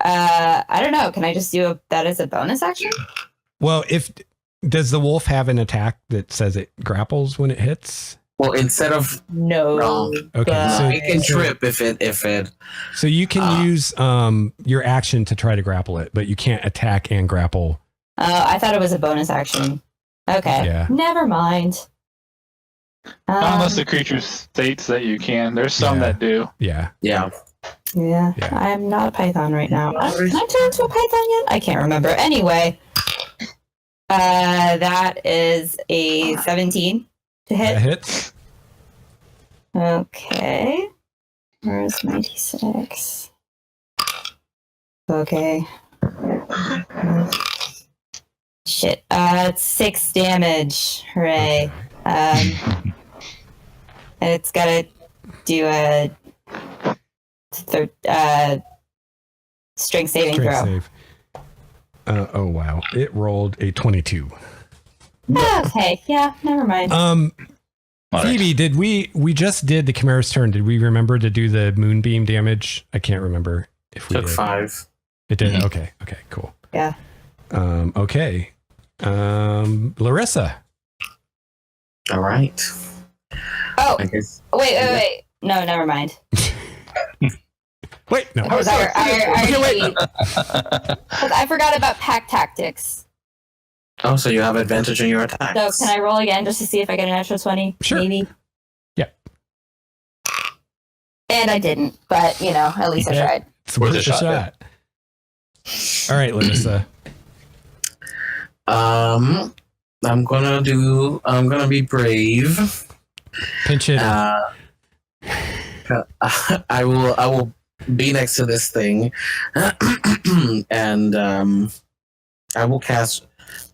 S1: I don't know. Can I just do that as a bonus action?
S2: well, if does the wolf have an attack that says it grapples when it hits?
S6: Well, instead of
S1: No.
S6: Wrong.
S2: Okay.
S1: but-
S6: it can trip if it
S2: So you can use your action to try to grapple it, but you can't attack and grapple.
S1: I thought it was a bonus action. Okay.
S2: Yeah.
S1: Never mind.
S5: Not unless the creature states that you can. There's some
S2: Yeah.
S5: that do.
S2: Yeah.
S6: yeah.
S1: Yeah,
S2: Yeah.
S1: I'm not a python right now. Can I turn into a python yet? I can't remember. Anyway, that is a 17 to
S2: That
S1: hit.
S2: hits.
S1: Okay. Where's my d6? Okay. Shit. It's 6 damage. Hooray. It's gotta do a strength saving
S2: Strength
S1: throw.
S2: save. Oh wow! It rolled a 22.
S1: Okay, yeah, never mind.
S3: All right.
S2: Phoebe, did we just did the Chimera's turn? Did we remember to do the moonbeam damage? I can't remember if we
S6: Took
S2: did.
S6: 5.
S2: It did.
S3: Mhm.
S2: Okay. Okay. Cool.
S1: Yeah.
S2: Okay. Larissa.
S6: All right.
S1: Oh,
S6: I guess.
S1: wait. No, never mind.
S2: Wait. No.
S1: Because
S2: Okay, wait.
S1: I forgot about pack tactics.
S6: Oh, so you have advantage in your
S1: So
S6: attacks.
S1: can I roll again just to see if I get a natural 20?
S2: Sure.
S1: Maybe.
S2: Yeah.
S1: And I didn't, but at least
S2: Okay.
S1: I tried.
S2: It's
S3: Worth
S2: worth
S3: a
S2: a
S3: shot,
S2: shot. All right, Larissa.
S6: I'm gonna be brave.
S2: Pinch it.
S6: I will be next to this thing, and I will cast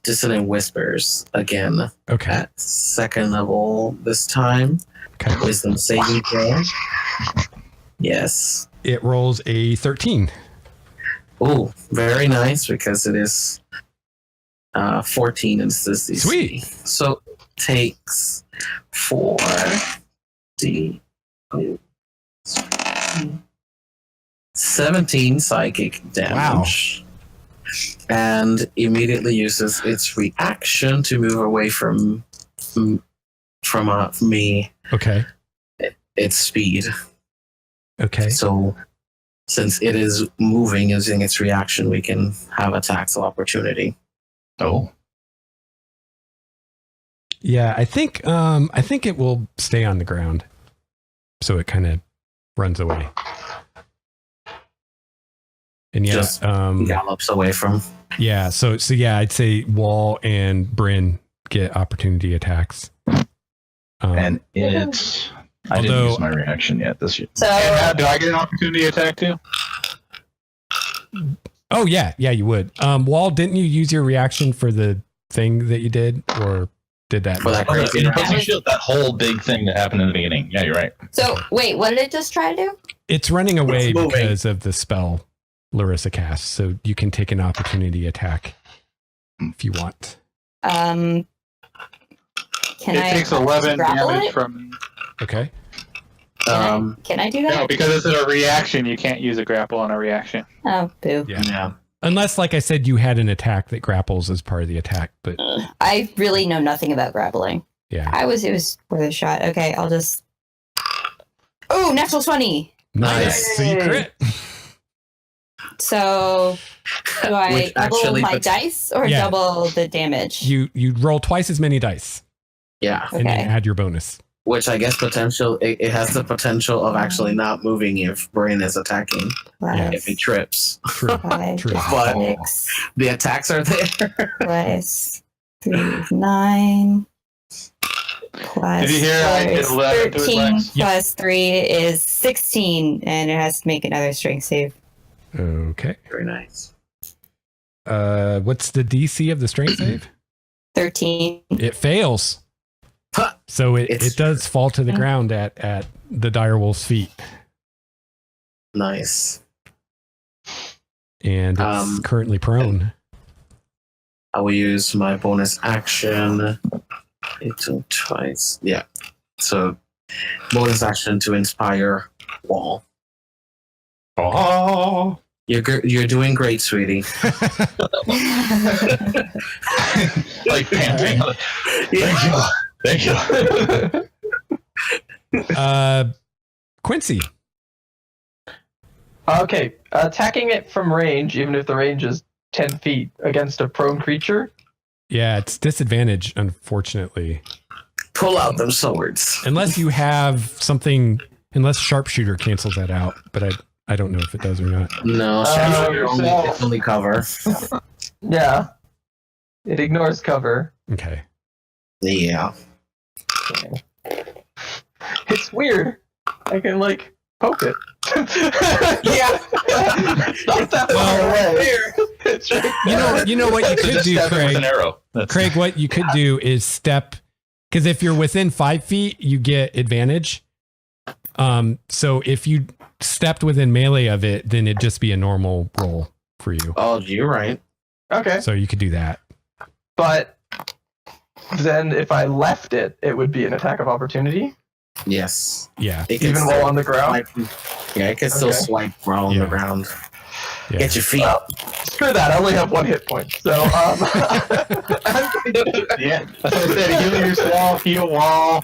S6: Dissonant Whispers again
S2: Okay.
S6: at second level this time.
S2: Okay.
S6: Wisdom saving throw. Yes.
S2: It rolls a 13.
S6: Oh, very nice because it is 14 and it's this DC.
S2: Sweet.
S6: So takes 4d 17 psychic damage. And immediately uses its reaction to move away from me.
S2: Okay.
S6: Its speed.
S2: Okay.
S6: So since it is moving using its reaction, we can have attacks of opportunity.
S3: Oh.
S2: Yeah, I think it will stay on the ground. So it kind of runs away. And yeah,
S6: Just gallops away from.
S2: yeah, so yeah, I'd say Wahl and Bryn get opportunity attacks.
S3: And it... I didn't
S2: Although-
S3: use my reaction yet this year.
S1: So
S5: And do I get an opportunity attack too?
S2: Oh yeah, you would. Wahl, didn't you use your reaction for the thing that you did, or did that?
S6: For that
S3: Oh,
S6: crazy
S3: Interposing shield, that whole big thing that happened in the beginning. Yeah, you're right.
S1: So wait, what did it just try to do?
S2: It's running away
S6: It's moving.
S2: because of the spell Larissa cast, so you can take an opportunity attack if you want.
S1: Can
S5: It
S1: I
S5: takes 11
S1: grapple
S5: damage
S1: it?
S5: from.
S2: Okay.
S1: Can I do that?
S5: No, because it's a reaction. You can't use a grapple on a reaction.
S1: Oh, boo.
S2: Yeah. Unless, like I said, you had an attack that grapples as part of the attack, but
S1: I really know nothing about grappling.
S2: yeah.
S1: It was worth a shot. Okay, I'll just. Oh, natural 20.
S2: Nice. So you crit.
S1: So do I
S6: Which
S1: double
S6: actually
S1: my
S6: puts-
S1: dice or
S2: Yeah.
S1: double the damage?
S2: You roll twice as many dice
S6: Yeah.
S2: and then
S1: Okay.
S2: add your bonus.
S6: Which I guess it has the potential of actually not moving if Brain is attacking. If he trips.
S2: True.
S1: Five,
S2: True.
S6: But
S1: 6
S6: the attacks are there.
S1: plus 3 is 9. Plus
S5: Did you hear I did 11 to his
S1: 13
S5: legs?
S1: plus 3 is 16, and it has to make another strength save.
S2: Okay.
S6: Very nice.
S2: What's the DC of the strength save?
S1: 13.
S2: It fails.
S6: Huh.
S2: So it
S6: It's-
S2: does fall to the ground at the dire-wolf's feet.
S6: Nice.
S2: And it's currently prone.
S6: I will use my bonus action. Into twice. Yeah. So bonus action to inspire Wahl.
S3: Oh.
S6: You're doing great, sweetie.
S3: Like panting. Thank you.
S2: Quincy.
S4: Okay, attacking it from range, even if the range is 10 feet against a prone creature.
S2: Yeah, it's disadvantage, unfortunately.
S6: Pull out them swords.
S2: Unless you have something, unless sharpshooter cancels that out, but I don't know if it does or not.
S6: No, it's only cover.
S4: Yeah. It ignores cover.
S2: Okay.
S6: Yeah.
S4: It's weird. I can, like, poke it.
S6: Yeah.
S4: It's not that far away. It's right
S2: You know what you could
S3: Just
S2: do,
S3: stab it with
S2: Craig.
S3: an arrow. That's
S2: Craig, what you could do is step, because if you're within 5 feet, you get advantage. So if you stepped within melee of it, then it'd just be a normal roll for you.
S6: Oh, you're right.
S4: Okay.
S2: So you could do that.
S4: But then if I left it, it would be an attack of opportunity,
S6: Yes.
S2: Yeah.
S6: It can
S4: even
S6: still
S4: while on the ground.
S6: swipe- Yeah, it can still
S4: Okay.
S6: swipe while on
S2: Yeah.
S6: the ground.
S2: Yeah.
S6: Get your feet.
S4: Well, screw that. I only have 1 hit point. So,
S5: Yeah, that's what I said. Heal yourself, heal Wahl.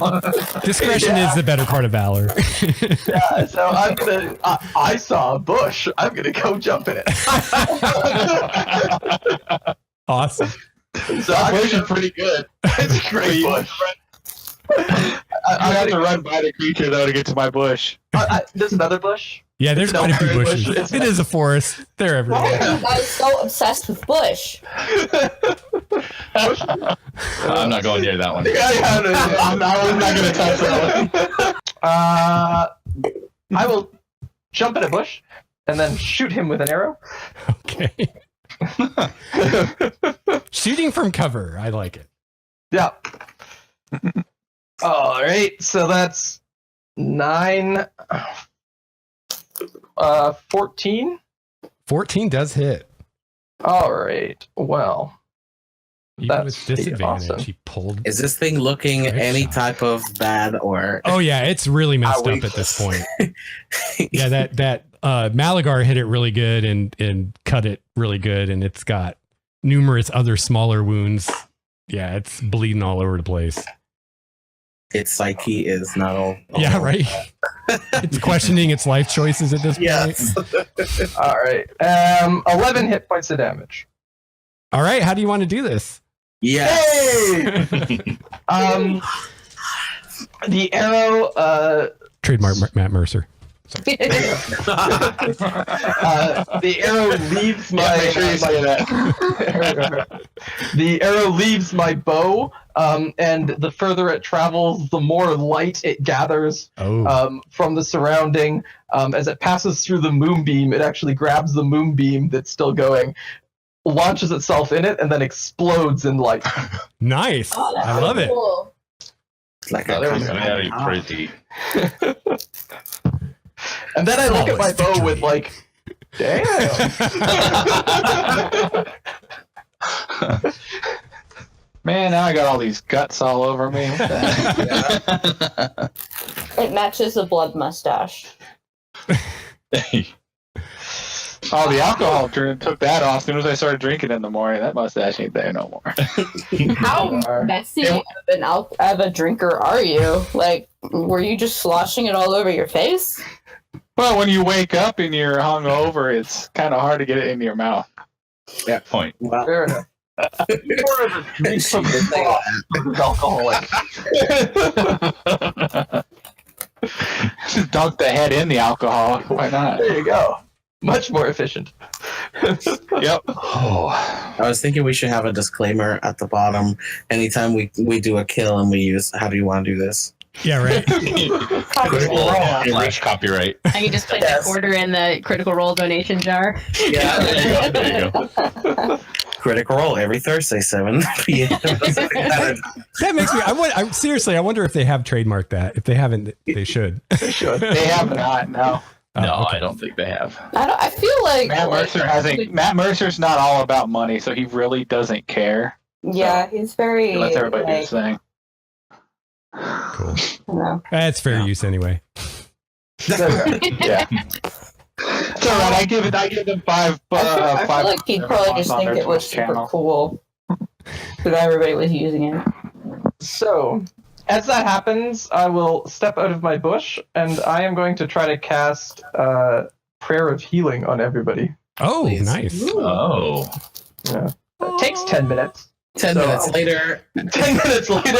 S2: Discretion is the better part of valor.
S4: yeah, so I'm gonna. I saw a bush. I'm gonna go jump in it.
S2: Awesome.
S4: So
S5: That
S4: I'm
S5: bush is
S4: gonna,
S5: pretty good.
S4: it's a great bush.
S5: I have to run by the creature though to get to my bush.
S4: There's another bush.
S2: Yeah, there's
S4: No,
S2: quite a few
S4: very
S2: bushes.
S4: bushes.
S2: It is a forest. They're
S1: Why
S2: everywhere.
S1: are you guys so obsessed with bush?
S3: I'm not going near that one.
S5: I was not going to touch that one.
S4: I will jump in a bush and then shoot him with an arrow.
S2: Okay. Shooting from cover. I like it.
S4: Yeah. All right. So that's 9, 14.
S2: 14 does hit.
S4: All right. Well,
S2: Even with
S4: That's
S2: disadvantage,
S4: awesome.
S2: he pulled.
S6: Is this thing looking
S2: Great
S6: any
S2: shot.
S6: type of bad or?
S2: Oh yeah, it's really messed
S6: Are
S2: up
S6: we-
S2: at this point. Yeah, that Malagar hit it really good and cut it really good, and it's got numerous other smaller wounds. Yeah, it's bleeding all over the place.
S6: Its psyche is not all.
S2: Yeah, right. It's questioning its life choices at this point.
S6: Yes.
S4: All right. 11 hit points of damage.
S2: All right, how do you want to do this?
S6: Yes.
S4: The arrow.
S2: Trademark Matt Mercer.
S4: The arrow leaves my.
S5: Make sure you say that.
S4: The arrow leaves my bow, and the further it travels, the more light it gathers
S2: Oh,
S4: from the surrounding. As it passes through the moonbeam, it actually grabs the moonbeam that's still going, launches itself in it, and then explodes in light.
S2: nice.
S1: Oh, that's
S2: I love it.
S1: cool.
S6: Like
S4: Oh, there we
S6: a
S4: go.
S3: Very pretty.
S4: And then I look at my
S2: Flawless
S4: bow with like, damn.
S5: Man, now I got all these guts all over me. What the heck?
S1: It matches the blood mustache.
S5: Oh, the alcohol took that off as soon as I started drinking in the morning. That mustache ain't there no more.
S1: How messy of a drinker are you? Like, were you just sloshing it all over your face?
S5: Well, when you wake up and you're hungover, it's kind of hard to get it in your mouth.
S3: Yeah, point.
S6: Well,
S4: Fair enough. More of a drink from the broth than alcoholic.
S5: Just dunk the head in the alcohol. Why not?
S4: There you go. Much more efficient.
S5: Yep.
S3: Oh,
S6: I was thinking we should have a disclaimer at the bottom. Anytime we do a kill and we use, how do you want to do this?
S2: Yeah, right.
S3: critical English copyright.
S7: I can just put that quarter in the Critical Role donation jar.
S6: Yeah.
S3: There you go.
S6: Critical Role every Thursday, 7 p.m.
S2: That makes me. Seriously, I wonder if they have trademarked that. If they haven't, they should.
S5: They have not. No.
S3: No,
S2: okay.
S3: I don't think they have.
S1: I feel like
S5: Matt Mercer hasn't. Matt Mercer's not all about money, so he really doesn't care.
S1: Yeah, he's very.
S5: He lets everybody do
S1: like,
S5: his thing.
S2: Cool.
S1: you know.
S2: That's fair use anyway.
S5: Yeah. It's all right. I give them five.
S1: I feel like he'd probably just
S5: on
S1: think
S5: their
S1: it was
S5: Twitch
S1: super
S5: channel.
S1: cool that everybody was using it.
S4: So, as that happens, I will step out of my bush, and I am going to try to cast Prayer of Healing on everybody.
S2: Oh,
S6: Please.
S2: nice.
S3: Oh.
S4: Yeah. It takes 10 minutes.
S6: 10
S4: So-
S6: minutes later.
S4: 10 minutes later.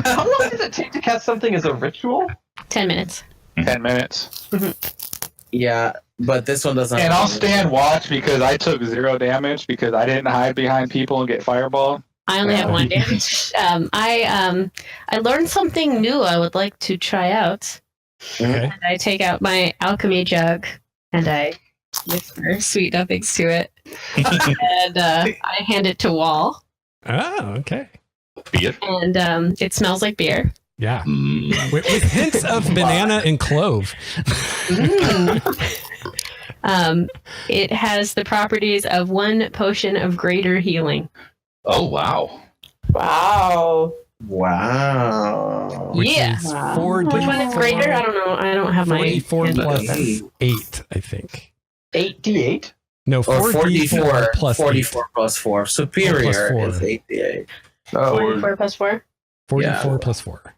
S4: How long does it take to cast something as a ritual?
S7: 10 minutes.
S5: 10 minutes.
S6: Yeah, but this one doesn't.
S5: And I'll stand watch because I took 0 damage because I didn't hide behind people and get fireball.
S7: I only have 1 damage. I learned something new I would like to try out.
S2: Okay.
S7: And I take out my alchemy jug and I whisper sweet nothings to it. And I hand it to Wahl.
S2: Oh, okay.
S3: Beer.
S7: And it smells like beer.
S2: Yeah.
S3: Mm.
S2: With hints of banana and clove.
S7: It has the properties of 1 potion of greater healing.
S3: Oh, wow.
S1: Wow.
S6: Wow.
S2: Which
S7: Yeah.
S2: is
S1: Wow.
S2: 4d4.
S7: Which one is greater? I don't know. I don't have my
S2: 44
S7: hand
S2: plus
S7: open.
S2: 8, I think.
S4: 8d8?
S2: No,
S6: Or
S2: 4d4 plus
S6: 44 plus 4. Superior
S2: 4.
S6: is 8d8.
S4: Oh,
S7: 44 plus 4?
S2: 8. 44
S6: Yeah.
S2: plus 4.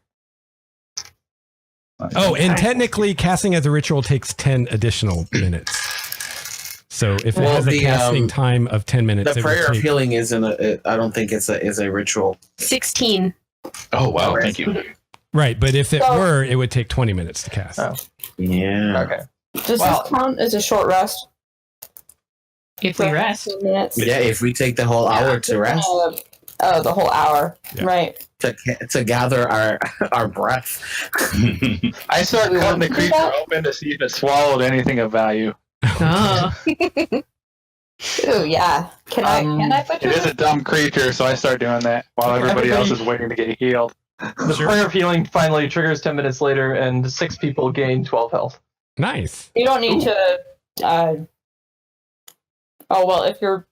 S2: Oh, and technically, casting as a ritual takes 10 additional minutes. So if it
S6: Well,
S2: has a
S6: the,
S2: casting time of 10 minutes,
S6: The
S2: it would
S6: prayer of
S2: take-
S6: healing isn't I don't think it's a ritual.
S7: 16.
S3: Oh, wow. Thank you.
S2: Right, but if it
S1: So-
S2: were, it would take 20 minutes to cast.
S4: Oh.
S6: Yeah.
S4: okay.
S1: Does
S4: Wow.
S1: this count as a short rest?
S7: If we rest.
S1: 15 minutes.
S6: Yeah, if we take the whole hour to rest.
S1: Oh, the whole hour.
S2: Yeah.
S1: Right.
S6: To gather our breath.
S5: I start
S1: We
S5: cutting
S1: want
S5: the
S1: to do
S5: creature
S1: that?
S5: open to see if it swallowed anything of value.
S7: Oh.
S1: Ooh, yeah. Can I put
S5: It is a dumb creature, so I start doing that while everybody else is waiting to get healed.
S4: The prayer of healing finally triggers 10 minutes later, and 6 people gain 12 health.
S2: Nice.
S1: You don't need to. Oh well, if you're.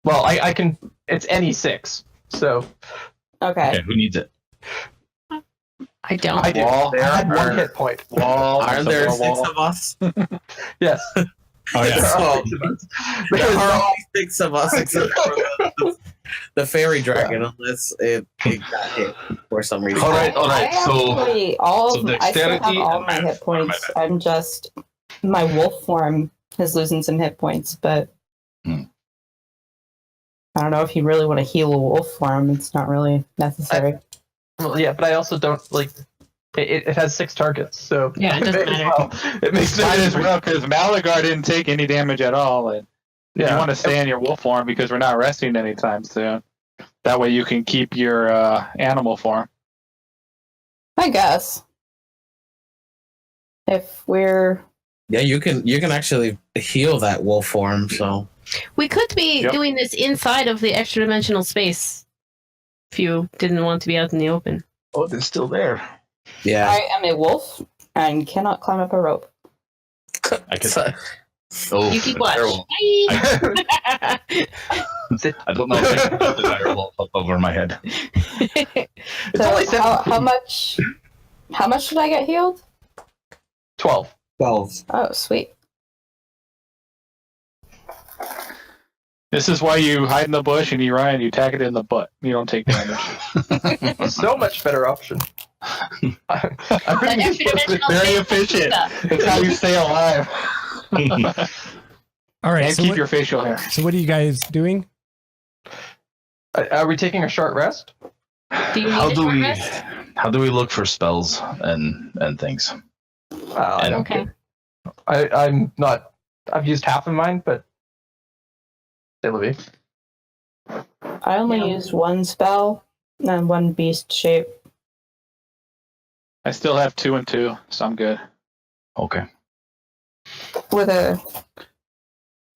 S4: Well, I can. It's any 6. So
S1: Okay.
S3: Okay, who needs it?
S7: I don't.
S4: I do.
S5: Wall.
S4: I had 1
S6: Are-
S4: hit point.
S5: Wall.
S6: Aren't
S5: so
S6: there
S5: wall.
S6: 6 of us?
S4: Yes.
S2: Oh yeah.
S4: There are 6 of us. There's
S6: There are
S4: no-
S6: only 6 of us except for the fairy dragon, unless it got hit for some reason.
S3: All right.
S1: All
S3: so
S1: of I still have
S3: dexterity
S1: all
S3: and
S1: my
S3: math.
S1: hit points. I'm just my wolf form is losing some hit points, but
S3: Hmm.
S1: I don't know if you really want to heal a wolf form. It's not really necessary.
S4: Well, yeah, but I also don't like. It has 6 targets, so
S7: Yeah, it doesn't
S4: may as
S7: matter.
S4: well. It makes
S5: Might as
S4: sense.
S5: well, because Malagar didn't take any damage at all. And you want to stay in your wolf form because we're not resting anytime soon. That way you can keep your animal form.
S1: I guess if we're
S6: Yeah, you can actually heal that wolf form. So
S7: We could be
S5: Yep.
S7: doing this inside of the extra dimensional space if you didn't want to be out in the open.
S3: Oh, they're still there.
S6: yeah,
S1: I am a wolf and cannot climb up a rope.
S3: I could.
S6: So-
S3: Oh,
S7: You keep
S3: the
S7: watch.
S3: direwolf.
S7: Bye.
S3: I don't know if I can put the direwolf up over my head.
S4: It's
S1: So
S4: only 7
S1: how much? How much should I get healed?
S4: 12.
S6: 12.
S1: Oh, sweet.
S5: This is why you hide in the bush and you run and you tack it in the butt. You don't take damage.
S4: So much better option. I'm
S7: That extra dimensional
S5: Very
S7: space
S5: efficient.
S7: stuff.
S5: It's how you stay alive.
S2: All right.
S5: And
S2: So
S5: keep
S2: what,
S5: your facial hair.
S2: so what are you guys doing?
S4: Are we taking a short rest?
S7: Do you
S3: How
S7: need a
S3: do
S7: short
S3: we?
S7: rest?
S3: How do we look for spells and things?
S4: I don't
S7: Okay.
S4: I'm not. I've used half of mine, but it'll be.
S1: I only used one spell and one beast shape.
S5: I still have 2 and 2, so I'm good.
S3: Okay.
S1: With a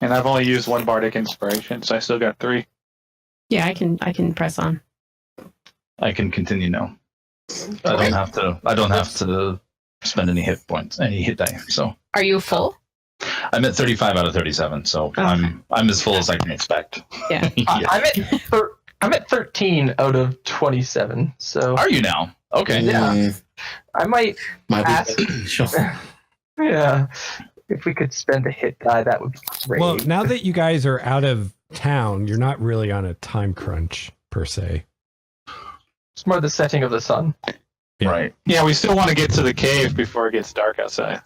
S5: And I've only used 1 bardic inspiration, so I still got 3.
S7: Yeah, I can press on.
S3: I can continue now. I don't have to. I don't have to spend any hit points, any hit die. So
S7: Are you full?
S3: I'm at 35 out of 37. So
S7: Oh.
S3: I'm as full as I can expect.
S7: Yeah.
S4: I'm at 13 out of 27. So
S3: Are you now? Okay.
S4: Yeah. I might
S6: Might
S4: ask.
S6: be. Sure.
S4: Yeah. If we could spend a hit die, that would be great.
S2: Well, now that you guys are out of town, you're not really on a time crunch per se.
S4: It's more the setting of the sun.
S2: Yeah.
S3: Right.
S5: Yeah, we still want to get to the cave before it gets dark outside.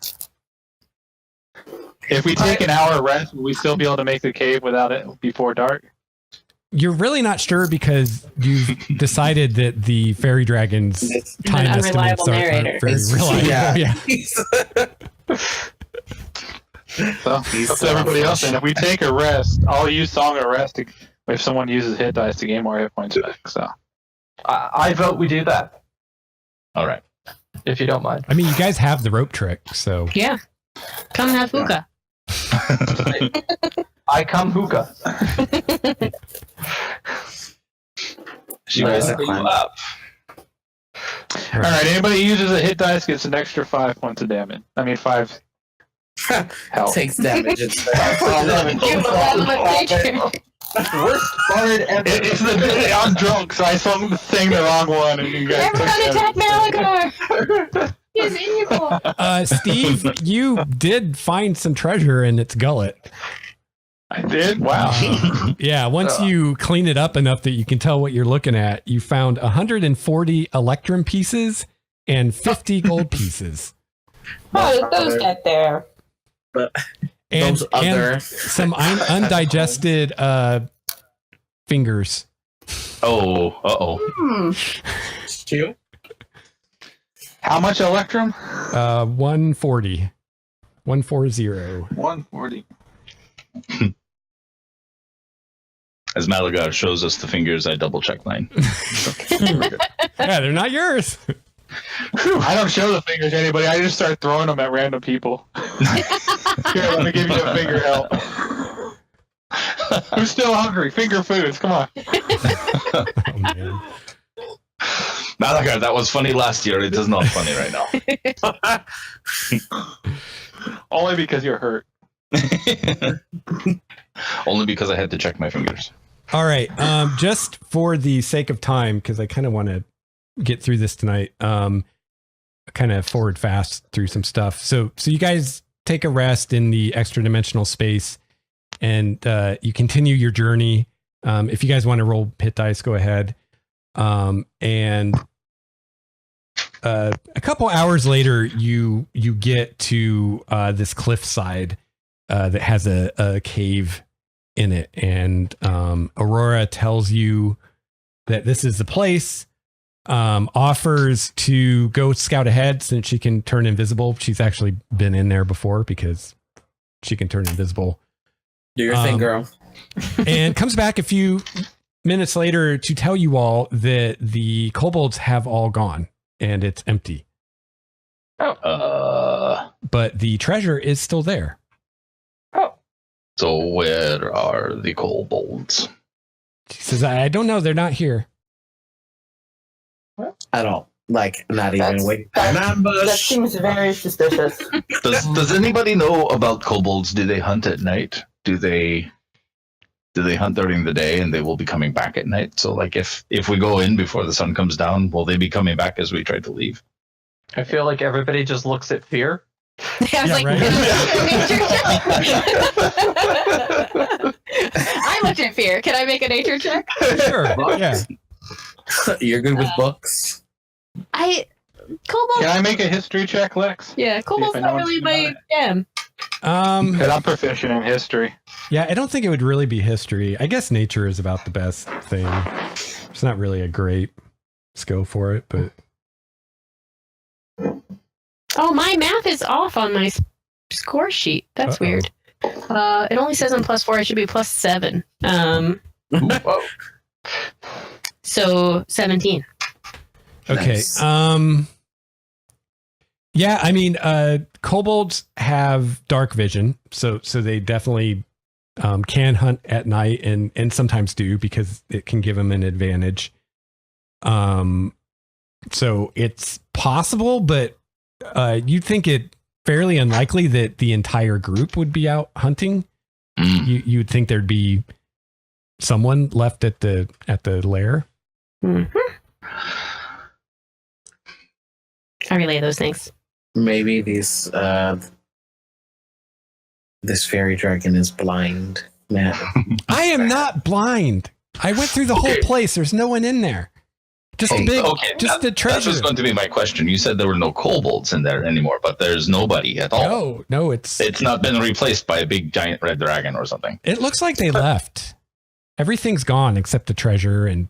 S5: If we take an hour rest, will we still be able to make the cave without it before dark?
S2: You're really not sure because you've decided that the fairy dragon's time
S7: an
S2: estimates
S7: unreliable
S2: aren't
S7: narrator.
S2: very
S6: It's-
S2: reliable.
S6: yeah.
S5: So
S6: He's
S5: up to everybody else. And if we take a rest, I'll use Song of Rest if someone uses hit dice to gain more hit points back. So
S4: I vote we do that,
S3: All right.
S4: if you don't mind.
S2: I mean, you guys have the rope trick, so
S7: Yeah. Come have hookah.
S4: I come hookah.
S3: She
S6: Where
S3: will
S6: is it?
S3: screw you up.
S5: all right, anybody who uses a hit dice gets an extra 5 points of damage. I mean 5 health.
S6: Takes damage instead.
S7: Give a level of nature.
S4: Worst bard ever.
S5: It's the I'm drunk, so I sang the wrong one, and you guys took
S7: Everyone
S5: damage.
S7: attack Malagar! He's evil.
S2: Steve, you did find some treasure in its gullet.
S5: I did. Wow.
S2: Yeah, once you clean it up enough that you can tell what you're looking at, you found 140 electrum pieces and 50 gold pieces.
S1: how did those get there?
S2: And,
S6: Those other
S2: and some undigested fingers.
S3: Oh.
S1: Hmm.
S6: two.
S5: How much electrum?
S2: 140. 140.
S5: 140.
S3: As Malagar shows us the fingers, I double check mine.
S2: Yeah, they're not yours.
S5: I don't show the fingers to anybody. I just start throwing them at random people. Here, let me give you a finger help. Who's still hungry? Finger foods. Come on.
S2: Oh, man.
S3: Malagar, that was funny last year. It is not funny right now.
S5: Only because you're hurt.
S3: Only because I had to check my fingers.
S2: All right. Just for the sake of time, because I kind of want to get through this tonight. Kind of forward fast through some stuff. So you guys take a rest in the extra dimensional space, and you continue your journey. If you guys want to roll hit dice, go ahead. And a couple hours later, you get to this cliffside that has a cave in it, and Aurora tells you that this is the place. Offers to go scout ahead since she can turn invisible. She's actually been in there before because she can turn invisible.
S6: Do your thing, girl.
S2: And comes back a few minutes later to tell you all that the kobolds have all gone and it's empty.
S3: Oh.
S2: But the treasure is still there.
S3: Oh. So where are the kobolds?
S2: She says, I don't know. They're not here.
S6: I don't not even wait. An ambush.
S1: That seems very suspicious.
S3: Does anybody know about kobolds? Do they hunt at night? Do they hunt during the day and they will be coming back at night? So like if we go in before the sun comes down, will they be coming back as we try to leave?
S4: I feel like everybody just looks at fear.
S7: I looked at fear. Can I make a nature check?
S2: Sure. Yeah.
S6: You're good with books.
S7: Kobold.
S5: Can I make a history check, Lex?
S7: Yeah, kobold's
S5: See if I know
S7: not really
S5: anything
S7: my
S5: about
S7: jam.
S5: Because I'm proficient in history.
S2: Yeah, I don't think it would really be history. I guess nature is about the best thing. It's not really a great skill for it, but
S7: Oh, my math is off on my score sheet. That's
S2: Uh-oh.
S7: weird. It only says I'm +4. It should be +7.
S4: Whoa.
S7: So 17.
S2: okay.
S6: Nice.
S2: Yeah, I mean, kobolds have dark vision, so they definitely can hunt at night and sometimes do because it can give them an advantage. So it's possible, but you'd think it fairly unlikely that the entire group would be out hunting. You'd think there'd be someone left at the lair.
S7: Mm-hmm. I relay those things.
S6: Maybe this fairy dragon is blind, man.
S2: I am not blind. I went through the whole place. There's no one in there. Just a big, just the treasure.
S3: That was going to be my question. You said there were no kobolds in there anymore, but there's nobody at all.
S2: No, it's
S3: not been replaced by a big giant red dragon or something.
S2: It looks like they left. Everything's gone except the treasure and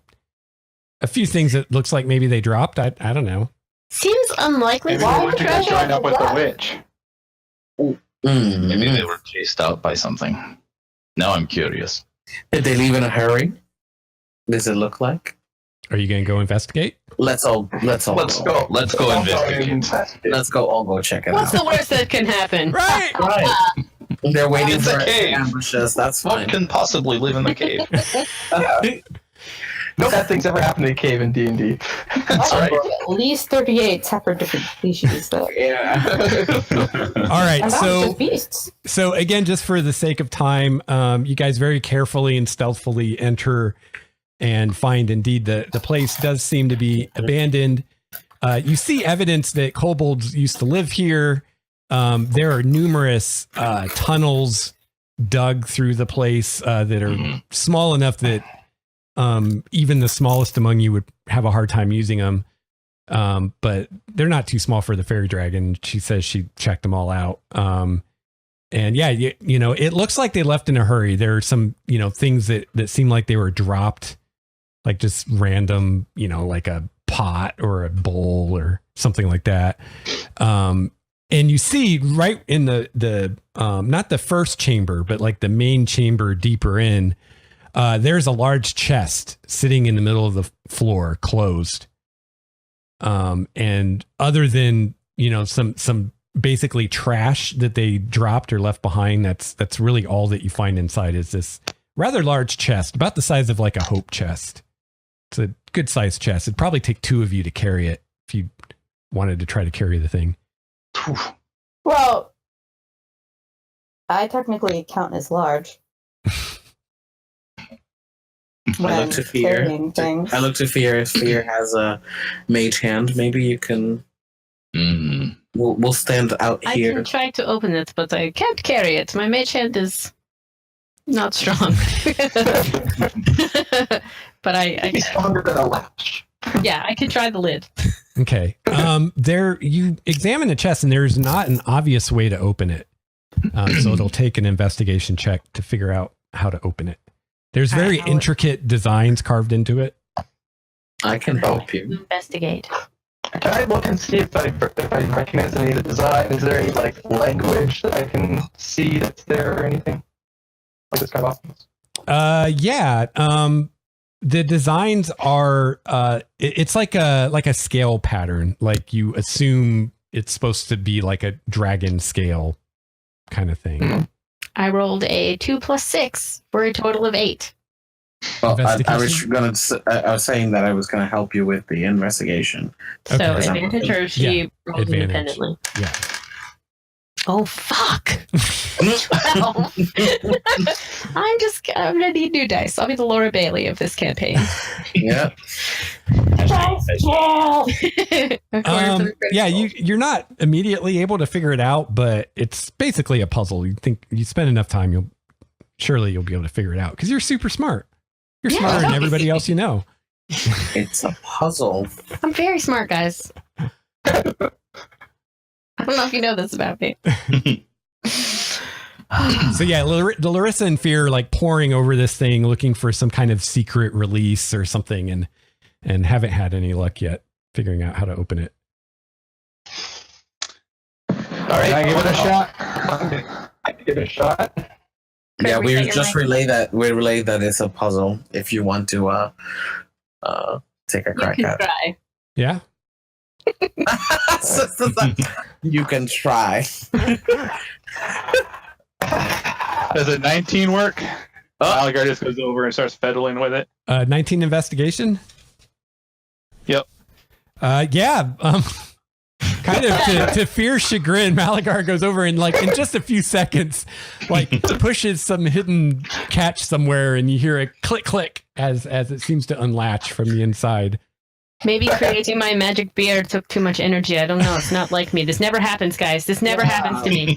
S2: a few things that looks like maybe they dropped. I don't know.
S7: Seems unlikely.
S5: Maybe they went to go join up with the witch.
S3: Maybe they were chased out by something. Now I'm curious.
S6: Did they leave in a hurry? Does it look like?
S2: Are you going to go investigate?
S6: Let's all go.
S3: Let's go investigate.
S6: Let's go all go check it
S7: What's
S6: out.
S7: the worst that can happen?
S2: Right.
S6: Right. They're waiting
S3: It's
S6: for
S3: a cave.
S6: ambushes. That's
S3: What
S6: fine.
S3: can possibly live in the cave?
S4: No bad things ever happen in a cave in D&D.
S3: That's right.
S1: At least 38 separate different species, though.
S6: Yeah.
S2: All right.
S1: And that was
S2: So
S1: just beasts.
S2: So again, just for the sake of time, you guys very carefully and stealthily enter and find indeed the place does seem to be abandoned. You see evidence that kobolds used to live here. There are numerous tunnels dug through the place that are small enough that even the smallest among you would have a hard time using them. But they're not too small for the fairy dragon. She says she checked them all out. And yeah, you know, it looks like they left in a hurry. There are some, you know, things that seem like they were dropped, like just random, you know, like a pot or a bowl or something like that. And you see right in the not the first chamber, but like the main chamber deeper in, there's a large chest sitting in the middle of the floor, closed. And other than, some basically trash that they dropped or left behind, that's really all that you find inside is this rather large chest, about the size of like a hope chest. It's a good sized chest. It'd probably take 2 of you to carry it if you wanted to try to carry the thing.
S1: Well, I technically count as large.
S6: I look to Fear. I look to Fear. If Fear has a mage hand, maybe you can. We'll stand out here.
S7: I can try to open it, but I can't carry it. My mage hand is not strong. But I
S4: stronger than a latch.
S7: Yeah, I can try the lid.
S2: Okay. You examine the chest, and there's not an obvious way to open it. So it'll take an investigation check to figure out how to open it. There's very intricate designs carved into it.
S6: I can help you.
S7: Investigate.
S4: Can I look and see if I recognize any of the design? Is there any language that I can see that's there or anything? Like this kind of options?
S2: Yeah. The designs are it's like a scale pattern. Like you assume it's supposed to be like a dragon scale kind of thing.
S4: Mm-hmm.
S7: I rolled a 2 + 6 for a total of 8.
S6: Well, I was saying that I was gonna help you with the investigation.
S7: So
S2: Okay.
S7: advantage, or she rolled
S2: advantage.
S7: independently?
S2: Yeah.
S7: Oh fuck! 12. I'm gonna need new dice. I'll be the Laura Bailey of this campaign.
S6: Yeah.
S2: Yeah, you're not immediately able to figure it out, but it's basically a puzzle. You think you spend enough time, you'll be able to figure it out because you're super smart. You're smarter than everybody else you know.
S6: It's a puzzle.
S7: I'm very smart, guys. I don't know if you know this about me.
S2: So yeah, Larissa and Fear like poring over this thing, looking for some kind of secret release or something, and haven't had any luck yet figuring out how to open it.
S4: All right,
S5: Can I give it a shot?
S4: I give it a shot.
S6: Yeah,
S7: Kurt,
S6: we
S7: reset your
S6: just
S7: mic.
S6: relay that it's a puzzle. If you want to take a
S7: You
S6: crack
S7: can
S6: at it.
S7: try.
S2: Yeah.
S6: You can try.
S5: Does a 19 work? Malagar just goes over and starts fiddling with it.
S2: 19 investigation.
S5: Yep.
S2: Yeah. Kind of to Fear's chagrin, Malagar goes over and like in just a few seconds, like pushes some hidden catch somewhere, and you hear a click click as it seems to unlatch from the inside.
S7: Maybe creating my magic beard took too much energy. I don't know. It's not like me. This never happens, guys. This never happens to me.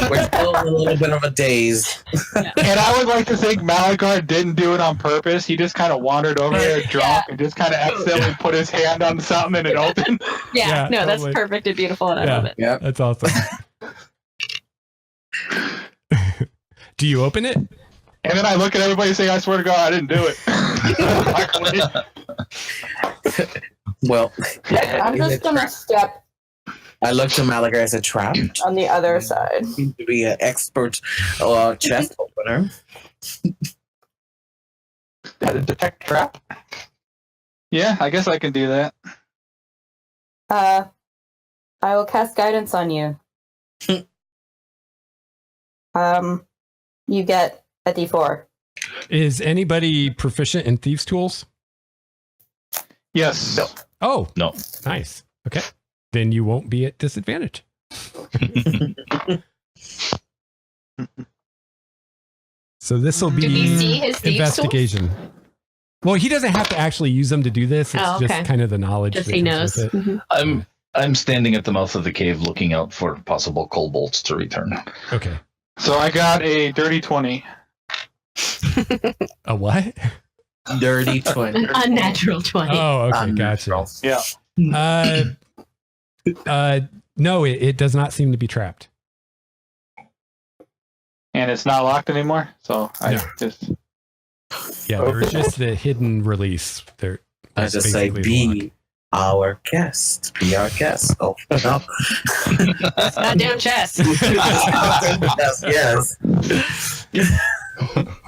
S6: We're still in a little bit of a daze.
S5: And I would like to think Malagar didn't do it on purpose. He just kind of wandered over there drunk and just kind of accidentally put his hand on something and it opened.
S7: Yeah, no,
S2: totally.
S7: that's perfect and beautiful, and I love it.
S6: Yeah.
S2: That's awesome. Do you open it?
S5: And then I look at everybody and say, I swear to God, I didn't do it.
S6: Well,
S1: I'm just gonna step
S6: I look to Malagar as a trap.
S1: on the other side.
S6: Seems to be an expert chest opener.
S4: Had a detect trap.
S5: Yeah, I guess I can do that.
S1: I will cast guidance on you. You get a D4.
S2: Is anybody proficient in thieves' tools?
S5: Yes.
S4: No.
S2: Oh,
S3: No.
S2: nice. Okay. Then you won't be at disadvantage. So this will
S7: Do we
S2: be
S7: see his thieves'
S2: investigation. Well, he doesn't have to actually use them to do this. It's
S7: Oh, okay.
S2: just kind of the knowledge.
S7: Just
S2: that
S7: he
S2: comes
S7: knows.
S2: with it.
S7: Mhm.
S3: I'm standing at the mouth of the cave looking out for possible kobolds to return.
S2: Okay.
S5: So I got a dirty 20.
S2: A what?
S6: Dirty 20.
S7: An unnatural 20.
S2: Oh, okay. Gotcha.
S5: Yeah.
S2: No, it does not seem to be trapped.
S5: And it's not locked anymore. So I
S2: No.
S5: just.
S2: Yeah, there's just the hidden release. There.
S6: I
S2: that's
S6: just say,
S2: basically the lock.
S6: be our guest. Be our guest. Oh, no.
S7: Goddamn chest.
S6: Yes.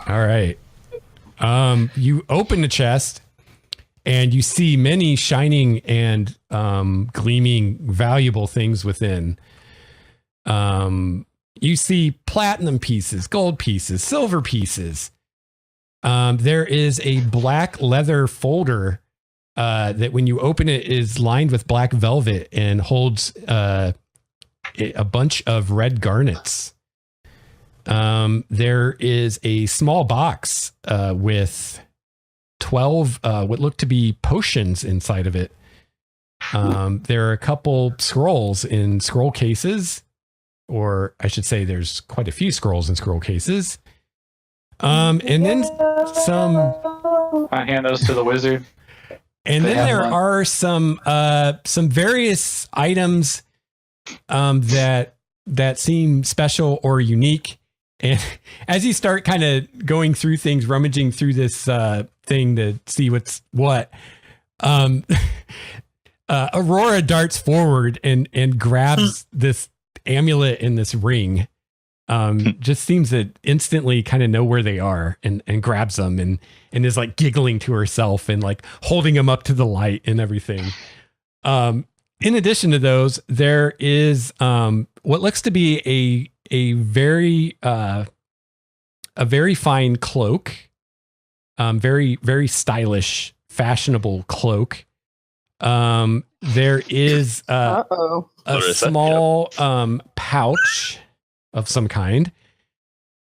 S2: All right. You open the chest and you see many shining and gleaming valuable things within. You see platinum pieces, gold pieces, silver pieces. There is a black leather folder that when you open it is lined with black velvet and holds a bunch of red garnets. There is a small box with 12 what look to be potions inside of it. There are a couple scrolls in scroll cases, or I should say there's quite a few scrolls in scroll cases. And then some...
S5: I hand those to the wizard.
S2: And then there are some various items that seem special or unique. And as you start kind of going through things, rummaging through this thing to see what's what, Aurora darts forward and grabs this amulet in this ring. Just seems to instantly kind of know where they are and grabs them and is like giggling to herself and like holding them up to the light and everything. In addition to those, there is what looks to be a very fine cloak, very, very stylish, fashionable cloak. There is a small pouch of some kind.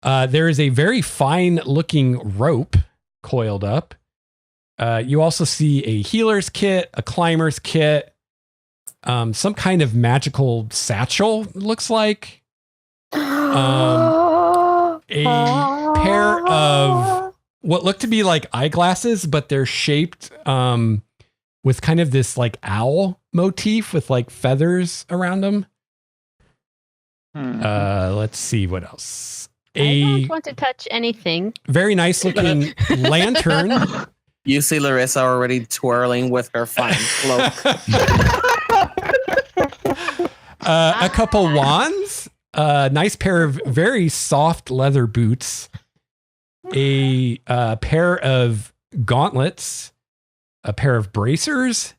S2: There is a very fine looking rope coiled up. You also see a healer's kit, a climber's kit, some kind of magical satchel, it looks like. A pair of what look to be like eyeglasses, but they're shaped with kind of this like owl motif with like feathers around them. Let's see what else.
S7: I don't want to touch anything.
S2: Very nice looking lantern.
S6: You see Larissa already twirling with her fine cloak.
S2: A couple wands. A nice pair of very soft leather boots. A pair of gauntlets. A pair of bracers.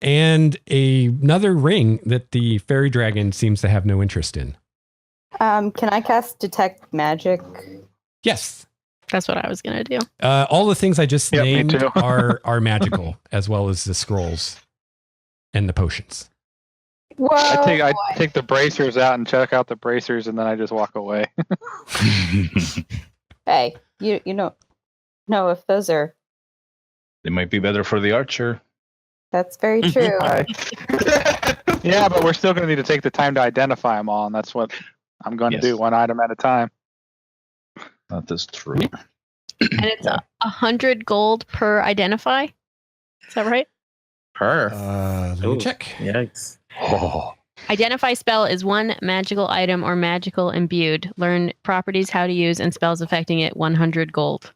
S2: And another ring that the fairy dragon seems to have no interest in.
S1: Can I cast Detect Magic?
S2: Yes.
S7: That's what I was going to do.
S2: All the things I just
S5: Yep, me
S2: named
S5: too.
S2: are magical, as well as the scrolls and the potions.
S1: Whoa!
S5: I take the bracers out and check out the bracers, and then I just walk away.
S1: Hey, you don't know if those are...
S3: They might be better for the archer.
S1: That's very true.
S5: Yeah, but we're still going to need to take the time to identify them all, and that's what I'm going to
S3: Yes.
S5: do, one item at a time.
S3: That is true.
S7: And it's 100 gold per identify. Is that right?
S6: Perf.
S2: Let me
S6: Ooh.
S2: check.
S6: Yikes.
S3: Oh,
S7: Identify spell is one magical item or magical imbued. Learn properties, how to use, and spells affecting it. 100 gold.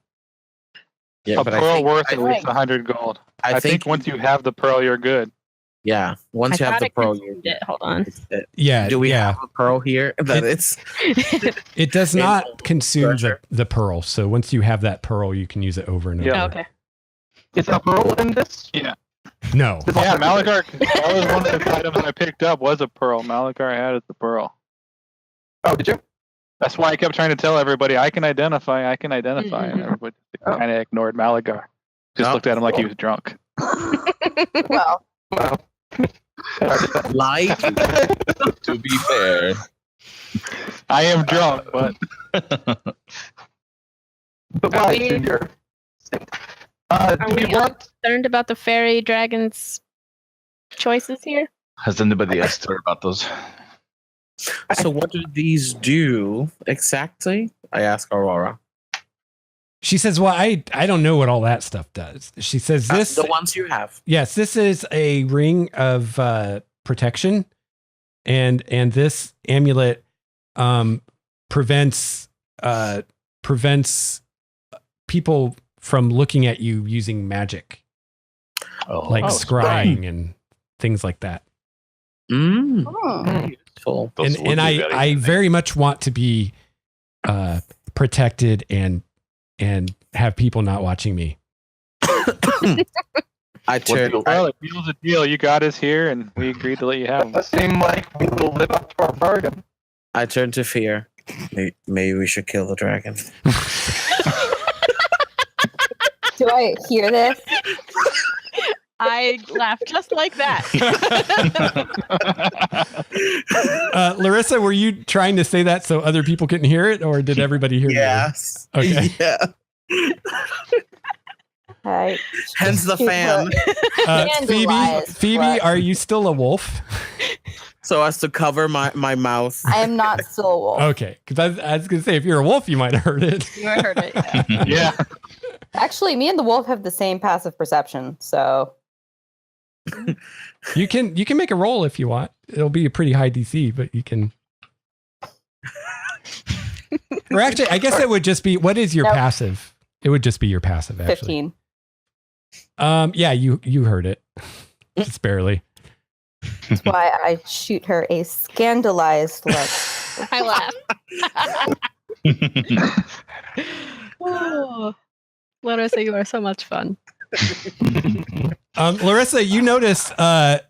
S6: Yeah,
S5: A
S6: but
S5: pearl worth
S6: I
S5: at least 100 gold.
S6: I
S5: I think once you have the pearl, you're good.
S6: yeah, once you have the pearl, you
S7: it. Hold on.
S2: Yeah.
S6: Do we
S2: yeah.
S6: have a pearl here? That it's
S2: It does not
S6: It's
S2: consume
S6: treasure.
S2: the pearl. So once you have that pearl, you can use it over and over.
S5: Yeah.
S7: Okay.
S4: Is a pearl in this?
S2: No.
S5: Yeah, Malachar, that was one of the items I picked up was a pearl. Malachar had it, the pearl.
S4: Oh, did you?
S5: That's why I kept trying to tell everybody, I can identify, and
S7: Mhm.
S5: everybody
S4: Oh.
S5: kind of ignored Malachar. Just
S6: Oh.
S5: looked at him like he was drunk.
S1: Well,
S4: Wow.
S6: like
S3: to be fair.
S5: I am drunk, but
S4: But
S7: Are
S4: why,
S7: we-
S4: Junior?
S7: Are
S4: Do
S7: we
S4: you want?
S7: concerned about the fairy dragon's choices here?
S3: Has anybody asked her about those?
S6: so. What do these do exactly? I ask Aurora.
S2: She says, well, I don't know what all that stuff does. She says this.
S6: The ones you have.
S2: Yes, this is a ring of protection. And this amulet prevents people from looking at you using magic, like scrying and things like that.
S6: Mm.
S1: hmm.
S6: Useful.
S3: Those would
S2: And
S3: be very
S2: I
S3: unique.
S2: very much want to be protected and have people not watching me.
S6: I turn.
S5: Well, a deal's a deal. You got us here, and we agreed to let you have them.
S4: It seems like we will live up to our bargain.
S6: I turn to Fear. Maybe we should kill the dragon.
S1: Do I hear this?
S7: I laugh just like that.
S2: Larissa, were you trying to say that so other people couldn't hear it, or did everybody hear
S6: Yes.
S2: you? Okay.
S6: Yeah.
S1: I
S6: Hence the fan.
S2: Phoebe, are you still a wolf?
S6: So as to cover my mouth.
S1: I am not still a wolf.
S2: Okay, because I was going to say, if you're a wolf, you might have heard it.
S7: You heard it. Yeah.
S5: Yeah.
S1: Actually, me and the wolf have the same passive perception, so
S2: You can make a roll if you want. It'll be a pretty high DC, but you can. Or actually, I guess it would just be, what is your passive? It would just be your passive, actually.
S1: 15.
S2: Yeah, you heard it. Just barely.
S1: That's why I shoot her a scandalized look.
S7: I laugh. Oh, Larissa, you are so much fun.
S2: Larissa, you notice the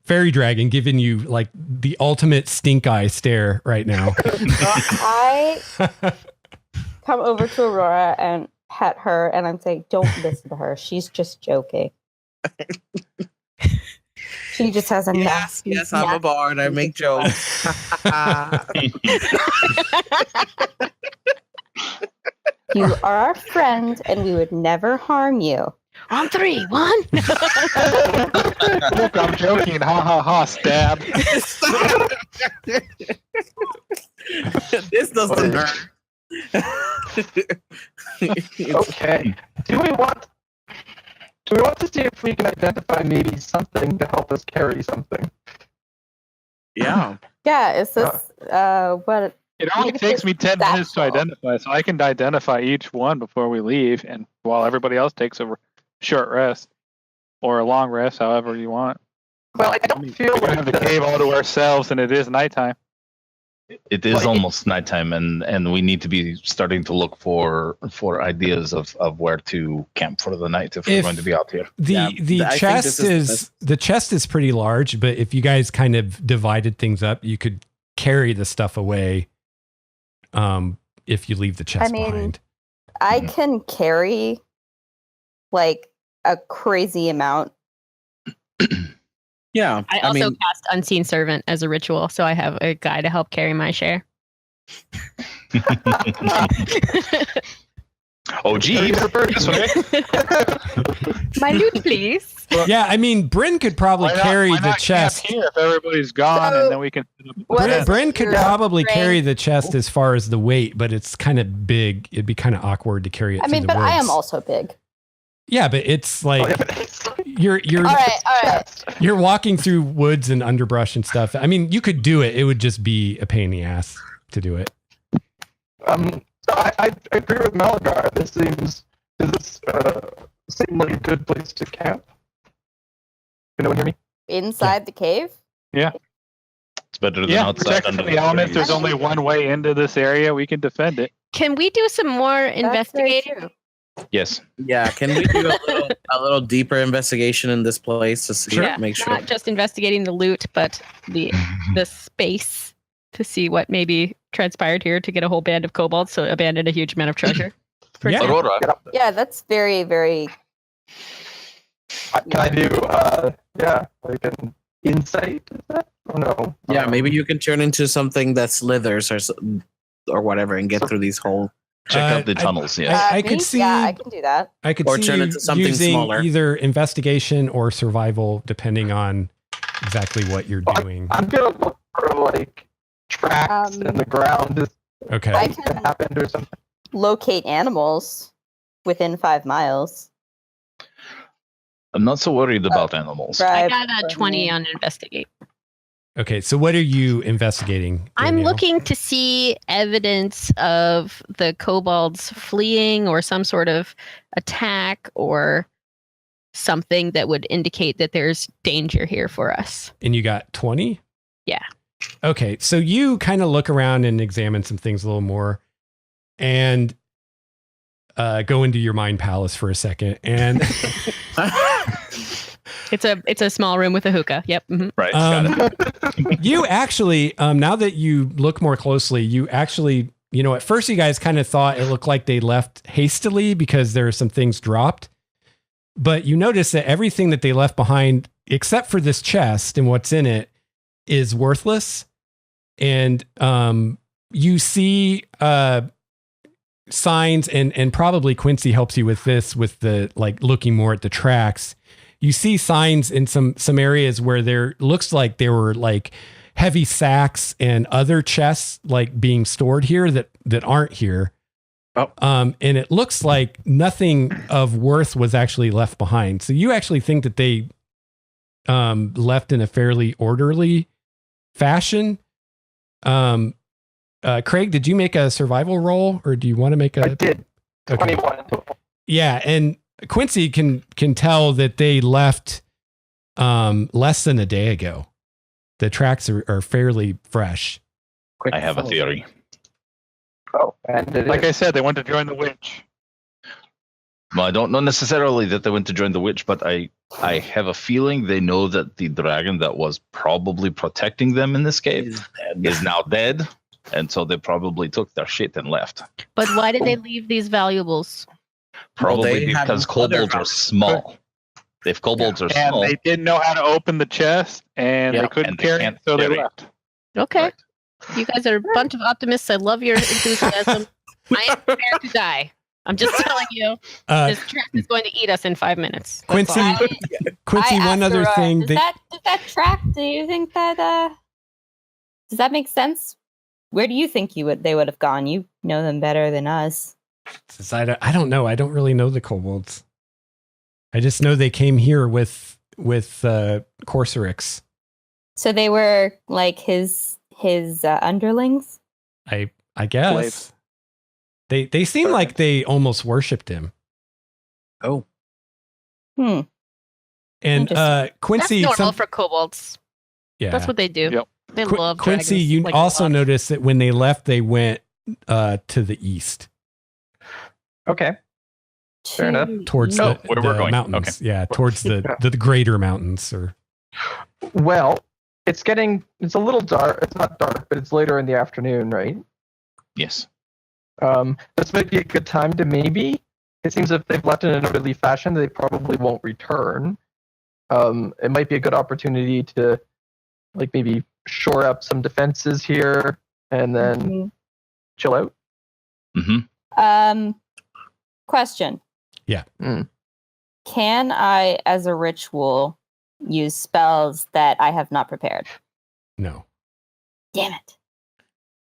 S2: fairy dragon giving you like the ultimate stink eye stare right now.
S1: I come over to Aurora and pet her, and I'm saying, "Don't listen to her. She's just joking." She just has a nasty.
S6: Yes, I'm a bard. I make jokes.
S1: You are our friend, and we would never harm you.
S7: On 3, 1.
S5: Look, I'm joking. Ha ha ha. Stab.
S6: This doesn't hurt.
S4: Okay. Do we want to see if we can identify maybe something to help us carry something?
S6: Yeah.
S1: Yeah, is this what?
S5: It only takes me 10 minutes to identify, so I can identify each one before we leave, and while everybody else takes a short rest or a long rest, however you want.
S4: Well, I don't feel
S5: We
S4: like
S5: have the cave all to ourselves, and it is nighttime.
S3: It is almost nighttime, and we need to be starting to look for ideas of where to camp for the night if we're going to be out here.
S2: The chest is pretty large, but if you guys kind of divided things up, you could carry the stuff away. If you leave the chest behind.
S1: I can carry like a crazy amount.
S6: Yeah.
S7: I also cast Unseen Servant as a ritual, so I have a guy to help carry my share.
S3: Oh, gee, this way.
S7: My loot, please.
S2: Yeah, I mean, Bryn could probably carry
S5: why
S2: the
S5: not
S2: chest.
S5: camp here if everybody's gone, and then we can.
S2: Bryn could probably carry the chest as far as the weight, but it's kind of big. It'd be kind of awkward to carry it.
S1: I mean,
S2: through the
S1: but
S2: woods.
S1: I am also big.
S2: Yeah, but it's like you're
S1: All right.
S2: you're walking through woods and underbrush and stuff. I mean, you could do it. It would just be a pain in the ass to do it.
S4: I agree with Malagar. Does this seem like a good place to camp? Can anyone hear me?
S1: Inside the cave?
S5: Yeah.
S3: It's better than outside.
S5: Protected
S3: Under
S5: from the elements. There's only one way into this area. We can defend it.
S7: Can we do some more
S1: That's very
S7: investigating?
S1: true.
S3: Yes.
S6: Yeah. Can we do a little deeper investigation in this place to see, make sure?
S7: Not just investigating the loot, but the space to see what maybe transpired here to get a whole band of kobolds, so abandon a huge amount of treasure.
S2: Yeah.
S3: Aurora.
S1: Yeah, that's very, very.
S4: Can I do like an insight? Is that? Oh no.
S6: Yeah, maybe you can turn into something that slithers or whatever and get through these holes.
S3: Check out the tunnels. Yeah.
S2: I could see.
S1: Yeah, I can do that.
S2: I could
S6: Or
S2: see
S6: turn
S2: you
S6: into something
S2: using
S6: smaller.
S2: either investigation or survival, depending on exactly what you're doing.
S4: I'm gonna look for like tracks in the ground. Just
S2: Okay.
S1: I
S4: something
S1: can
S4: happened or something.
S1: locate animals within 5 miles.
S3: I'm not so worried about animals.
S7: I
S1: Right.
S7: got a 20 on investigate.
S2: Okay. So what are you investigating?
S7: I'm
S2: Danielle?
S7: looking to see evidence of the kobolds fleeing or some sort of attack or something that would indicate that there's danger here for us.
S2: And you got 20?
S7: Yeah.
S2: Okay. So you kind of look around and examine some things a little more. And go into your mind palace for a second, and
S7: It's a small room with a hookah. Yep. Mhm.
S3: Right. Got it.
S2: you actually, now that you look more closely, you actually, at first you guys kind of thought it looked like they left hastily because there are some things dropped, but you notice that everything that they left behind, except for this chest and what's in it, is worthless. And you see signs, and probably Quincy helps you with this, with the looking more at the tracks. You see signs in some areas where there looks like there were heavy sacks and other chests being stored here that aren't here.
S6: Oh.
S2: And it looks like nothing of worth was actually left behind. So you actually think that they left in a fairly orderly fashion. Craig, did you make a survival roll, or do you want to make a?
S4: I did.
S2: Okay.
S4: 21.
S2: Yeah, and Quincy can tell that they left less than a day ago. The tracks are fairly fresh.
S3: I have a theory.
S4: Oh, and
S5: Like I said, they went to join the witch.
S3: Well, I don't know necessarily that they went to join the witch, but I have a feeling they know that the dragon that was probably protecting them in this cave is now dead, and so they probably took their shit and left.
S7: But why did they leave these valuables?
S3: Probably
S6: they had
S3: because
S6: other
S3: kobolds are
S6: valuables.
S3: small. If kobolds are
S5: And
S3: small,
S5: they didn't know how to open the chest, and
S6: Yeah,
S5: they couldn't
S3: and they
S5: carry
S3: can't
S5: it, so they
S3: carry it.
S5: left.
S7: Okay.
S3: Right.
S7: You guys are a bunch of optimists. I love your enthusiasm. I am prepared to die. I'm just telling you, this track is going to eat us in 5 minutes. That's
S2: Quincy,
S7: all.
S2: Quincy,
S1: I
S2: one
S1: asked
S2: other
S1: Aurora,
S2: thing
S1: does that track? Do you think that does that make sense? Where do you think they would have gone? You know them better than us.
S2: I don't know. I don't really know the kobolds. I just know they came here with Corsorix.
S1: So they were like his underlings.
S2: I guess
S5: Slaves.
S2: they seem like they almost worshipped him.
S6: Oh,
S1: Hmm.
S2: And
S1: Interesting.
S2: Quincy,
S7: That's normal for kobolds.
S2: yeah,
S7: That's what they do.
S5: Yep.
S7: They love
S2: Quincy.
S7: dragons,
S2: You
S7: like,
S2: also
S7: love.
S2: noticed that when they left, they went to the east
S4: Okay. Fair enough.
S2: towards
S3: Oh,
S2: the,
S3: where we're
S2: the
S3: going.
S2: mountains. Yeah, towards the greater mountains. Or
S4: Well, it's a little dark. It's not dark, but it's later in the afternoon, right?
S3: yes.
S4: This might be a good time to maybe. It seems if they've left in an orderly fashion, they probably won't return. It might be a good opportunity to, maybe shore up some defenses here and then chill out.
S3: Mm-hmm.
S1: Question.
S2: Yeah.
S1: Can I, as a ritual, use spells that I have not prepared?
S2: no.
S1: Damn it.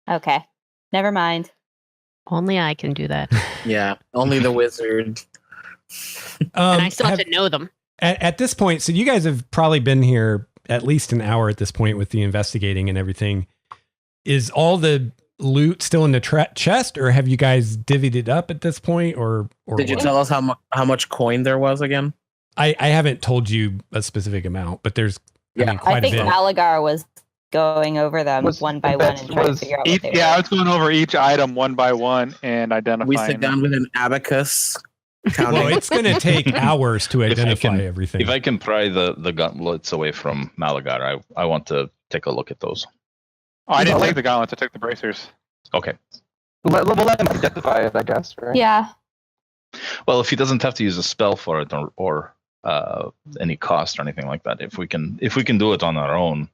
S1: Okay. Never mind.
S7: Only I can do that.
S6: yeah. Only the wizard.
S7: And I still have to know them.
S2: At this point, so you guys have probably been here at least an hour at this point with the investigating and everything. Is all the loot still in the chest, or have you guys divvied it up at this point? Or
S6: Did you
S2: what?
S6: tell us how much coin there was again?
S2: I haven't told you a specific amount, but there's
S6: Yeah.
S2: quite
S1: I think
S2: a bit.
S1: Malagar was going over them
S4: Was-
S1: one by
S4: the
S1: one
S4: best
S1: and trying to
S4: was
S1: figure out
S5: Each,
S1: what they
S5: yeah, I
S1: were.
S5: was going over each item one by one and
S6: We
S5: identifying
S6: sit
S5: them.
S6: down with an abacus, counting.
S2: Well, it's going to take hours to
S3: If I
S2: identify
S3: can-
S2: everything.
S3: If I can pry the gauntlets away from Malagar, I want to take a look at those.
S5: Oh, I didn't take the gauntlets. I took the bracers.
S3: Okay.
S4: We'll let them identify it, I guess, right?
S1: Yeah.
S3: Well, if he doesn't have to use a spell for it or any cost or anything like that, if we can do it on our own,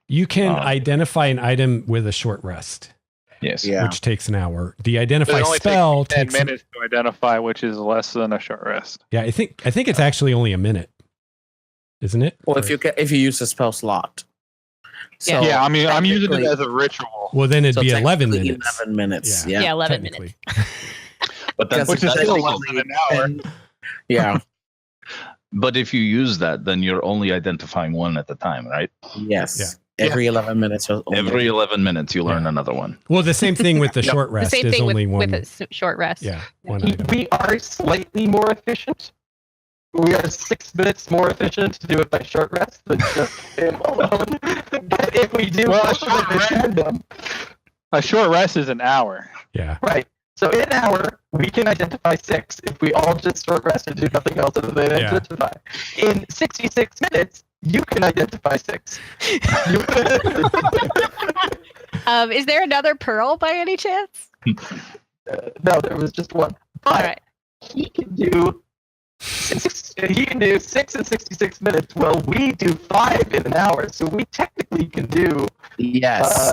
S2: You can
S3: Um,
S2: identify an item with a short rest,
S3: yes.
S6: Yeah.
S2: which takes an hour. The
S5: But
S2: identify
S5: it only
S2: spell
S5: takes 10
S2: takes
S5: minutes to identify, which is less than a short rest.
S2: Yeah, I think it's actually only a minute, isn't it?
S6: Well,
S2: Or-
S6: if you use a spell slot. So
S5: Yeah, I mean, I'm using it
S6: technically-
S5: as a ritual.
S2: well, then it'd
S6: so
S2: be 11
S6: technically
S2: minutes.
S6: 11 minutes.
S2: Yeah.
S6: Yeah.
S7: 11
S2: technically.
S7: minutes.
S3: But that's,
S5: Which is
S3: that's
S5: still
S3: legal.
S5: less than an hour.
S6: Yeah.
S3: But if you use that, then you're only identifying one at a time, right?
S6: Yes. Every 11 minutes.
S3: Every 11 minutes, you learn
S2: Yeah.
S3: another one.
S2: Well, the same thing with the
S5: Yep.
S2: short
S7: The
S2: rest
S7: same
S2: is
S7: thing
S2: only one.
S7: with a short rest.
S2: Yeah, one item.
S4: We are slightly more efficient. We are 6 minutes more efficient to do it by short rest than just him alone. But if we do
S5: Well,
S4: both of them in tandem,
S5: A short rest is an hour.
S2: Yeah.
S4: right? So in an hour, we can identify 6 if we all just short rest and do nothing else other than
S2: Yeah.
S4: identify. In 66 minutes, you can identify 6.
S7: Is there another pearl by any chance?
S4: No, there was just one. But
S7: All right.
S4: he can do 6 in 66 minutes. Well, we do 5 in an hour, so we technically can do
S6: Yes.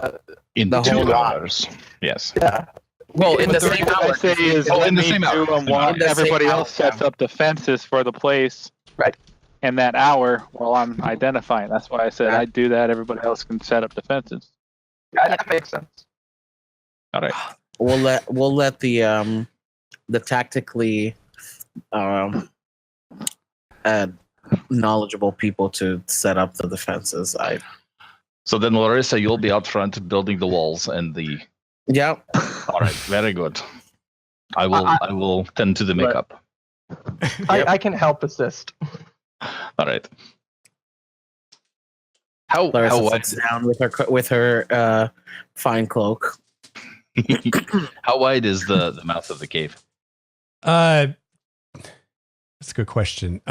S3: In
S6: The whole
S3: 2
S6: lot.
S3: hours. Yes.
S4: yeah.
S6: Well, in the
S5: But
S6: same
S5: what I
S6: hour.
S5: say is,
S3: Oh,
S5: let
S3: in the
S5: me
S3: same
S5: do
S3: hour.
S5: them while
S6: In the same
S5: everybody
S6: hour,
S5: else sets
S6: yeah.
S5: up defenses for the place.
S4: Right.
S5: In that hour while I'm identifying. That's why I said
S6: Yeah.
S5: I'd do that. Everybody else can set up defenses.
S4: Yeah, that makes sense.
S3: All right.
S6: We'll let the tactically knowledgeable people to set up the defenses.
S3: So then, Larissa, you'll be out front building the walls and the.
S6: Yeah.
S3: All right. Very good. I will tend to the makeup.
S4: I can help assist.
S3: All right. How
S6: Larissa
S3: wide?
S6: sits down with her fine cloak.
S3: How wide is the mouth of the cave?
S2: That's a good question.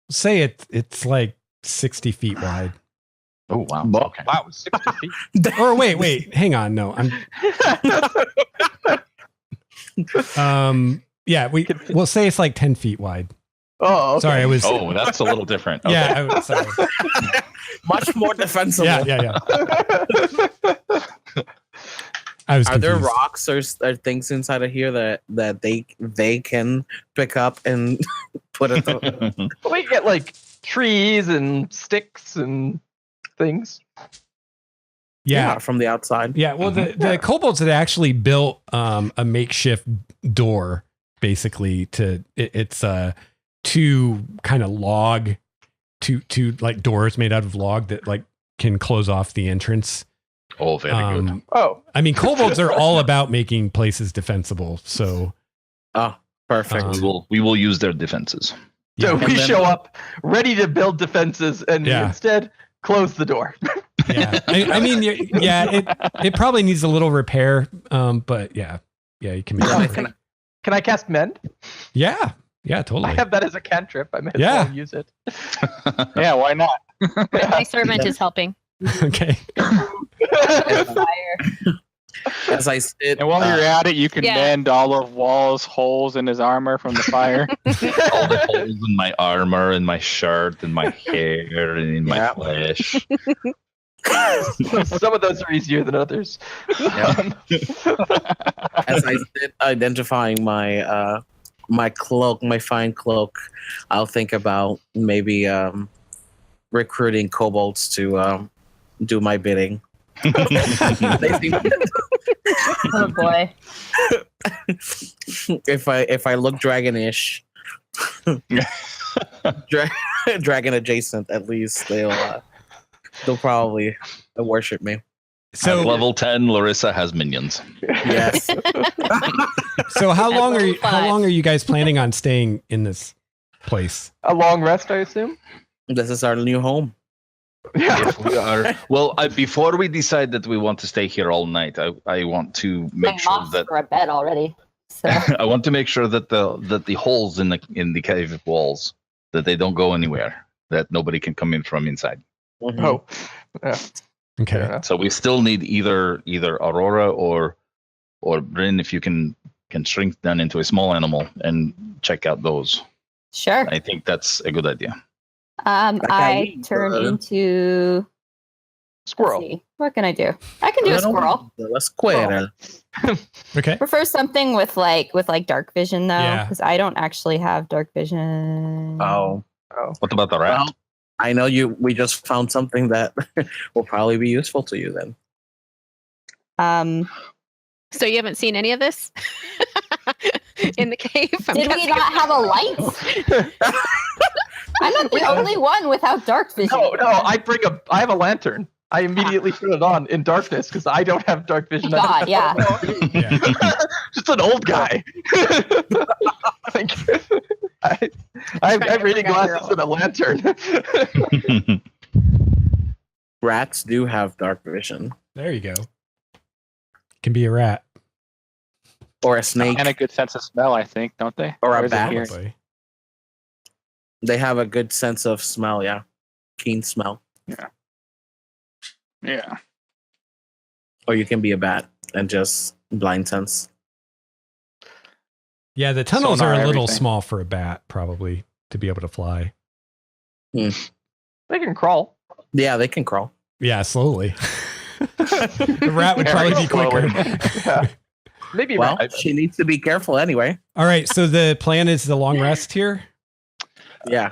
S2: Say it's like 60 feet wide.
S3: Oh wow. Okay.
S4: Wow, 60 feet.
S2: Or wait, hang on. No, yeah, we'll say it's like 10 feet wide.
S4: Oh, okay.
S2: Sorry, I was.
S3: Oh, that's a little different. Okay.
S2: Yeah, sorry.
S6: Much more defensible.
S2: Yeah. I was.
S6: Are there
S2: confused.
S6: rocks or things inside of here that they can pick up and put it?
S4: We get like trees and sticks and things.
S2: Yeah.
S6: From the outside.
S2: Yeah, well, the kobolds had actually built a makeshift door, basically. It's two kind of log, two like doors made out of log that like can close off the entrance.
S3: Oh, very good.
S4: Oh,
S2: I mean, kobolds are all about making places defensible. So,
S6: Oh, perfect.
S3: We will use their defenses.
S4: so
S2: yeah,
S4: we
S6: then-
S4: show up ready to build defenses, and we
S2: Yeah.
S4: instead close the door.
S2: yeah. I mean, yeah, it probably needs a little repair, but yeah, you can make it. work.
S4: Can I cast mend?
S2: Yeah,
S4: I
S2: totally.
S4: have that as a cantrip. I may as
S2: Yeah.
S4: well use it.
S5: Yeah, why not?
S7: My servant is helping.
S2: Okay.
S1: Fire.
S6: As I sit,
S5: And while you're at it, you can
S7: Yeah.
S5: mend all of Wall's holes in his armor from the fire.
S3: All the holes in my armor, in my shirt, in my hair, and in my
S6: Yeah.
S3: flesh.
S4: Some of those are easier than others.
S6: as I sit identifying my my cloak, my fine cloak, I'll think about maybe recruiting kobolds to do my bidding. They seem-
S1: Oh boy.
S6: if I look dragonish, dragon adjacent, at least they'll probably worship me.
S2: So,
S3: At level 10, Larissa has minions.
S6: Yes.
S2: so how
S7: At
S2: long
S7: level 5.
S2: how long are you guys planning on staying in this place?
S4: A long rest, I assume.
S6: This is our new home.
S4: Yeah.
S3: If we are well, before we decide that we want to stay here all night, I want to make
S1: I'm
S3: sure
S1: off
S3: that
S1: for a bed already. So
S3: I want to make sure that the holes in the cave walls that they don't go anywhere, that nobody can come in from inside.
S6: Mhm.
S4: Oh. Yeah.
S2: Okay.
S4: Fair enough.
S3: So we still need either Aurora or Bryn, if you can shrink down into a small animal and check out those.
S1: sure.
S3: I think that's a good idea.
S1: I turn into
S4: Squirrel.
S1: let's see, what can I do? I can do a squirrel.
S6: A squirrel.
S2: Okay.
S1: Prefer something with like dark vision though,
S2: Yeah.
S1: because I don't actually have dark vision.
S6: Oh.
S3: What about the rat?
S6: Well, I know you. We just found something that will probably be useful to you then.
S7: So you haven't seen any of this in the cave? I'm
S1: Did we
S7: guessing.
S1: not have a light? I'm not the only one without dark vision.
S4: No, I have a lantern. I immediately turn it on in darkness because I don't have dark vision.
S1: God, yeah.
S2: Yeah.
S4: Just an old guy. I have reading glasses and a lantern.
S6: Rats do have dark vision.
S2: There you go. Can be a rat.
S6: Or a snake.
S5: And a good sense of smell, I think, don't they?
S6: Or a
S5: is it
S6: bat.
S5: here?
S2: Probably.
S6: They have a good sense of smell, yeah. Keen smell.
S5: Yeah.
S6: Or you can be a bat and just blind sense.
S2: Yeah, the tunnels
S5: Sonar
S2: are a little
S5: everything.
S2: small for a bat, probably, to be able to fly.
S4: They can crawl.
S6: Yeah, they can crawl.
S2: Yeah, slowly. The rat would probably be quicker.
S4: Yeah. Maybe
S6: Well,
S4: right.
S6: she needs to be careful anyway.
S2: All right, so the plan is the long rest here.
S6: Yeah.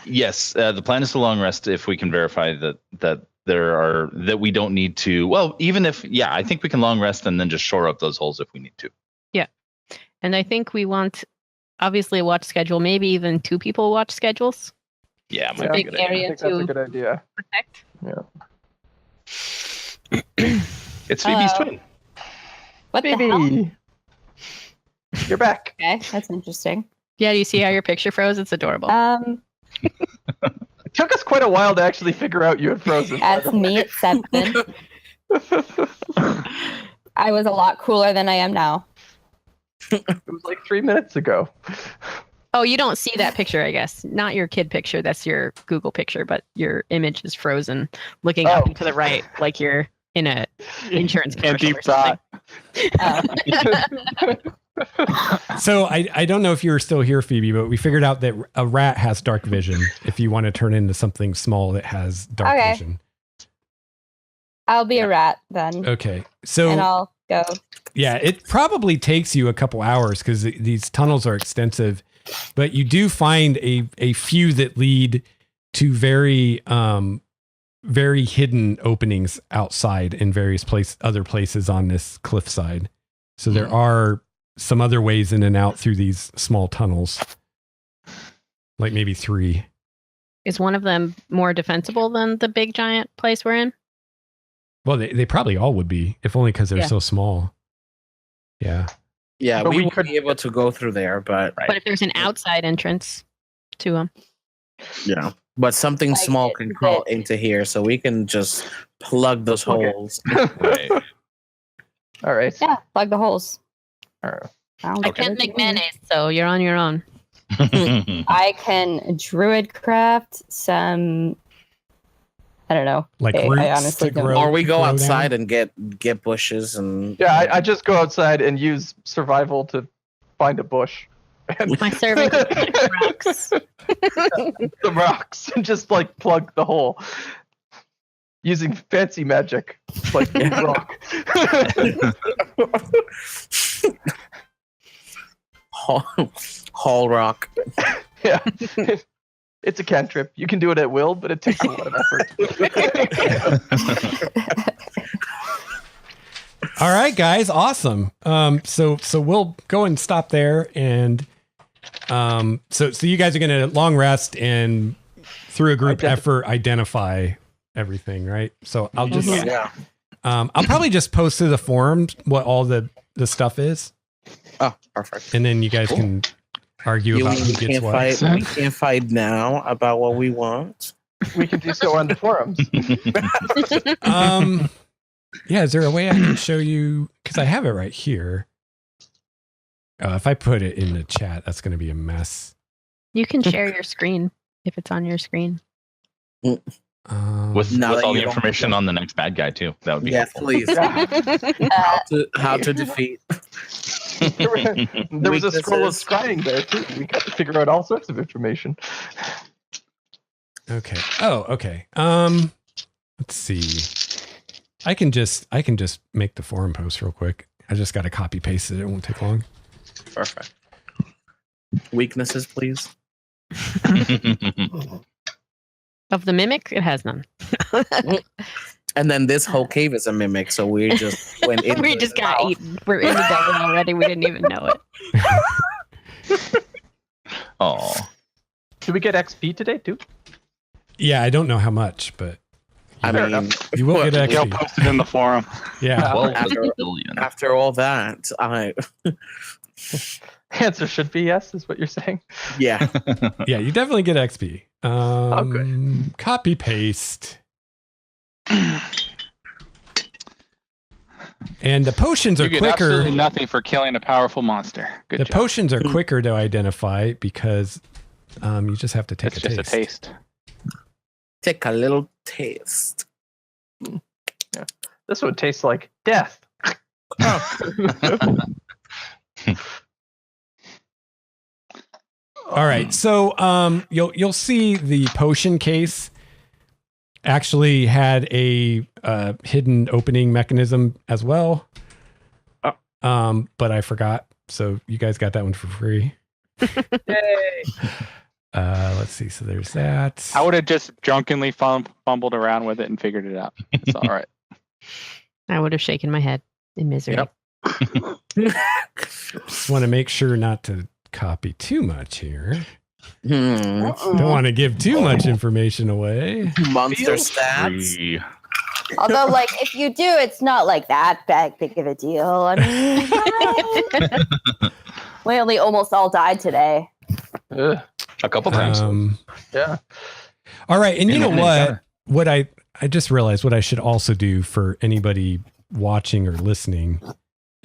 S3: Yes, the plan is to long rest if we can verify that that we don't need to. Well, even if I think we can long rest and then just shore up those holes if we need to.
S7: And I think we want, obviously, a watch schedule, maybe even 2 people watch schedules.
S3: Yeah,
S4: Yeah,
S3: might be a
S7: big
S3: good idea.
S4: I
S7: area
S4: think that's a
S7: to
S4: good idea.
S7: protect.
S3: It's Phoebe's twin.
S1: What the hell?
S4: Baby, you're back.
S1: Okay, that's interesting.
S7: Yeah, do you see how your picture froze? It's adorable.
S4: It took us quite a while to actually figure out you had frozen.
S1: That's me at 7. I was a lot cooler than I am now.
S4: It was like 3 minutes ago.
S7: Oh, you don't see that picture, I guess. Not your kid picture. That's your Google picture, but your image is frozen, looking up and to the right, like you're in a insurance
S5: And
S7: commercial
S5: deep
S7: or something.
S5: thought.
S2: So I don't know if you're still here, Phoebe, but we figured out that a rat has dark vision. If you want to turn into something small that has dark
S1: Okay.
S2: vision.
S1: I'll be a rat then,
S2: Okay. So
S1: and I'll go.
S2: yeah, it probably takes you a couple hours because these tunnels are extensive, but you do find a few that lead to very hidden openings outside in various other places on this cliffside. So there are some other ways in and out through these small tunnels, like maybe 3.
S7: Is one of them more defensible than the big giant place we're in?
S2: Well, they probably all would be, if only because they're
S7: Yeah.
S2: so small. Yeah.
S6: Yeah,
S4: But
S6: we
S4: we
S6: would
S4: could-
S6: be able to go through there, but
S7: But if there's an outside entrance to them,
S6: yeah. But something
S1: Like
S6: small
S1: it-
S6: can crawl
S1: it-
S6: into here, so we can just plug those
S4: Plug it.
S6: holes.
S3: Right.
S4: All right.
S1: Yeah, plug the holes.
S4: All right.
S1: Sounds
S7: I
S1: good
S7: can't
S1: to
S7: make
S1: me.
S7: mayonnaise, so you're on your own.
S1: I can druid craft some. I don't know.
S2: Like
S1: I
S2: roots
S1: honestly
S2: to
S1: don't
S2: grow.
S1: know.
S6: Or we go
S2: grow
S6: outside
S2: down?
S6: and get bushes and
S4: Yeah, I just go outside and use survival to find a bush. And
S7: My servant rocks.
S4: the rocks and just like plug the hole using fancy magic, like rock.
S6: haul rock.
S4: Yeah, it's a cantrip. You can do it at will, but it takes a lot of effort.
S2: All right, guys, awesome. So we'll go and stop there, and so you guys are gonna long rest and through a group effort identify everything, right? So I'll just
S6: Yeah.
S2: I'll probably just post to the forums what all the stuff is,
S6: Oh, perfect.
S2: and then you guys can argue about who gets
S6: can't
S2: what.
S6: fight. We can't fight now about what we want.
S4: We can do so on the forums.
S2: Yeah, is there a way I can show you? Because I have it right here. If I put it in the chat, that's going to be a mess.
S7: You can share your screen if it's on your screen.
S3: with
S6: Now
S3: with
S6: that
S3: all
S6: you
S3: the
S6: don't-
S3: information on the next bad guy too. That would be
S6: Yes,
S3: helpful.
S6: please. How to defeat.
S4: There was a scroll of
S6: Weaknesses.
S4: scrying there too. We got to figure out all sorts of information.
S2: Okay. Oh, okay. Let's see. I can just make the forum post real quick. I just got to copy paste it. It won't take long.
S6: Perfect. Weaknesses, please.
S7: Of the mimic, it has none.
S6: And then this whole cave is a mimic, so we just went in.
S7: We just got eaten. We're in the devil already. We didn't even know it.
S3: Oh,
S4: Did we get XP today too?
S2: Yeah, I don't know how much, but
S6: I
S4: Fair
S6: mean,
S4: enough.
S2: you will get
S5: You'll
S2: XP.
S5: post it in the forum.
S2: Yeah.
S3: 12
S6: after-
S3: billion.
S6: after all that,
S4: Answer should be yes, is what you're saying.
S6: yeah.
S2: Yeah, you definitely get XP. Copy paste. And the potions are
S5: You get
S2: quicker.
S5: absolutely nothing for killing a powerful monster. Good
S2: The
S5: job.
S2: potions are quicker to identify because you just have to take
S5: It's
S2: a
S5: just
S2: taste.
S5: a taste.
S6: Take a little taste.
S4: Yeah. This would taste like death.
S2: All right, so you'll see the potion case actually had a hidden opening mechanism as well. But I forgot, so you guys got that one for free.
S4: Yay.
S2: Let's see. So there's that.
S5: I would have just drunkenly fumbled around with it and figured it out. It's all right.
S7: I would have shaken my head in misery.
S6: Yep.
S2: Just want to make sure not to copy too much here.
S6: Hmm.
S2: Don't want to give too much information away.
S6: Monster stats.
S3: Free.
S1: Although, like, if you do, it's not like that big of a deal. I mean, we only almost all died today.
S4: Ugh.
S3: A couple times.
S4: Yeah.
S2: All right, and you know
S3: Yeah.
S2: what I just realized what I should also do for anybody watching or listening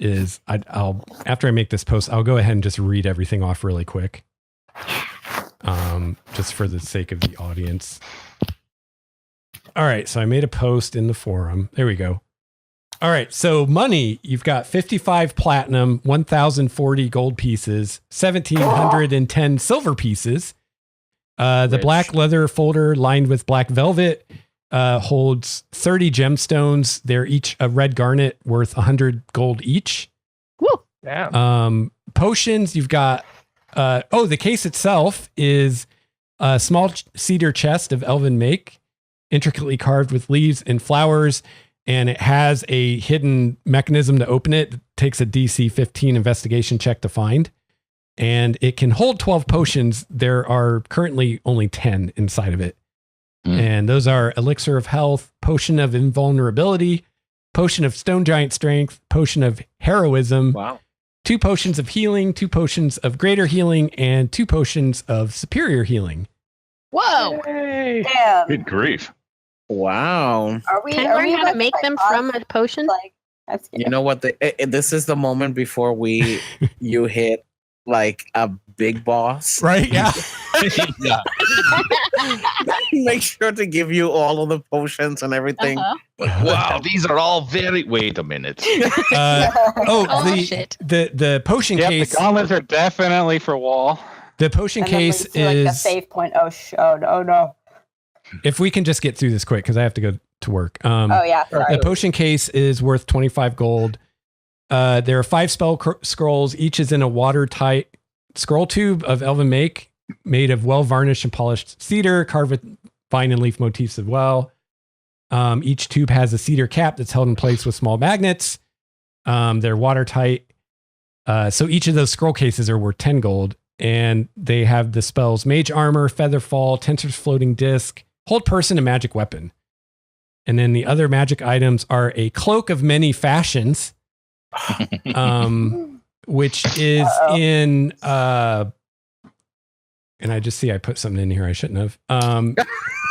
S2: is I'll after I make this post, I'll go ahead and just read everything off really quick. Just for the sake of the audience. All right, so I made a post in the forum. There we go. All right, so money, you've got 55 platinum, 1,040 gold pieces, 1,710 silver pieces. The
S6: Rich.
S2: black leather folder lined with black velvet holds 30 gemstones. They're each a red garnet worth 100 gold each.
S7: Woo!
S4: Yeah.
S2: Potions, you've got the case itself is a small cedar chest of elven make, intricately carved with leaves and flowers, and it has a hidden mechanism to open it. It takes a DC 15 investigation check to find, and it can hold 12 potions. There are currently only 10 inside of it. And those are Elixir of Health, Potion of Invulnerability, Potion of Stone Giant Strength, Potion of Heroism,
S6: Wow.
S2: 2 potions of healing, 2 potions of greater healing, and 2 potions of superior healing.
S7: Whoa!
S4: Yay.
S1: Damn.
S3: Good grief.
S6: Wow.
S1: Are we?
S7: Can I
S1: are
S7: learn
S1: we
S7: how to
S1: about
S7: make
S1: like,
S7: them
S1: off-
S7: from a potion?
S1: Like, that's
S6: You know what? This is the moment before you hit like a big boss.
S2: Right? Yeah.
S3: Yeah.
S6: Make sure to give you all of the potions and everything.
S7: Uh-huh.
S3: Wow, these are all very. Wait a minute.
S7: Oh,
S2: the
S7: shit.
S2: the potion
S5: Yep,
S2: case.
S5: the gauntlets are definitely for Wahl.
S2: The potion
S1: and then
S2: case
S1: leads to, like, the
S2: is.
S1: save point. Oh no.
S2: If we can just get through this quick, because I have to go to work.
S1: Oh yeah. Sorry.
S2: The potion case is worth 25 gold. There are 5 spell scrolls. Each is in a watertight scroll tube of elven make, made of well-varnished and polished cedar, carved with vine and leaf motifs as well. Each tube has a cedar cap that's held in place with small magnets. They're watertight. So each of those scroll cases are worth 10 gold. And they have the spells Mage Armor, Feather Fall, Tensor's Floating Disc, Hold Person, and Magic Weapon. And then the other magic items are a Cloak of Many Fashions, which is in... and I just see I put something in here I shouldn't have.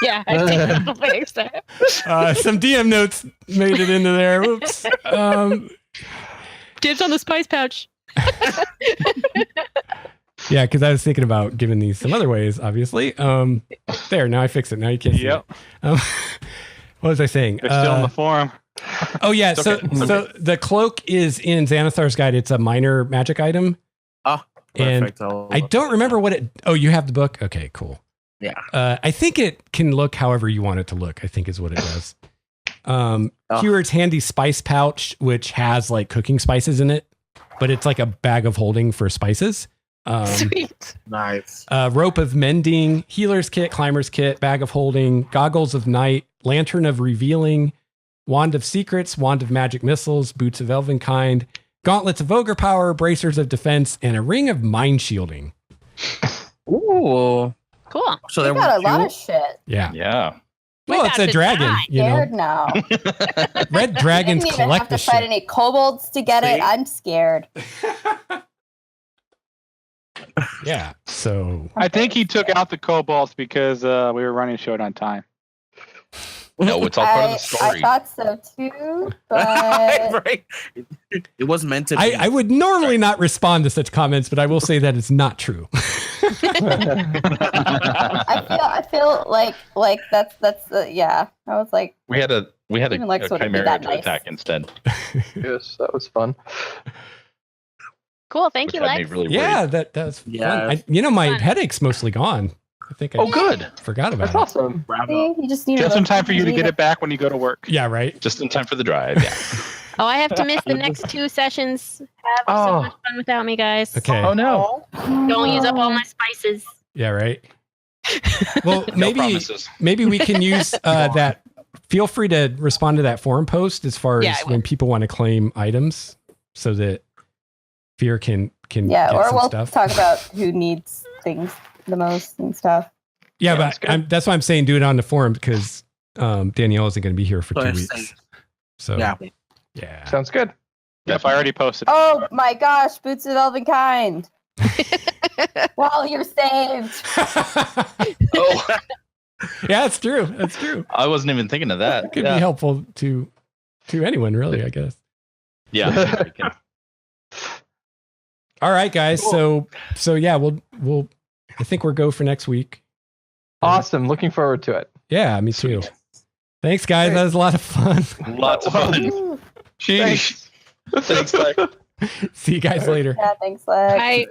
S7: Yeah, I think that's the next time.
S2: Some DM notes made it into there. Oops.
S7: Dibs on the spice pouch.
S2: Yeah, because I was thinking about giving these some other ways, obviously. There, now I fixed it. Now you can't see
S5: Yep.
S2: it. What was I saying?
S5: They're still in the forum.
S2: Oh, yeah.
S3: It's
S2: So,
S3: okay. It's
S2: so the cloak is in Xanathar's Guide. It's a minor magic item.
S6: Oh,
S2: And
S6: perfect.
S2: I don't remember what it... Oh, you have the book? Okay, cool.
S6: Yeah.
S2: I think it can look however you want it to look, I think is what it does. Hewer's handy spice pouch, which has like cooking spices in it, but it's like a bag of holding for spices.
S7: Sweet.
S6: Nice.
S2: Rope of mending, healer's kit, climber's kit, bag of holding, goggles of night, lantern of revealing, wand of secrets, wand of magic missiles, boots of elven kind, gauntlets of ogre power, bracers of defense, and a ring of mind shielding.
S6: Ooh.
S7: Cool.
S6: So
S1: We
S6: there
S1: got a
S6: were
S1: lot
S6: two.
S1: of shit.
S2: Yeah.
S3: Yeah.
S2: Well,
S7: We're
S2: it's
S7: about
S2: a
S7: to
S2: dragon,
S7: die.
S2: you know.
S1: Scared now.
S2: Red dragons
S1: Didn't even
S2: collect
S1: have
S2: the
S1: to fight
S2: shit.
S1: any kobolds to get
S6: See?
S1: it. I'm scared.
S2: Yeah. So
S5: I think he took out the kobolds because we were running short on time.
S3: No, it's all part of the
S1: I
S3: story.
S1: thought so too, but
S6: Right. It was meant to be.
S2: I would normally not respond to such comments, but I will say that it's not true.
S1: I feel like that's yeah. I was like,
S3: we had a
S1: Even Lex wouldn't be
S3: chimera
S1: that
S3: to
S1: nice.
S3: attack instead.
S4: Yes, that was fun.
S8: Cool. Thank
S3: Which
S8: you,
S3: had me
S8: Lex.
S3: really
S2: Yeah,
S3: worried.
S2: that was
S6: Yeah.
S2: fun. My headache's mostly gone. I think I
S3: Oh, good.
S2: forgot about
S4: That's
S2: it.
S4: awesome.
S6: Bravo.
S1: see, you just need
S5: Just in time for you to get it back when you go to work.
S2: Yeah, right.
S3: Just in time for the drive. Yeah.
S8: Oh, I have to miss the next 2 sessions. Have so
S3: Oh.
S8: much fun without me, guys.
S2: Okay.
S3: Oh no.
S8: Don't use up all my spices.
S2: Yeah, right. Well,
S3: No
S2: maybe
S3: promises.
S2: we can use that. Feel free to respond to that forum post as far
S7: Yeah,
S2: as
S7: I will.
S2: when people want to claim items, so that Fear can
S1: Yeah,
S2: get
S1: or
S2: some
S1: we'll
S2: stuff.
S1: talk about who needs things the most and stuff.
S2: Yeah,
S3: Sounds
S2: but that's why I'm saying do it on the forum because Danielle isn't going to be here for 2 weeks. So
S6: Yeah.
S2: yeah.
S4: Sounds good.
S5: Yep, I already posted.
S1: Oh my gosh, Boots of Elvenkind. Wahl, you're saved.
S3: Oh,
S2: Yeah, that's true. That's true.
S3: I wasn't even thinking of that.
S2: It could
S3: Yeah.
S2: be helpful to anyone, really, I guess.
S3: Yeah.
S2: All right, guys. So yeah, we'll I think we're go for next week.
S4: Awesome. Looking forward to it.
S2: Yeah, me too. Thanks, guys. That was a lot of fun.
S3: Lots of fun.
S1: Ooh.
S3: Sheesh. Thanks, Lex.
S2: See you guys later.
S1: Yeah, thanks, Lex.
S7: I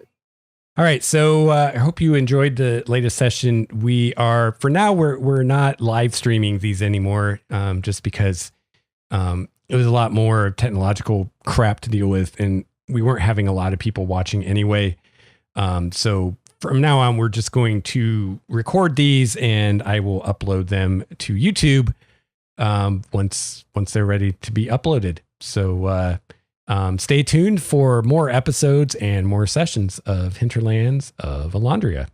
S2: All right, so I hope you enjoyed the latest session. We are, for now, we're not live streaming these anymore, just because it was a lot more technological crap to deal with, and we weren't having a lot of people watching anyway. So from now on, we're just going to record these, and I will upload them to YouTube once they're ready to be uploaded. So stay tuned for more episodes and more sessions of Hinterlands of Elandria.